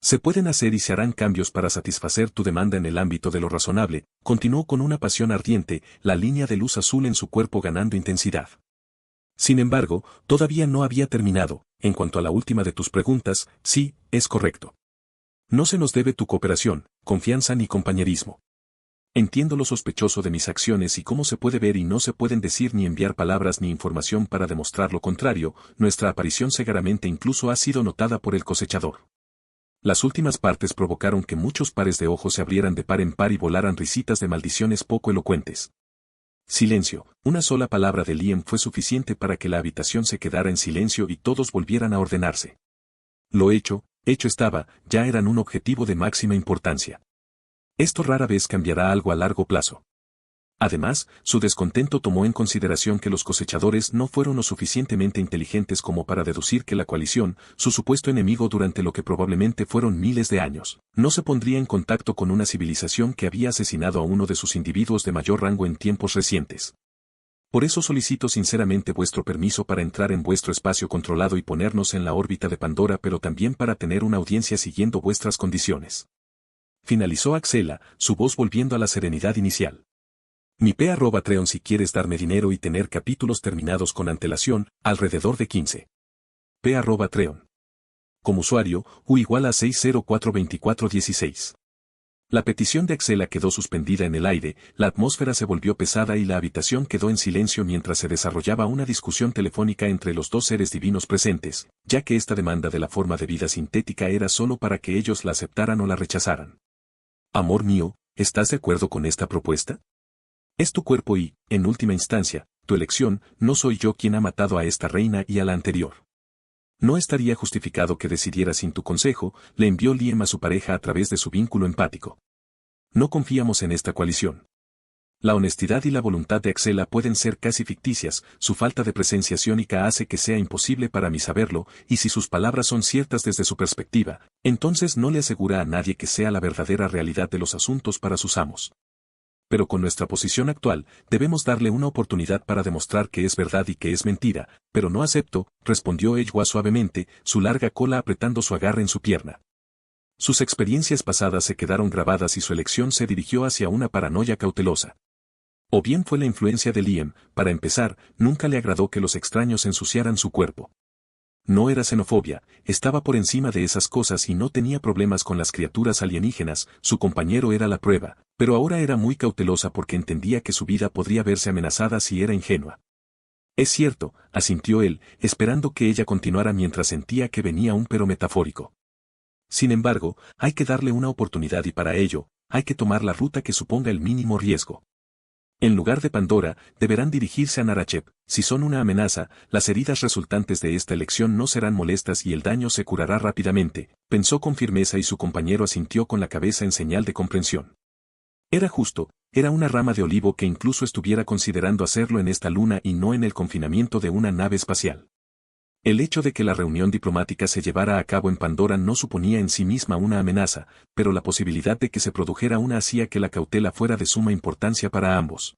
Se pueden hacer y se harán cambios para satisfacer tu demanda en el ámbito de lo razonable, continuó con una pasión ardiente, la línea de luz azul en su cuerpo ganando intensidad. Sin embargo, todavía no había terminado, en cuanto a la última de tus preguntas, sí, es correcto. No se nos debe tu cooperación, confianza ni compañerismo. Entiendo lo sospechoso de mis acciones y cómo se puede ver y no se pueden decir ni enviar palabras ni información para demostrar lo contrario, nuestra aparición segaramente incluso ha sido notada por el cosechador. Las últimas partes provocaron que muchos pares de ojos se abrieran de par en par y volaran risitas de maldiciones poco elocuentes. Silencio, una sola palabra de Liem fue suficiente para que la habitación se quedara en silencio y todos volvieran a ordenarse. Lo hecho estaba, ya eran un objetivo de máxima importancia. Esto rara vez cambiará algo a largo plazo. Además, su descontento tomó en consideración que los cosechadores no fueron lo suficientemente inteligentes como para deducir que la coalición, su supuesto enemigo durante lo que probablemente fueron miles de años, no se pondría en contacto con una civilización que había asesinado a uno de sus individuos de mayor rango en tiempos recientes. Por eso solicito sinceramente vuestro permiso para entrar en vuestro espacio controlado y ponernos en la órbita de Pandora, pero también para tener una audiencia siguiendo vuestras condiciones. Finalizó Axela, su voz volviendo a la serenidad inicial. Mi P@Treon si quieres darme dinero y tener capítulos terminados con antelación, alrededor de 15. P@Treon. Como usuario, U igual a 6042416. La petición de Axela quedó suspendida en el aire, la atmósfera se volvió pesada y la habitación quedó en silencio mientras se desarrollaba una discusión telefónica entre los dos seres divinos presentes, ya que esta demanda de la forma de vida sintética era solo para que ellos la aceptaran o la rechazaran. Amor mío, ¿estás de acuerdo con esta propuesta? Es tu cuerpo y, en última instancia, tu elección, no soy yo quien ha matado a esta reina y a la anterior. No estaría justificado que decidiera sin tu consejo, le envió Liem a su pareja a través de su vínculo empático. No confiamos en esta coalición. La honestidad y la voluntad de Axela pueden ser casi ficticias, su falta de presencia psiónica hace que sea imposible para mí saberlo, y si sus palabras son ciertas desde su perspectiva, entonces no le asegura a nadie que sea la verdadera realidad de los asuntos para sus amos. Pero con nuestra posición actual, debemos darle una oportunidad para demostrar que es verdad y que es mentira, pero no acepto, respondió Ejwa suavemente, su larga cola apretando su agarre en su pierna. Sus experiencias pasadas se quedaron grabadas y su elección se dirigió hacia una paranoia cautelosa. O bien fue la influencia de Liem, para empezar, nunca le agradó que los extraños ensuciaran su cuerpo. No era xenofobia, estaba por encima de esas cosas y no tenía problemas con las criaturas alienígenas, su compañero era la prueba, pero ahora era muy cautelosa porque entendía que su vida podría verse amenazada si era ingenua. Es cierto, asintió él, esperando que ella continuara mientras sentía que venía un pero metafórico. Sin embargo, hay que darle una oportunidad y para ello, hay que tomar la ruta que suponga el mínimo riesgo. En lugar de Pandora, deberán dirigirse a Narachep. Si son una amenaza, las heridas resultantes de esta elección no serán molestas y el daño se curará rápidamente, pensó con firmeza y su compañero asintió con la cabeza en señal de comprensión. Era justo, era una rama de olivo que incluso estuviera considerando hacerlo en esta luna y no en el confinamiento de una nave espacial. El hecho de que la reunión diplomática se llevara a cabo en Pandora no suponía en sí misma una amenaza, pero la posibilidad de que se produjera una hacía que la cautela fuera de suma importancia para ambos.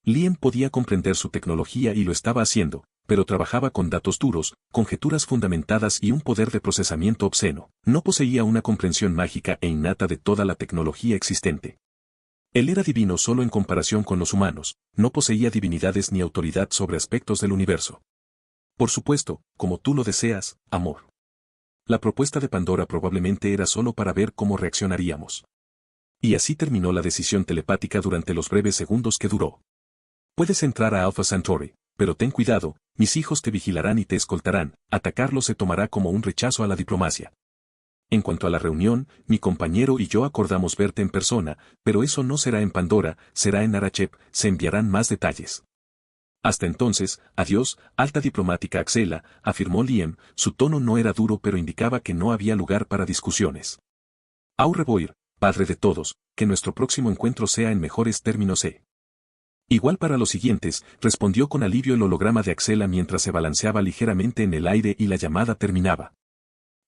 Liem podía comprender su tecnología y lo estaba haciendo, pero trabajaba con datos duros, conjeturas fundamentadas y un poder de procesamiento obsceno. No poseía una comprensión mágica e innata de toda la tecnología existente. Él era divino solo en comparación con los humanos, no poseía divinidades ni autoridad sobre aspectos del universo. Por supuesto, como tú lo deseas, amor. La propuesta de Pandora probablemente era solo para ver cómo reaccionaríamos. Y así terminó la decisión telepática durante los breves segundos que duró. Puedes entrar a Alpha Centauri, pero ten cuidado, mis hijos te vigilarán y te escoltarán, atacarlo se tomará como un rechazo a la diplomacia. En cuanto a la reunión, mi compañero y yo acordamos verte en persona, pero eso no será en Pandora, será en Arachep, se enviarán más detalles. Hasta entonces, adiós, alta diplomática Axela, afirmó Liam, su tono no era duro pero indicaba que no había lugar para discusiones. Au revoir, padre de todos, que nuestro próximo encuentro sea en mejores términos. Igual para los siguientes, respondió con alivio el holograma de Axela mientras se balanceaba ligeramente en el aire y la llamada terminaba.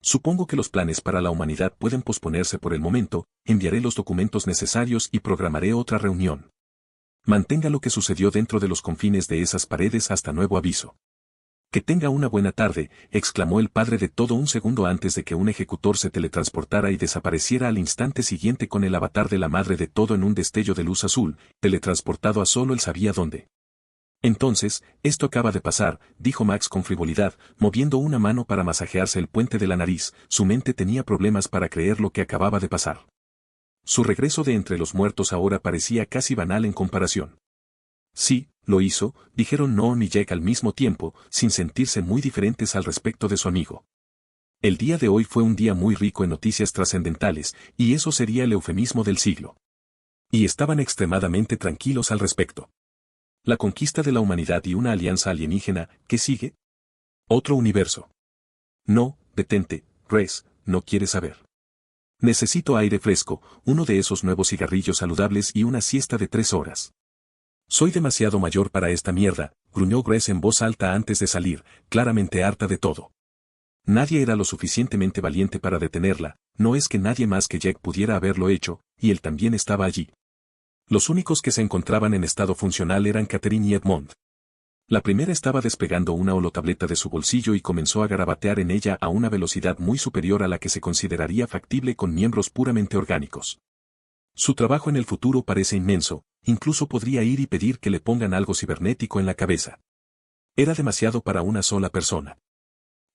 Supongo que los planes para la humanidad pueden posponerse por el momento, enviaré los documentos necesarios y programaré otra reunión. Mantenga lo que sucedió dentro de los confines de esas paredes hasta nuevo aviso. Que tenga una buena tarde, exclamó el padre de todo un segundo antes de que un ejecutor se teletransportara y desapareciera al instante siguiente con el avatar de la madre de todo en un destello de luz azul, teletransportado a solo él sabía dónde. Entonces, esto acaba de pasar, dijo Max con frivolidad, moviendo una mano para masajearse el puente de la nariz, su mente tenía problemas para creer lo que acababa de pasar. Su regreso de entre los muertos ahora parecía casi banal en comparación. Sí, lo hizo, dijeron Norm y Jack al mismo tiempo, sin sentirse muy diferentes al respecto de su amigo. El día de hoy fue un día muy rico en noticias trascendentales, y eso sería el eufemismo del siglo. Y estaban extremadamente tranquilos al respecto. La conquista de la humanidad y una alianza alienígena, ¿qué sigue? Otro universo. No, detente, Res, no quieres saber. Necesito aire fresco, uno de esos nuevos cigarrillos saludables y una siesta de 3 horas. Soy demasiado mayor para esta mierda, gruñó Grace en voz alta antes de salir, claramente harta de todo. Nadie era lo suficientemente valiente para detenerla, no es que nadie más que Jack pudiera haberlo hecho, y él también estaba allí. Los únicos que se encontraban en estado funcional eran Catherine y Edmond. La primera estaba despegando una holotableta de su bolsillo y comenzó a garabatear en ella a una velocidad muy superior a la que se consideraría factible con miembros puramente orgánicos. Su trabajo en el futuro parece inmenso, incluso podría ir y pedir que le pongan algo cibernético en la cabeza. Era demasiado para una sola persona.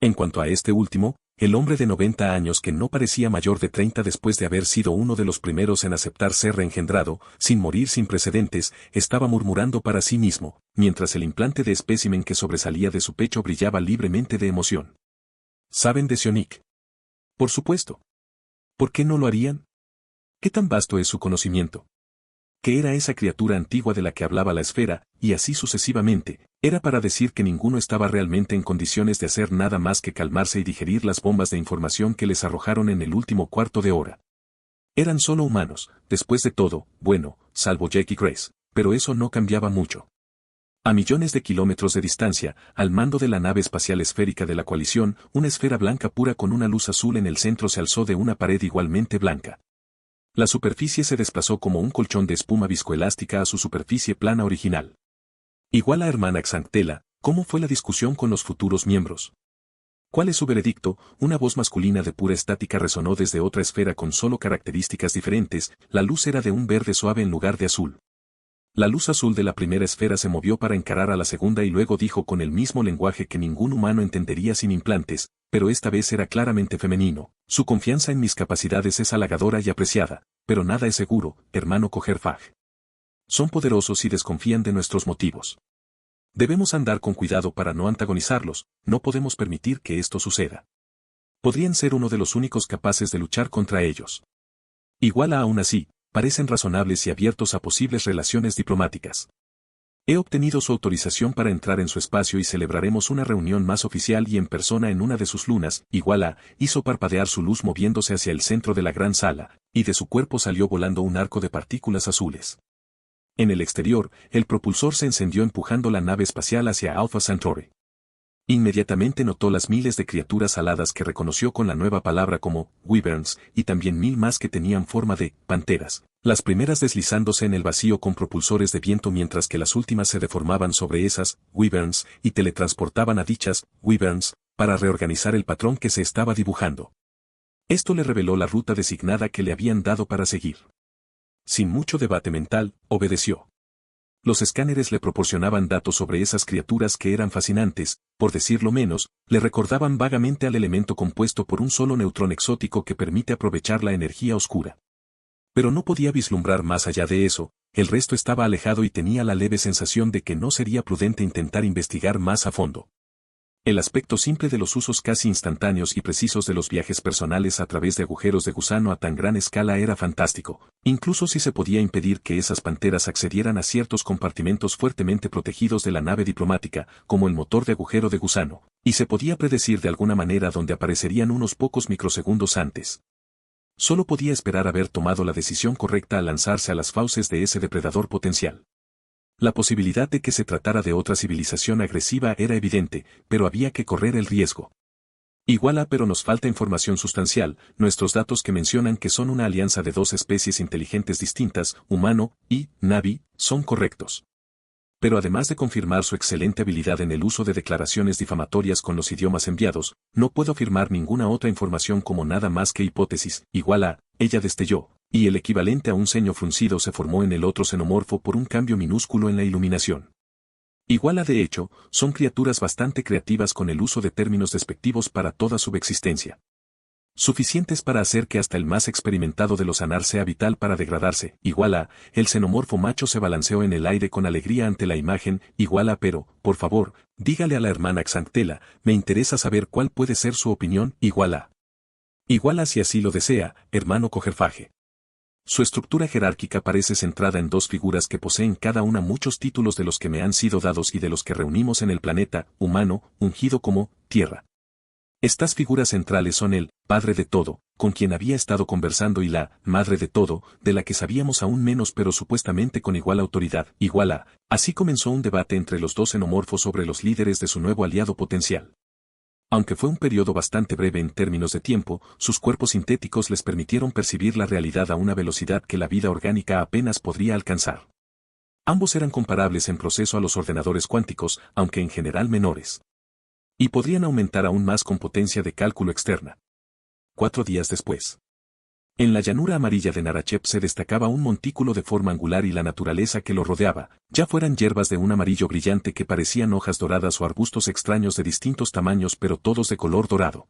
En cuanto a este último, el hombre de 90 años que no parecía mayor de 30 después de haber sido uno de los primeros en aceptar ser reengendrado, sin morir sin precedentes, estaba murmurando para sí mismo, mientras el implante de espécimen que sobresalía de su pecho brillaba libremente de emoción. ¿Saben de Sionik? Por supuesto. ¿Por qué no lo harían? ¿Qué tan vasto es su conocimiento? ¿Qué era esa criatura antigua de la que hablaba la esfera, y así sucesivamente? Era para decir que ninguno estaba realmente en condiciones de hacer nada más que calmarse y digerir las bombas de información que les arrojaron en el último cuarto de hora. Eran solo humanos, después de todo, bueno, salvo Jack y Grace, pero eso no cambiaba mucho. A millones de kilómetros de distancia, al mando de la nave espacial esférica de la coalición, una esfera blanca pura con una luz azul en el centro se alzó de una pared igualmente blanca. La superficie se desplazó como un colchón de espuma viscoelástica a su superficie plana original. Igual a hermana Xanktela, ¿cómo fue la discusión con los futuros miembros? ¿Cuál es su veredicto? Una voz masculina de pura estática resonó desde otra esfera con solo características diferentes, la luz era de un verde suave en lugar de azul. La luz azul de la primera esfera se movió para encarar a la segunda y luego dijo con el mismo lenguaje que ningún humano entendería sin implantes, pero esta vez era claramente femenino. Su confianza en mis capacidades es halagadora y apreciada, pero nada es seguro, hermano Cogerfag. Son poderosos y desconfían de nuestros motivos. Debemos andar con cuidado para no antagonizarlos, no podemos permitir que esto suceda. Podrían ser uno de los únicos capaces de luchar contra ellos. Igual aún así, parecen razonables y abiertos a posibles relaciones diplomáticas. He obtenido su autorización para entrar en su espacio y celebraremos una reunión más oficial y en persona en una de sus lunas. Hizo parpadear su luz moviéndose hacia el centro de la gran sala, y de su cuerpo salió volando un arco de partículas azules. En el exterior, el propulsor se encendió empujando la nave espacial hacia Alpha Centauri. Inmediatamente notó las miles de criaturas aladas que reconoció con la nueva palabra como wyverns, y también 1000 más que tenían forma de panteras, las primeras deslizándose en el vacío con propulsores de viento mientras que las últimas se deformaban sobre esas wyverns y teletransportaban a dichas wyverns para reorganizar el patrón que se estaba dibujando. Esto le reveló la ruta designada que le habían dado para seguir. Sin mucho debate mental, obedeció. Los escáneres le proporcionaban datos sobre esas criaturas que eran fascinantes, por decirlo menos, le recordaban vagamente al elemento compuesto por un solo neutrón exótico que permite aprovechar la energía oscura. Pero no podía vislumbrar más allá de eso, el resto estaba alejado y tenía la leve sensación de que no sería prudente intentar investigar más a fondo. El aspecto simple de los usos casi instantáneos y precisos de los viajes personales a través de agujeros de gusano a tan gran escala era fantástico, incluso si se podía impedir que esas panteras accedieran a ciertos compartimentos fuertemente protegidos de la nave diplomática, como el motor de agujero de gusano, y se podía predecir de alguna manera dónde aparecerían unos pocos microsegundos antes. Solo podía esperar haber tomado la decisión correcta al lanzarse a las fauces de ese depredador potencial. La posibilidad de que se tratara de otra civilización agresiva era evidente, pero había que correr el riesgo. Pero nos falta información sustancial, nuestros datos que mencionan que son una alianza de dos especies inteligentes distintas, humano y Navi, son correctos. Pero además de confirmar su excelente habilidad en el uso de declaraciones difamatorias con los idiomas enviados, no puedo afirmar ninguna otra información como nada más que hipótesis, ella destelló, y el equivalente a un ceño fruncido se formó en el otro xenomorfo por un cambio minúsculo en la iluminación. De hecho, son criaturas bastante creativas con el uso de términos despectivos para toda su existencia. Suficientes para hacer que hasta el más experimentado de los anar sea vital para degradarse. El xenomorfo macho se balanceó en el aire con alegría ante la imagen. Pero, por favor, dígale a la hermana Xanktela, me interesa saber cuál puede ser su opinión. Si así lo desea, hermano Cogerfage. Su estructura jerárquica parece centrada en dos figuras que poseen cada una muchos títulos de los que me han sido dados y de los que reunimos en el planeta humano, ungido como Tierra. Estas figuras centrales son el Padre de Todo, con quien había estado conversando, y la Madre de Todo, de la que sabíamos aún menos pero supuestamente con igual autoridad. Así comenzó un debate entre los dos xenomorfos sobre los líderes de su nuevo aliado potencial. Aunque fue un periodo bastante breve en términos de tiempo, sus cuerpos sintéticos les permitieron percibir la realidad a una velocidad que la vida orgánica apenas podría alcanzar. Ambos eran comparables en proceso a los ordenadores cuánticos, aunque en general menores. Y podrían aumentar aún más con potencia de cálculo externa. 4 días después. En la llanura amarilla de Narachep se destacaba un montículo de forma angular y la naturaleza que lo rodeaba, ya fueran hierbas de un amarillo brillante que parecían hojas doradas o arbustos extraños de distintos tamaños pero todos de color dorado.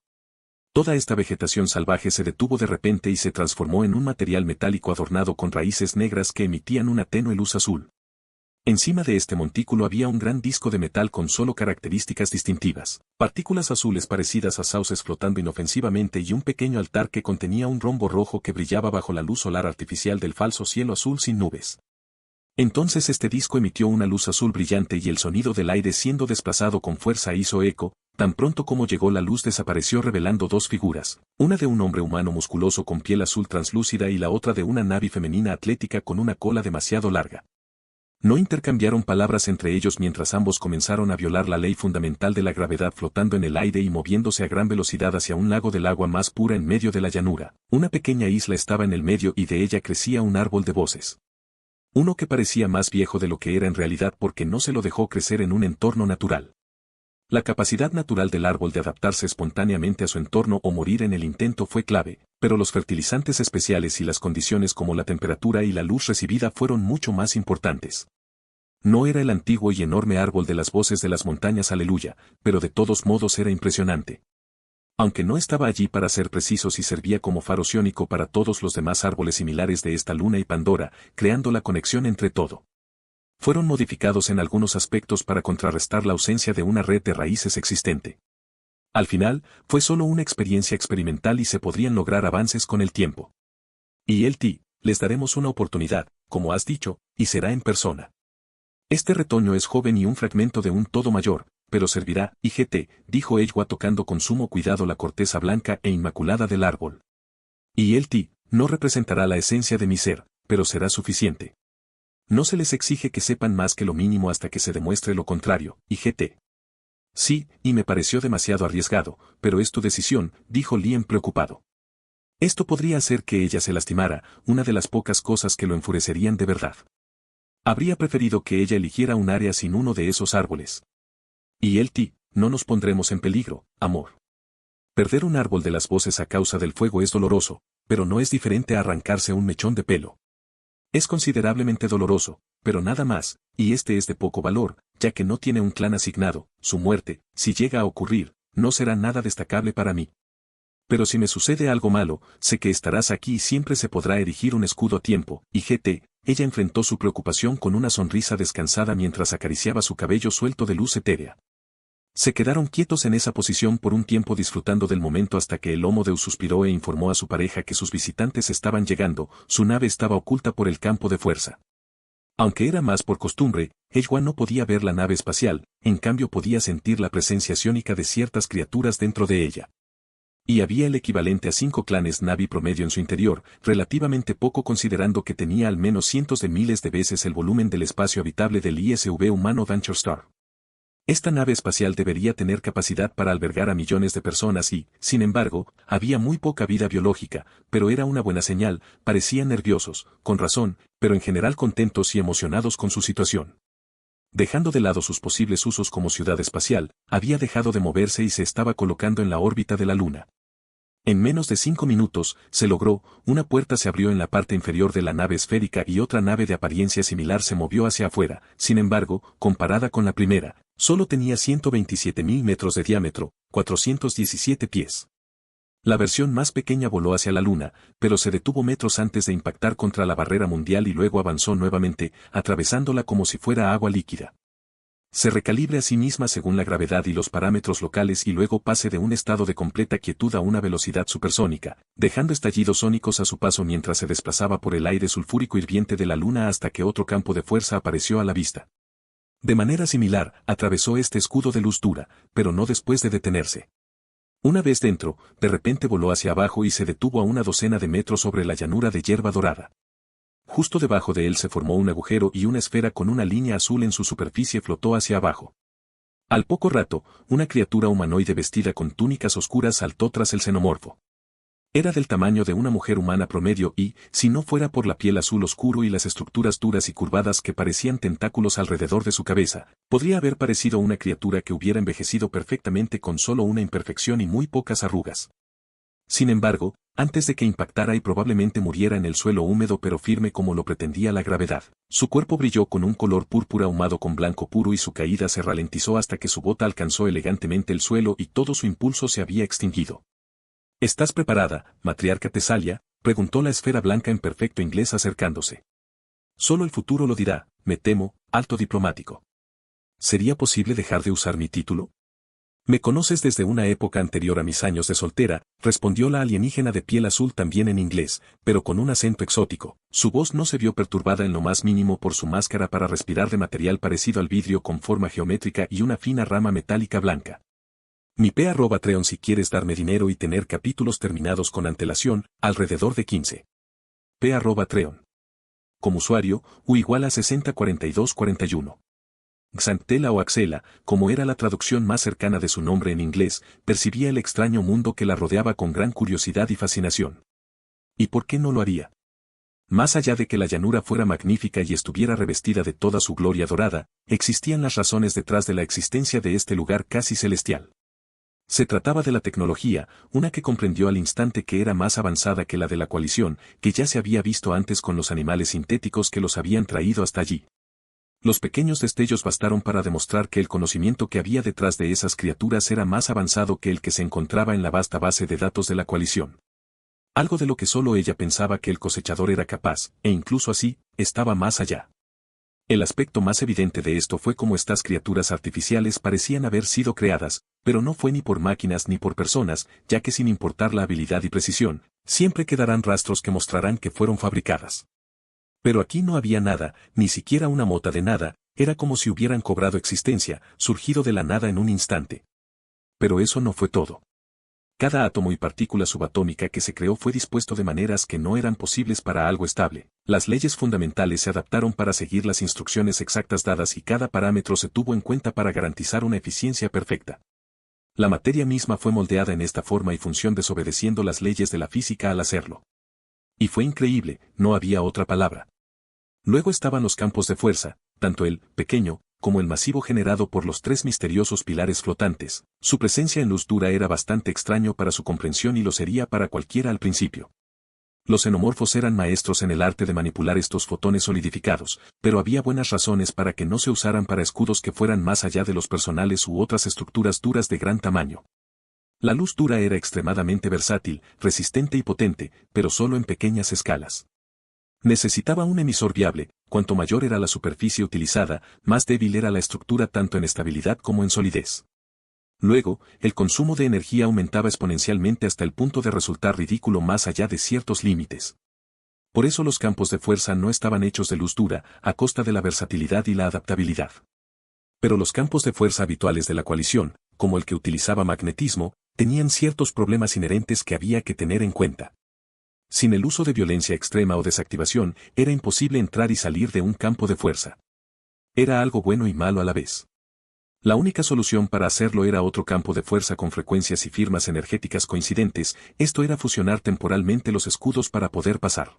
Toda esta vegetación salvaje se detuvo de repente y se transformó en un material metálico adornado con raíces negras que emitían una tenue luz azul. Encima de este montículo había un gran disco de metal con solo características distintivas, partículas azules parecidas a sauces flotando inofensivamente y un pequeño altar que contenía un rombo rojo que brillaba bajo la luz solar artificial del falso cielo azul sin nubes. Entonces este disco emitió una luz azul brillante y el sonido del aire siendo desplazado con fuerza hizo eco. Tan pronto como llegó la luz desapareció revelando dos figuras, una de un hombre humano musculoso con piel azul translúcida y la otra de una Navi femenina atlética con una cola demasiado larga. No intercambiaron palabras entre ellos mientras ambos comenzaron a violar la ley fundamental de la gravedad flotando en el aire y moviéndose a gran velocidad hacia un lago del agua más pura en medio de la llanura. Una pequeña isla estaba en el medio y de ella crecía un árbol de voces. Uno que parecía más viejo de lo que era en realidad porque no se lo dejó crecer en un entorno natural. La capacidad natural del árbol de adaptarse espontáneamente a su entorno o morir en el intento fue clave, pero los fertilizantes especiales y las condiciones como la temperatura y la luz recibida fueron mucho más importantes. No era el antiguo y enorme árbol de las voces de las montañas Aleluya, pero de todos modos era impresionante. Aunque no estaba allí para ser precisos y servía como faro ciónico para todos los demás árboles similares de esta luna y Pandora, creando la conexión entre todo. Fueron modificados en algunos aspectos para contrarrestar la ausencia de una red de raíces existente. Al final, fue solo una experiencia experimental y se podrían lograr avances con el tiempo. Les daremos una oportunidad, como has dicho, y será en persona. Este retoño es joven y un fragmento de un todo mayor, pero servirá, dijo Ejwa tocando con sumo cuidado la corteza blanca e inmaculada del árbol. No representará la esencia de mi ser, pero será suficiente. No se les exige que sepan más que lo mínimo hasta que se demuestre lo contrario, Sí, y me pareció demasiado arriesgado, pero es tu decisión, dijo Lien preocupado. Esto podría hacer que ella se lastimara, una de las pocas cosas que lo enfurecerían de verdad. Habría preferido que ella eligiera un área sin uno de esos árboles. No nos pondremos en peligro, amor. Perder un árbol de las voces a causa del fuego es doloroso, pero no es diferente a arrancarse un mechón de pelo. Es considerablemente doloroso, pero nada más, y este es de poco valor, ya que no tiene un clan asignado. Su muerte, si llega a ocurrir, no será nada destacable para mí. Pero si me sucede algo malo, sé que estarás aquí y siempre se podrá erigir un escudo a tiempo. Ella enfrentó su preocupación con una sonrisa descansada mientras acariciaba su cabello suelto de luz etérea. Se quedaron quietos en esa posición por un tiempo disfrutando del momento hasta que el Homo Deus suspiró e informó a su pareja que sus visitantes estaban llegando, su nave estaba oculta por el campo de fuerza. Aunque era más por costumbre, Edgewan no podía ver la nave espacial, en cambio podía sentir la presencia psiónica de ciertas criaturas dentro de ella. Y había el equivalente a 5 clanes Navi promedio en su interior, relativamente poco considerando que tenía al menos cientos de miles de veces el volumen del espacio habitable del ISV humano Venture Star. Esta nave espacial debería tener capacidad para albergar a millones de personas y, sin embargo, había muy poca vida biológica, pero era una buena señal, parecían nerviosos, con razón, pero en general contentos y emocionados con su situación. Dejando de lado sus posibles usos como ciudad espacial, había dejado de moverse y se estaba colocando en la órbita de la Luna. En menos de 5 minutos, se logró, una puerta se abrió en la parte inferior de la nave esférica y otra nave de apariencia similar se movió hacia afuera, sin embargo, comparada con la primera, solo tenía 127.000 metros de diámetro, 417 pies. La versión más pequeña voló hacia la Luna, pero se detuvo metros antes de impactar contra la barrera mundial y luego avanzó nuevamente, atravesándola como si fuera agua líquida. Se recalibre a sí misma según la gravedad y los parámetros locales y luego pase de un estado de completa quietud a una velocidad supersónica, dejando estallidos sónicos a su paso mientras se desplazaba por el aire sulfúrico hirviente de la Luna hasta que otro campo de fuerza apareció a la vista. De manera similar, atravesó este escudo de luz dura, pero no después de detenerse. Una vez dentro, de repente voló hacia abajo y se detuvo a una docena de metros sobre la llanura de hierba dorada. Justo debajo de él se formó un agujero y una esfera con una línea azul en su superficie flotó hacia abajo. Al poco rato, una criatura humanoide vestida con túnicas oscuras saltó tras el xenomorfo. Era del tamaño de una mujer humana promedio y, si no fuera por la piel azul oscuro y las estructuras duras y curvadas que parecían tentáculos alrededor de su cabeza, podría haber parecido una criatura que hubiera envejecido perfectamente con solo una imperfección y muy pocas arrugas. Sin embargo, antes de que impactara y probablemente muriera en el suelo húmedo pero firme como lo pretendía la gravedad, su cuerpo brilló con un color púrpura ahumado con blanco puro y su caída se ralentizó hasta que su bota alcanzó elegantemente el suelo y todo su impulso se había extinguido. ¿Estás preparada, matriarca Tesalia?, preguntó la esfera blanca en perfecto inglés acercándose. Solo el futuro lo dirá, me temo, alto diplomático. ¿Sería posible dejar de usar mi título? Me conoces desde una época anterior a mis años de soltera, respondió la alienígena de piel azul también en inglés, pero con un acento exótico. Su voz no se vio perturbada en lo más mínimo por su máscara para respirar de material parecido al vidrio con forma geométrica y una fina rama metálica blanca. Mi P@Treon si quieres darme dinero y tener capítulos terminados con antelación, alrededor de 15. P@Treon. Como usuario, U igual a 604241. Xantela o Axela, como era la traducción más cercana de su nombre en inglés, percibía el extraño mundo que la rodeaba con gran curiosidad y fascinación. ¿Y por qué no lo haría? Más allá de que la llanura fuera magnífica y estuviera revestida de toda su gloria dorada, existían las razones detrás de la existencia de este lugar casi celestial. Se trataba de la tecnología, una que comprendió al instante que era más avanzada que la de la coalición, que ya se había visto antes con los animales sintéticos que los habían traído hasta allí. Los pequeños destellos bastaron para demostrar que el conocimiento que había detrás de esas criaturas era más avanzado que el que se encontraba en la vasta base de datos de la coalición. Algo de lo que solo ella pensaba que el cosechador era capaz, e incluso así, estaba más allá. El aspecto más evidente de esto fue cómo estas criaturas artificiales parecían haber sido creadas, pero no fue ni por máquinas ni por personas, ya que sin importar la habilidad y precisión, siempre quedarán rastros que mostrarán que fueron fabricadas. Pero aquí no había nada, ni siquiera una mota de nada, era como si hubieran cobrado existencia, surgido de la nada en un instante. Pero eso no fue todo. Cada átomo y partícula subatómica que se creó fue dispuesto de maneras que no eran posibles para algo estable. Las leyes fundamentales se adaptaron para seguir las instrucciones exactas dadas y cada parámetro se tuvo en cuenta para garantizar una eficiencia perfecta. La materia misma fue moldeada en esta forma y función desobedeciendo las leyes de la física al hacerlo. Y fue increíble, no había otra palabra. Luego estaban los campos de fuerza, tanto el pequeño como el masivo generado por los 3 misteriosos pilares flotantes. Su presencia en luz dura era bastante extraño para su comprensión y lo sería para cualquiera al principio. Los xenomorfos eran maestros en el arte de manipular estos fotones solidificados, pero había buenas razones para que no se usaran para escudos que fueran más allá de los personales u otras estructuras duras de gran tamaño. La luz dura era extremadamente versátil, resistente y potente, pero solo en pequeñas escalas. Necesitaba un emisor viable, cuanto mayor era la superficie utilizada, más débil era la estructura tanto en estabilidad como en solidez. Luego, el consumo de energía aumentaba exponencialmente hasta el punto de resultar ridículo más allá de ciertos límites. Por eso los campos de fuerza no estaban hechos de luz dura, a costa de la versatilidad y la adaptabilidad. Pero los campos de fuerza habituales de la coalición, como el que utilizaba magnetismo, tenían ciertos problemas inherentes que había que tener en cuenta. Sin el uso de violencia extrema o desactivación, era imposible entrar y salir de un campo de fuerza. Era algo bueno y malo a la vez. La única solución para hacerlo era otro campo de fuerza con frecuencias y firmas energéticas coincidentes, esto era fusionar temporalmente los escudos para poder pasar.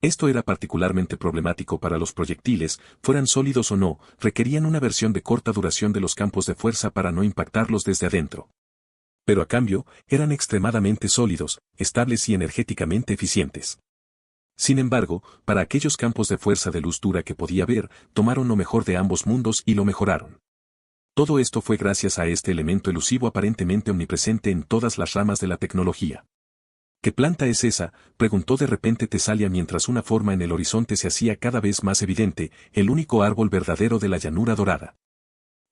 Esto era particularmente problemático para los proyectiles, fueran sólidos o no, requerían una versión de corta duración de los campos de fuerza para no impactarlos desde adentro. Pero a cambio, eran extremadamente sólidos, estables y energéticamente eficientes. Sin embargo, para aquellos campos de fuerza de luz dura que podía ver, tomaron lo mejor de ambos mundos y lo mejoraron. Todo esto fue gracias a este elemento elusivo aparentemente omnipresente en todas las ramas de la tecnología. ¿Qué planta es esa?, preguntó de repente Tesalia mientras una forma en el horizonte se hacía cada vez más evidente, el único árbol verdadero de la llanura dorada.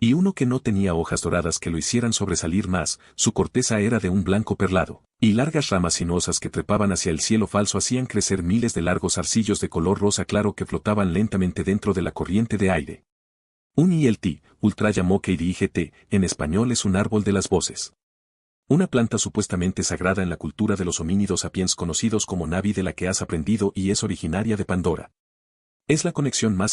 Y uno que no tenía hojas doradas que lo hicieran sobresalir más, su corteza era de un blanco perlado, y largas ramas sinuosas que trepaban hacia el cielo falso hacían crecer miles de largos zarcillos de color rosa claro que flotaban lentamente dentro de la corriente de aire. Un ILT, Ultra llamó KDIGT, en español es un árbol de las voces. Una planta supuestamente sagrada en la cultura de los homínidos sapiens conocidos como Navi de la que has aprendido y es originaria de Pandora. Es la conexión más cercana